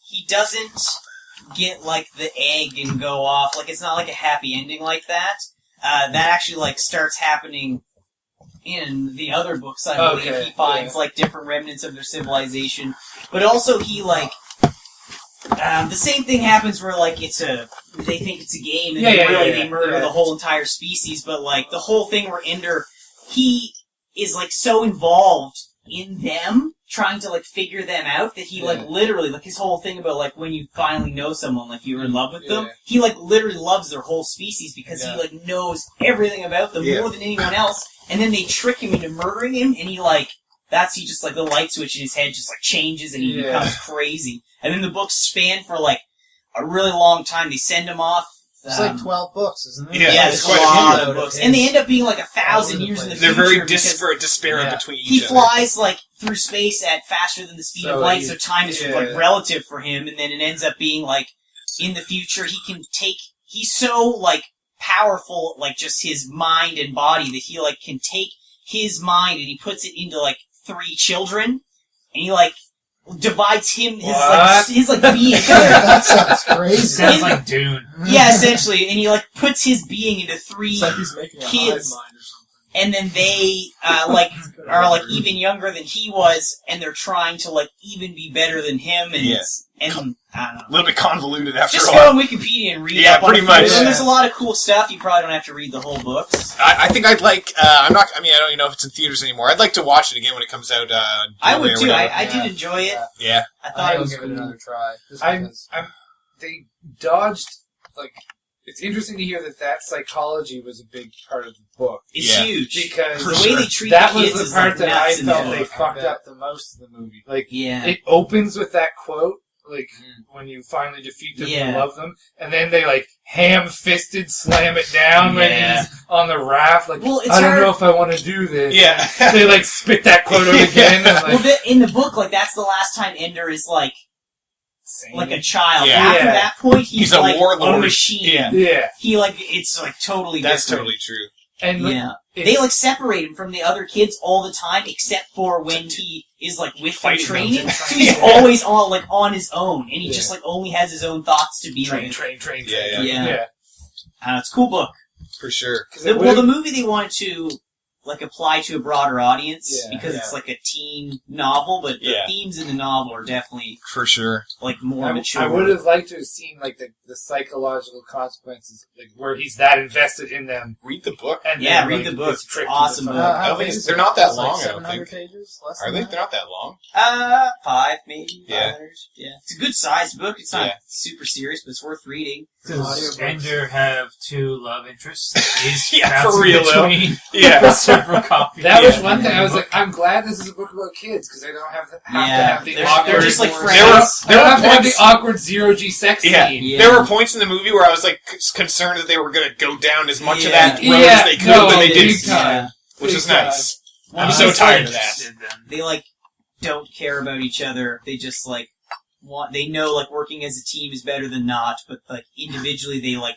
he doesn't get, like, the egg and go off. Like, it's not like a happy ending like that. That actually, like, starts happening in the other books, I believe. Okay, He finds, like, different remnants of their civilization. But also he, like... the same thing happens where, like, they think it's a game, and they murder the whole entire species, but, like, the whole thing where Ender, he is, like, so involved in them, trying to, like, figure them out, that he, like, literally, like, his whole thing about, like, when you finally know someone, like, you're in love with them, he, like, literally loves their whole species, because he, like, knows everything about them more than anyone else, and then they trick him into murdering him, and he, like, he just, like, the light switch in his head just, like, changes, and he becomes crazy. And then the books span for, like, a really long time. They send him off. It's like 12 books, isn't it? Yeah, it's a lot of books. And they end up being, like, 1,000 years in the They're future. very because disparate between he each other. flies, like, through space at faster than the speed of light, so time is, like, relative for him. And then it ends up being, like, in the future, he's so, like, powerful, like, just his mind and body, that he, like, can take his mind and he puts it into, like, 3 children, and he, like, divides him, his being. That sounds crazy. Sounds like Dune. Yeah, essentially, and he, like, puts his being into 3 It's like he's making a hive kids, mind or something. and then they, are, like, even younger than he was, and they're trying to, like, even be better than him, and I don't know. A little bit convoluted after Just all. go on Wikipedia and read Yeah, up on pretty it. much. And there's a lot of cool stuff. You probably don't have to read the whole books. I think I'd like. I don't even know if it's in theaters anymore. I'd like to watch it again when it comes out. I would Blu-ray or too. whatever. I did enjoy it. Yeah. I thought it was give it cool. another try. Just I'm, because. they dodged, like, it's interesting to hear that psychology was a big part of the book. It's Yeah. huge. Because the way they treat that the kids was is the part like that I nuts in felt the they book. fucked up the most in the movie. Like, Yeah. it opens with that quote, like, when you finally defeat them and love them, and then they, like, ham-fisted slam it down when he's on the raft, like, Well, it's I don't hard- know if I want to do this. Yeah. They, like, spit that quote out again, and, like, Well, in the book, like, that's the last time Ender is, like a child. Yeah. After Yeah. that point, he's a like warlord. a machine. Yeah. He, like, it's, like, totally That's different. totally true. and, like, Yeah. it's- They, like, separate him from the other kids all the time, except for when he is, like, with them Fighting training. them. So he's always on his own, and he just, like, only has his own thoughts to be train. with. Yeah. Yeah. It's a cool book. For sure. The movie they wanted to, like, apply to a broader audience, Yeah. because it's, like, a teen novel, but the themes in the novel are definitely, For sure. like, more mature. I would have liked to have seen, like, the psychological consequences, like, where he's that invested in them. Read the book. And Yeah, then, read like, the book. gets tricked Awesome into the book. fucking- I don't think It's they're not that like long, I don't 700 think. pages? Less Are than they? that? They're not that long. 5 maybe, Yeah. 500. Yeah. It's a good sized book. It's not Yeah. super serious, but it's worth reading. Does Ender have 2 love interests? He's Yeah, for bouncing real, though. between Yeah. several copies. That was one thing. I was like, I'm glad this is a book about kids because they don't have to have the They're awkward. just like There friends. They don't have to have the points- awkward zero-G sex Yeah. scene. Yeah. There were points in the movie where I was like concerned that they were going to go down as much of that road Yeah. as they could, No, but they big didn't, time. which was Big time. nice. Well, I'm so because, tired like, of that. They, like, don't care about each other. They just, like, they know, like, working as a team is better than not, but, like, individually they, like,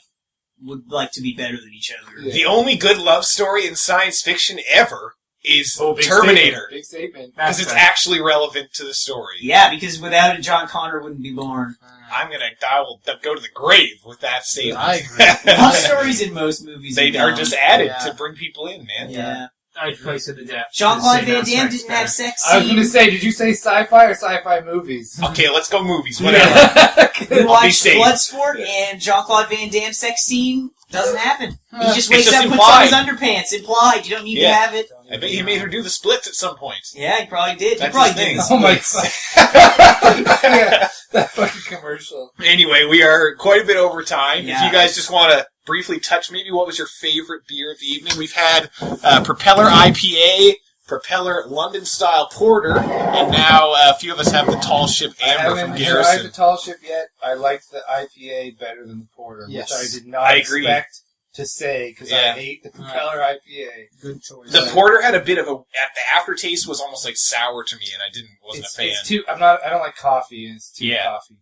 would like to be better than each other. Yeah. The only good love story in science fiction ever is Big Terminator. statement. Big statement. Because it's actually relevant to the story. Yeah, because without it, John Connor wouldn't be born. I will go to the grave with that statement. I agree. Love stories in most movies They are are dumb. just added Yeah. to bring people in, man. Yeah. I'd face it to death. Jean-Claude Say no Van Damme sex didn't have better. sex I was going to scenes. say, did you say sci-fi or sci-fi movies? Okay, let's go movies. Whatever. We I'll be watched safe. Bloodsport, and Jean-Claude Van Damme's sex scene doesn't happen. He just It's wakes just up and puts on his implied. underpants. Implied. You don't need to Yeah. have it. I bet he made her do the splits at some point. Yeah, he probably did. That's he probably his thing. did. Oh my god. Yeah, that fucking commercial. Anyway, we are quite a bit over time. Yeah. If you guys just want to briefly touch maybe what was your favorite beer of the evening. We've had Propeller IPA, Propeller London Style Porter, and now a few of us have the Tall Ship I Amber haven't from tried Garrison. the Tall Ship yet. I liked the IPA better than the Porter, Yes. which I did not I agree. expect to say because Yeah. I hate the Propeller IPA. Good choice. The Porter had a bit of the aftertaste was almost like sour to me, and wasn't a fan. It's too. I don't like coffee, and it's too Yeah. coffee.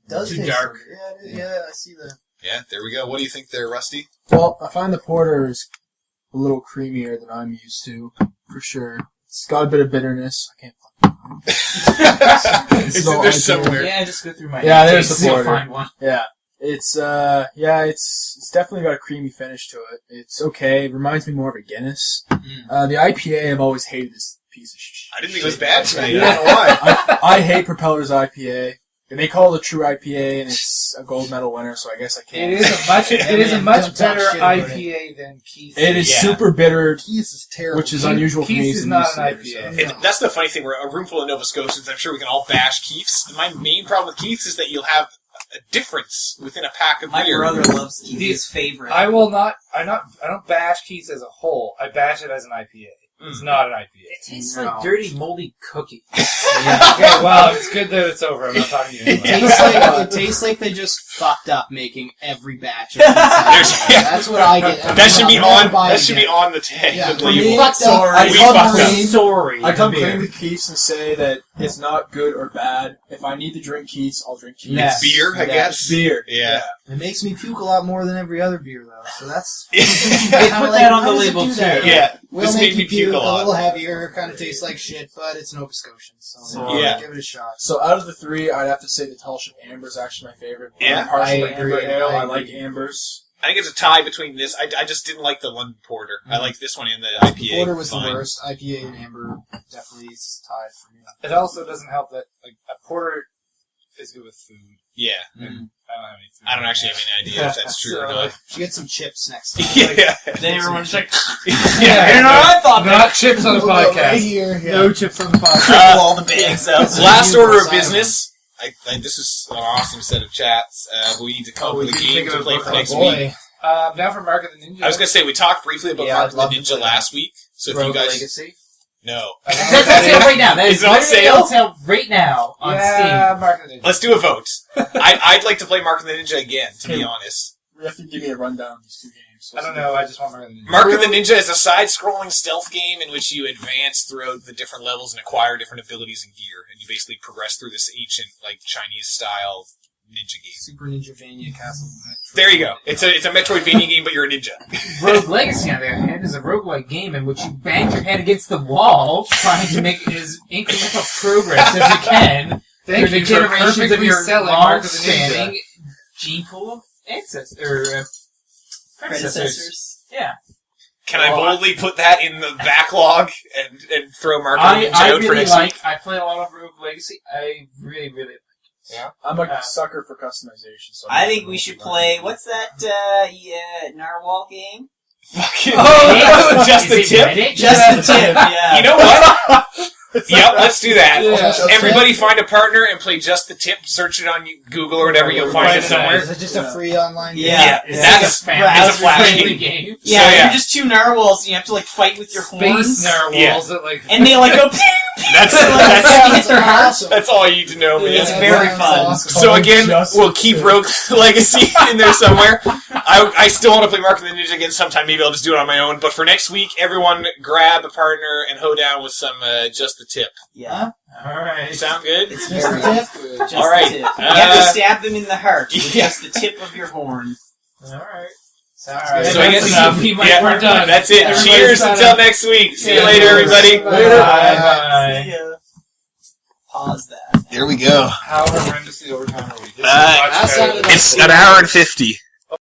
does too taste dark. like it. Yeah, I see that. Yeah, there we go. What do you think there, Rusty? Well, I find the porter is a little creamier than I'm used to, for sure. It's got a bit of bitterness. I can't It's in there somewhere. Yeah, just go through my. Yeah, there's tastes, the you'll border. find one. Yeah, it's it's definitely got a creamy finish to it. It's okay. It reminds me more of a Guinness. The IPA, I've always hated this piece of shit. I didn't think it was bad tonight. Yeah. I don't know why. I hate Propeller's IPA. And they call it a true IPA, and it's a gold medal winner. So I guess I can't. It is a much. It is a much better IPA than Keith's. It is Yeah. super bitter, Keith's is terrible. which is unusual for me. Keith's is not an IPA. That's the funny thing. We're a room full of Nova Scotians. I'm sure we can all bash Keith's. My main problem with Keith's is that you'll have a difference within a pack of My beer. brother loves Keith's. His favorite. I will not. I don't bash Keith's as a whole. I bash it as an IPA. It's not an IPA. It tastes like dirty, moldy cookie. Okay, well, it's good that it's over. I'm not talking to you anymore. It tastes like they just fucked up making every batch of pizza. That's what I get. That should be on. That should be on the tag. Yeah, the for me, label. fucked up. I We come fucked up. clean. Sorry. I come beer. clean with Keith's and say that it's not good or bad. If I need to drink Keith's, I'll drink Keith's. It's beer, I guess. Beer. Yeah. It makes me puke a lot more than every other beer, though. So that's They kinda put like, that on how the does it label do too. that? Yeah. Will This make made me you puke a a lot. little heavier, kind of tastes like shit, but it's Nova Scotian, so Yeah. give it a shot. So out of the three, I'd have to say the Tall Ship Amber is actually my favorite. Yeah. I'm partial to I Amber agree. Ale. I I like agree. Ambers. I think it's a tie between this. I just didn't like the London Porter. I like this one and the IPA. Porter was Fine. the worst. IPA and Amber definitely is tied for me. It also doesn't help that like a porter is good with food. Yeah. And I don't have any food. I don't actually have any idea if that's true or not. Should get some chips next time. Yeah. Then everyone's like, Yeah. you know what I thought? Not chips on the We'll go right podcast. here. Yeah. No chips on the podcast. Pull all the bags out. Last you order of decide. business. This is an awesome set of chats. But we need to come up with a game to play for next boy. week. Down for Mark of the Ninja. I was going to say, we talked briefly about Yeah, Mark I'd of love the to Ninja play last week. So if Rogue you guys... Legacy. No. That's on sale right now. That Is is it on literally sale? on sale right now on yeah, Mark of the Ninja. Let's do a vote. I'd like to play Mark of the Ninja again, to be honest. You have to give me a rundown of these two games. I don't know. I just want Mark of the Ninja. Mark of the Ninja is a side-scrolling stealth game in which you advance throughout the different levels and acquire different abilities and gear. And you basically progress through this ancient, like, Chinese-style ninja game. Super Ninjavania Castle. There you go. It's a Metroidvania game, but you're a ninja. Rogue Legacy, on the other hand, is a roguelike game in which you bang your head against the wall, trying to make as incremental progress as you can Thank through you the for generations of perfectly your selling Mark of the long-standing gene pool of ancestors or predecessors. Yeah, Can I boldly put that in the backlog and throw Mark of the Ninja I out for really next like. week? I play a lot of Rogue Legacy. I really I'm a sucker for customization. So I think we should play. What's that? Narwhal game? Fucking Oh, just the is it tip. Reddit? Just the tip. Yeah. You know what? Yep, let's do that. Yeah. Everybody find a partner and play Just the Tip. Search it on Google or whatever. You'll find it somewhere. Is it just a free online game? Yeah. That's It's it's a flash friendly game. game. Yeah, So, yeah. you're just two narwhals and you have to like fight with your horns. Space narwhals that like. And they like go pew pew. That's Like, hit their hearts. Awesome. that's all you need to know, man. It's very fun. Awesome. So again, Just we'll the keep Tip. Rogue Legacy in there somewhere. I still want to play Mark of the Ninja again sometime. Maybe I'll just do it on my own. But for next week, everyone grab a partner and hoe down with some Just the Tip. Yeah. Alright. Sound good? It's Just very the tip? good. Just All right. the tip. You have to stab them in the heart with Yeah. just the tip of your horn. Alright. Alright, So I guess that's enough. yeah, We're done. That's it. Everybody Cheers sign until up. next week. See you Yeah, later, everybody. Later. Bye. See ya. Pause that. There we go. How horrendously overtime are we? This is Uh, much better than sounded It's an hour and 50.